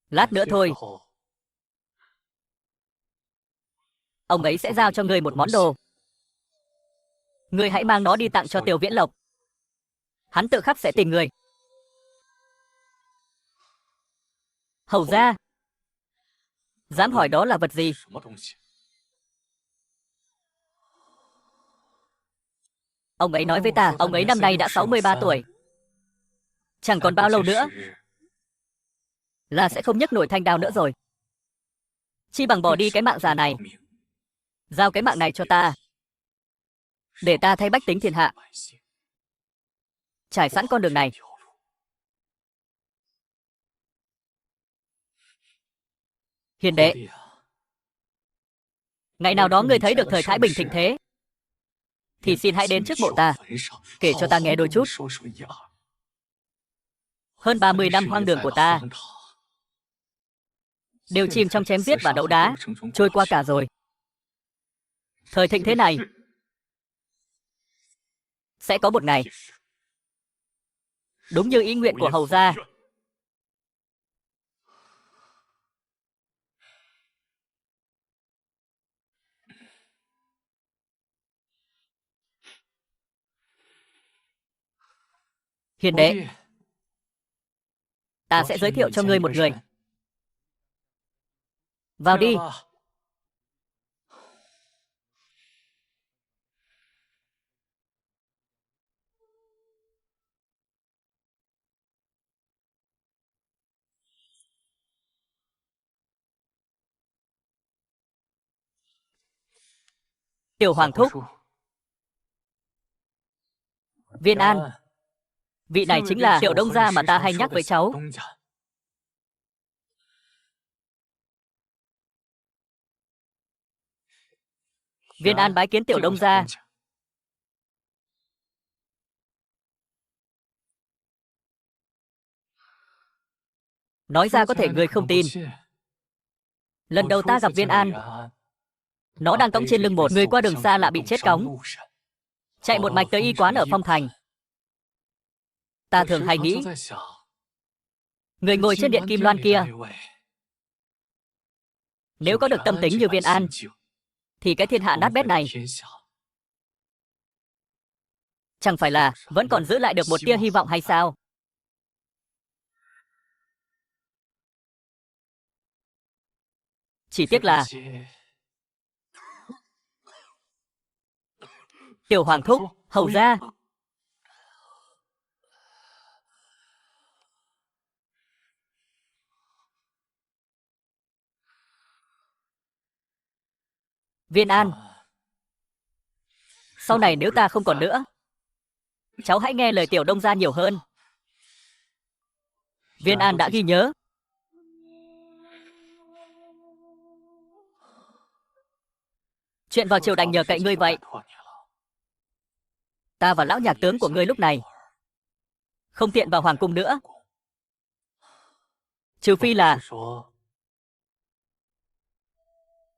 Lát nữa thôi, ông ấy sẽ giao cho ngươi một món đồ. Ngươi hãy mang nó đi tặng cho Tiêu Viễn Lộc. Hắn tự khắc sẽ tìm ngươi. Hầu ra, dám hỏi đó là vật gì? Ông ấy nói với ta, ông ấy năm nay đã 63 tuổi. Chẳng còn bao lâu nữa là sẽ không nhấc nổi thanh đao nữa rồi. Chi bằng bỏ đi cái mạng già này, giao cái mạng này cho ta, để ta thay bách tính thiên hạ trải sẵn con đường này. Hiền đệ, ngày nào đó ngươi thấy được thời thái bình thịnh thế, thì xin hãy đến trước mộ ta, kể cho ta nghe đôi chút. Hơn 30 năm hoang đường của ta đều chìm trong chém giết và đấu đá, trôi qua cả rồi. Thời thịnh thế này sẽ có một ngày, đúng như ý nguyện của hầu gia. Hiền đệ, ta sẽ giới thiệu cho ngươi một người. Vào đi. Tiểu Hoàng thúc, Viên An, vị này chính là Tiểu Đông gia mà ta hay nhắc với cháu. Viên An bái kiến Tiểu Đông gia. Nói ra có thể ngươi không tin. Lần đầu ta gặp Viên An, nó đang cõng trên lưng một người qua đường xa lạ bị chết cóng, chạy một mạch tới y quán ở Phong Thành. Ta thường hay nghĩ, người ngồi trên điện Kim Loan kia, nếu có được tâm tính như Viên An, thì cái thiên hạ nát bét này chẳng phải là vẫn còn giữ lại được một tia hy vọng hay sao? Chỉ tiếc là Tiểu Hoàng thúc, hầu gia, Viên An, sau này nếu ta không còn nữa, cháu hãy nghe lời Tiểu Đông gia nhiều hơn. Viên An đã ghi nhớ. Chuyện vào triều đình nhờ cậy ngươi vậy. Ta và lão nhạc tướng của ngươi lúc này không tiện vào hoàng cung nữa, trừ phi là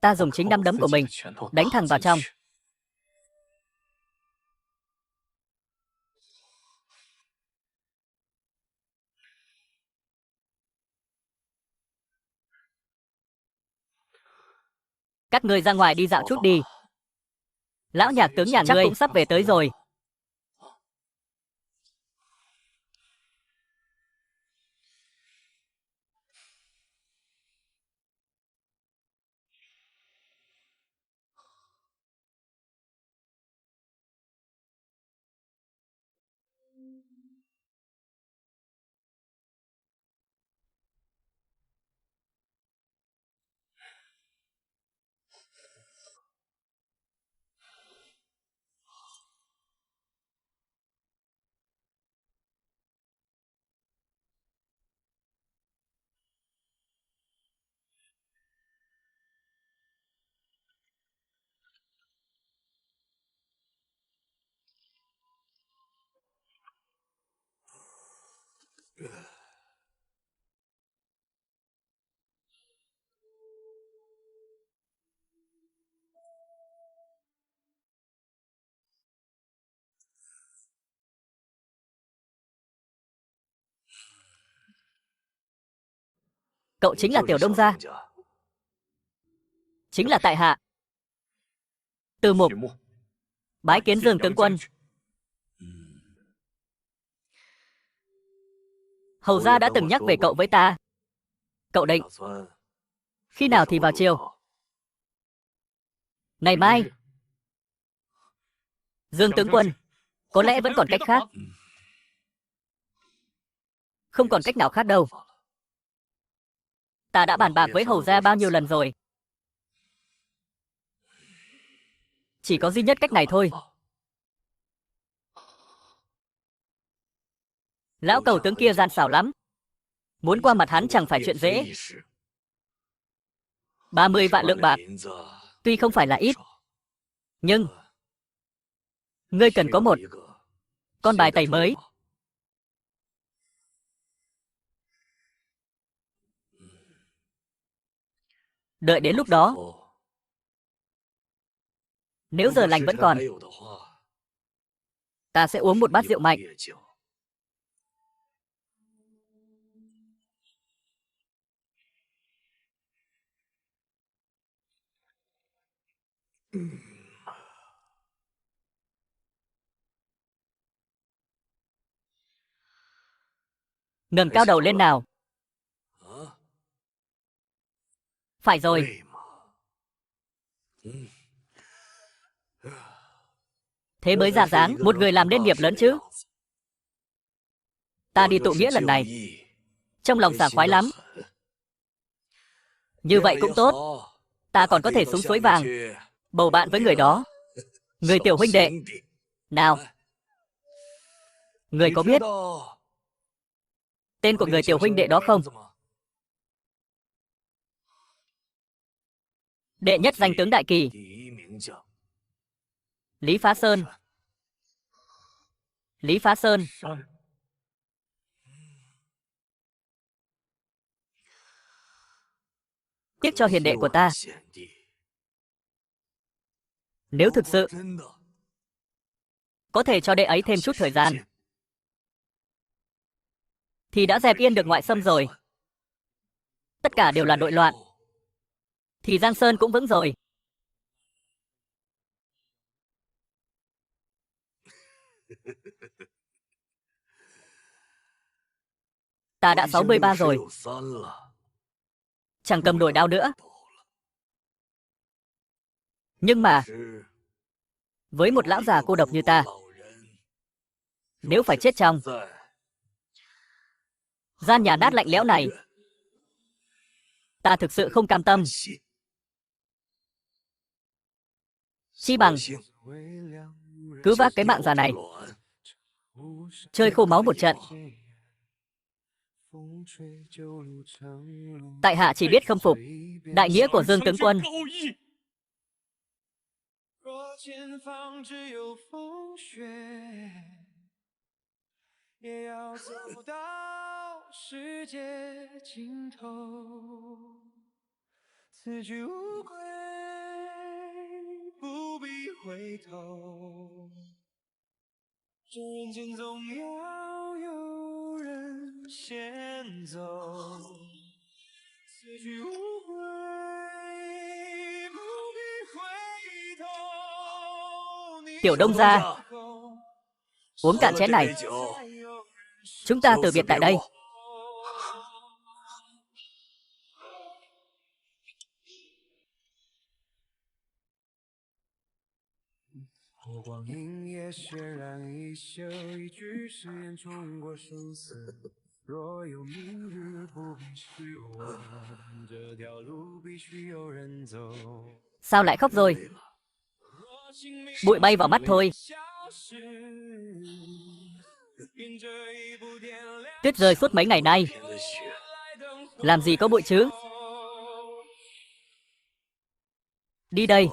ta dùng chính nắm đấm của mình đánh thẳng vào trong. Các ngươi ra ngoài đi dạo chút đi. Lão nhạc tướng nhà ngươi cũng sắp về tới rồi. Cậu chính là Tiểu Đông gia. Chính là tại hạ. Từ Mục, bái kiến Dương tướng quân. Hầu gia đã từng nhắc về cậu với ta. Cậu định khi nào thì vào chiều? Ngày mai. Dương tướng quân, có lẽ vẫn còn cách khác. Không còn cách nào khác đâu. Ta đã bàn bạc với hầu gia bao nhiêu lần rồi. Chỉ có duy nhất cách này thôi. Lão cầu tướng kia gian xảo lắm. Muốn qua mặt hắn chẳng phải chuyện dễ. 30 vạn lượng bạc, tuy không phải là ít, nhưng ngươi cần có một con bài tẩy mới. Đợi đến lúc đó, nếu giờ lành vẫn còn, ta sẽ uống một bát rượu mạnh. Ngẩng cao đầu lên nào. Phải rồi. Thế mới ra dáng một người làm nên nghiệp lớn chứ. Ta đi tụ nghĩa lần này, trong lòng sảng khoái lắm. Như vậy cũng tốt. Ta còn có thể xuống suối vàng, bầu bạn với người đó. Người tiểu huynh đệ. Nào, người có biết tên của người tiểu huynh đệ đó không? Đệ nhất danh tướng đại kỳ, Lý Phá Sơn. Lý Phá Sơn. Tiếc cho hiền đệ của ta. Nếu thực sự có thể cho đệ ấy thêm chút thời gian, thì đã dẹp yên được ngoại xâm rồi. Tất cả đều là nội loạn, thì Giang Sơn cũng vững rồi. Ta đã 63 rồi, chẳng cầm nổi đao nữa. Nhưng mà, với một lão già cô độc như ta, nếu phải chết trong gian nhà nát lạnh lẽo này, ta thực sự không cam tâm. Chi bằng cứ vác cái mạng già này, chơi khô máu một trận. Tại hạ chỉ biết khâm phục đại nghĩa của Dương tướng quân. Tiểu Đông gia, uống cạn chén này. Chúng ta từ biệt tại đây.
光阴也渲染一宿，一句誓言冲过生死。若有明日，不必是我，这条路必须有人走。
Sao lại khóc rồi? Bụi bay vào mắt thôi. Tuyết rơi suốt mấy ngày nay. Làm gì có bụi chứ? Đi đây.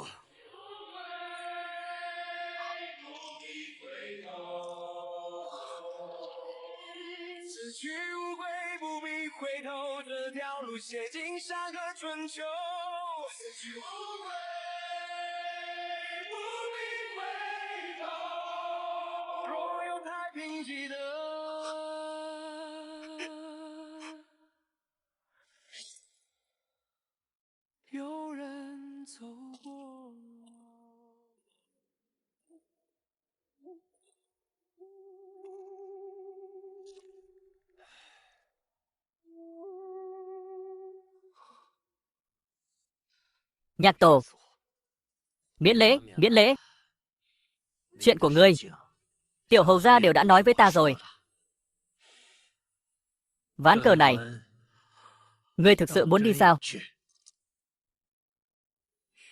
Nhạc tổ. Miễn lễ, miễn lễ. Chuyện của ngươi, tiểu hầu gia đều đã nói với ta rồi. Ván cờ này, ngươi thực sự muốn đi sao?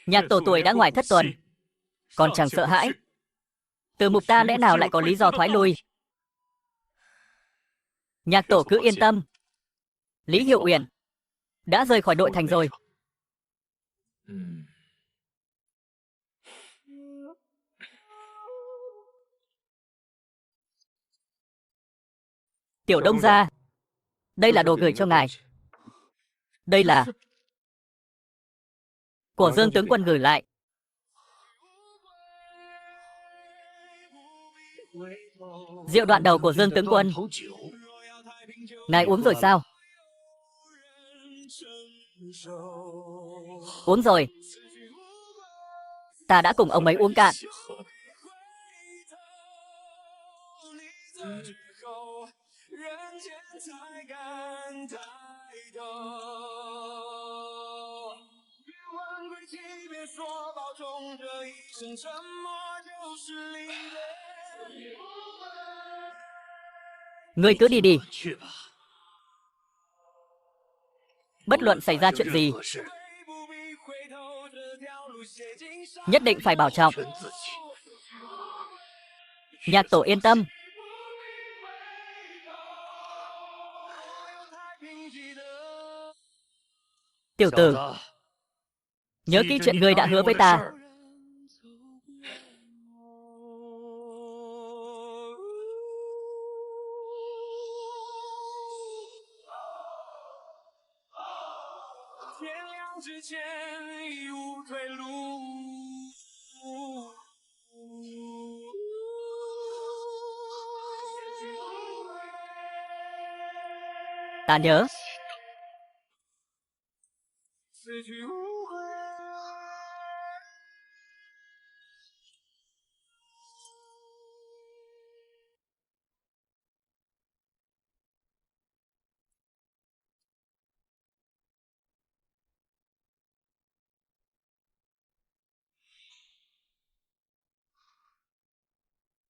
Nhạc tổ tuổi đã ngoài thất tuần, còn chẳng sợ hãi. Từ mục ta lẽ nào lại có lý do thoái lui? Nhạc tổ cứ yên tâm. Lý Hiệu Uyển đã rời khỏi đội thành rồi. Tiểu Đông gia, đây là đồ gửi cho ngài. Đây là của Dương tướng quân gửi lại. Rượu đoạn đầu của Dương tướng quân. Ngài uống rồi sao? Uống rồi. Ta đã cùng ông ấy uống cạn. Ngươi cứ đi đi. Bất luận xảy ra chuyện gì, nhất định phải bảo trọng. Nhạc tổ yên tâm. Tiểu tử, nhớ kỹ chuyện ngươi đã hứa với ta. Ta nhớ.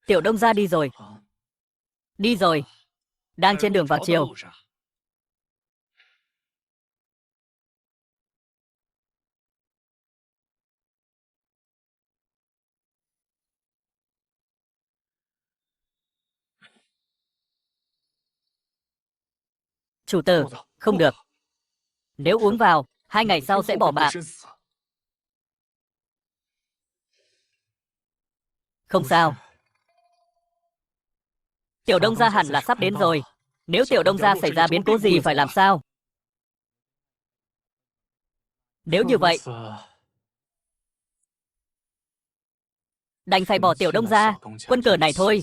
Tiểu Đông gia đi rồi. Đi rồi. Đang trên đường vào chiều. Chủ tử, không được. Nếu uống vào, 2 ngày sau sẽ bỏ mạng. Không sao. Tiểu Đông gia hẳn là sắp đến rồi. Nếu Tiểu Đông gia xảy ra biến cố gì phải làm sao? Nếu như vậy, đành phải bỏ Tiểu Đông gia, quân cờ này thôi.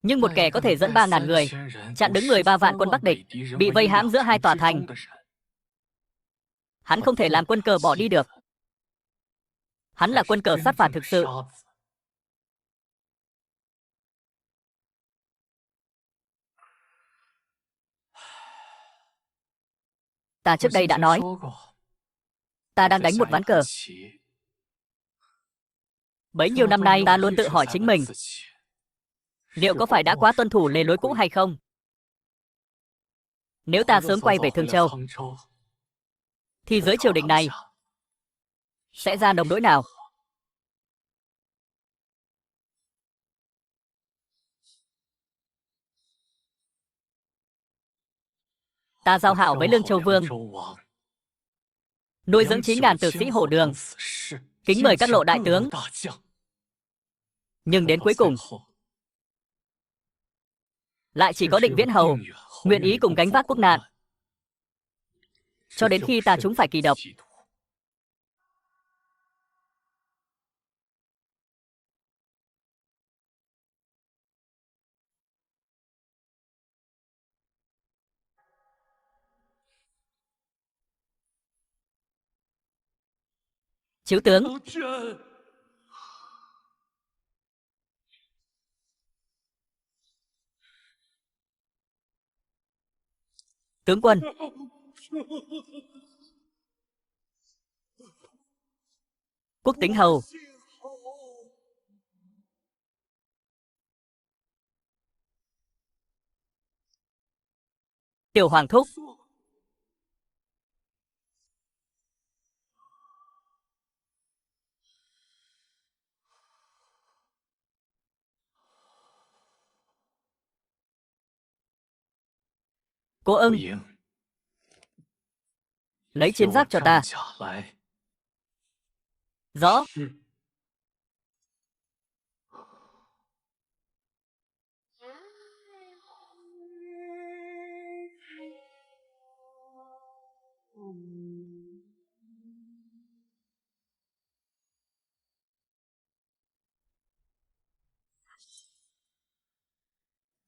Nhưng một kẻ có thể dẫn 3.000 người, chặn đứng 13 vạn quân Bắc địch, bị vây hãm giữa 2 tòa thành. Hắn không thể làm quân cờ bỏ đi được. Hắn là quân cờ sát phạt thực sự. Ta trước đây đã nói, ta đang đánh một ván cờ. Bấy nhiêu năm nay ta luôn tự hỏi chính mình, liệu có phải đã quá tuân thủ lề lối cũ hay không? Nếu ta sớm quay về Thương Châu, thì dưới triều đình này sẽ ra nông nỗi nào? Ta giao hảo với Lương Châu Vương, nuôi dưỡng 9.000 tử sĩ hộ đường, kính mời các lộ đại tướng. Nhưng đến cuối cùng, lại chỉ có Định Viễn Hầu nguyện ý cùng gánh vác quốc nạn, cho đến khi ta trúng phải kỳ độc. Chiếu tướng, tướng quân, Quốc Tính Hầu, Tiểu Hoàng Thúc, Cố Ưng, lấy chiến giáp cho ta. Rõ.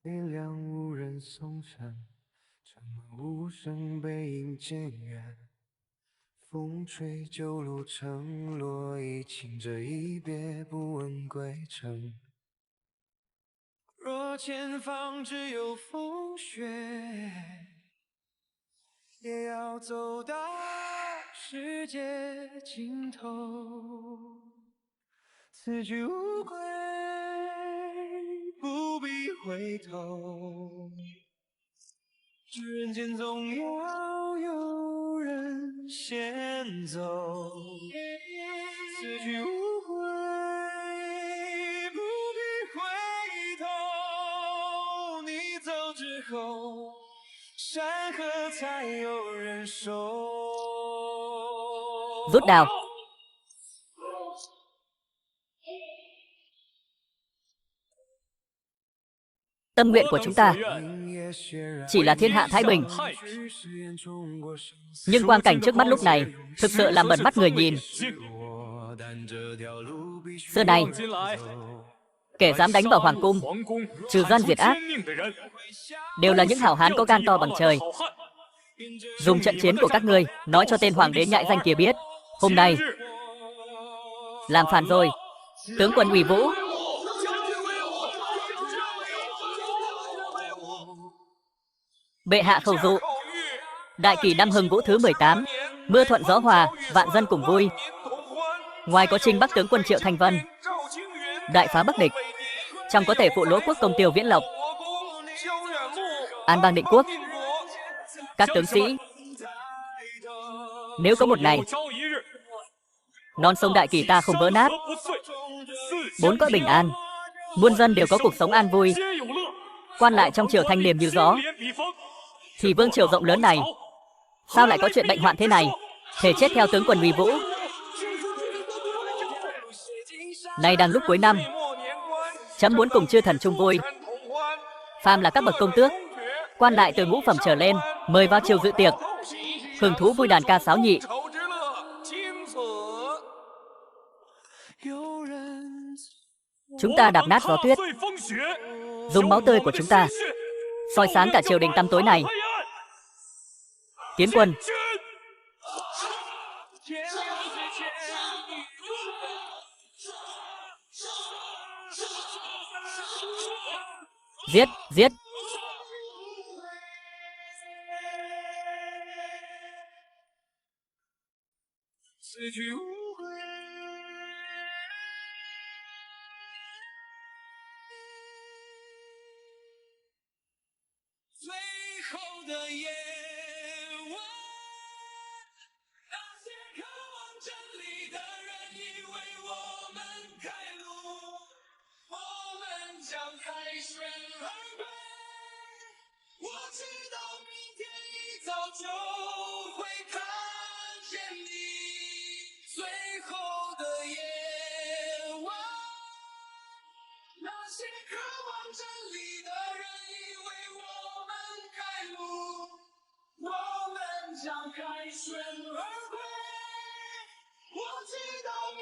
天亮无人送伞，城门无声，背影渐远。风吹旧路程，落衣轻折一别，不问归程。若前方只有风雪，也要走到世界尽头。此去无归，不必回头。人间总要有人先走，此去无归，不必回头。你走之后，山河才有人守。
Rút đao. Tâm nguyện của chúng ta chỉ là thiên hạ thái bình. Nhưng quang cảnh trước mắt lúc này thực sự làm bẩn mắt người nhìn. Xưa này, kẻ dám đánh vào hoàng cung, trừ gian diệt ác, đều là những hảo hán có gan to bằng trời. Dùng trận chiến của các ngươi nói cho tên hoàng đế nhại danh kia biết, hôm nay làm phản rồi. Tướng quân Uy Vũ, bệ hạ khẩu dụ, đại kỷ năm Hưng Vũ thứ 18, mưa thuận gió hòa, vạn dân cùng vui. Ngoài có Trinh Bắc tướng quân Triệu Thanh Vân, đại phá Bắc địch, trong có thể phụ lỗ quốc công Tiêu Viễn Lộc, an bang định quốc. Các tướng sĩ, nếu có một ngày non sông đại kỷ ta không vỡ nát, bốn cõi bình an, muôn dân đều có cuộc sống an vui, quan lại trong triều thanh liềm như gió, thì vương triều rộng lớn này sao lại có chuyện bệnh hoạn thế này? Thể chết theo tướng quân Uy Vũ. Nay đang lúc cuối năm, chấm muốn cùng chư thần chung vui. Phàm là các bậc công tước, quan lại từ ngũ phẩm trở lên, mời vào triều dự tiệc, hưởng thú vui đàn ca sáo nhị. Chúng ta đạp nát gió tuyết, dùng máu tươi của chúng ta soi sáng cả triều đình tăm tối này. Tiến quân. Giết, giết.
的夜晚，那些渴望真理的人已为我们开路，我们将凯旋而归。我知道明天一早就会看见你，最后的夜晚，那些渴望真理的人已为我们开路，我们将凯旋而归。我知道明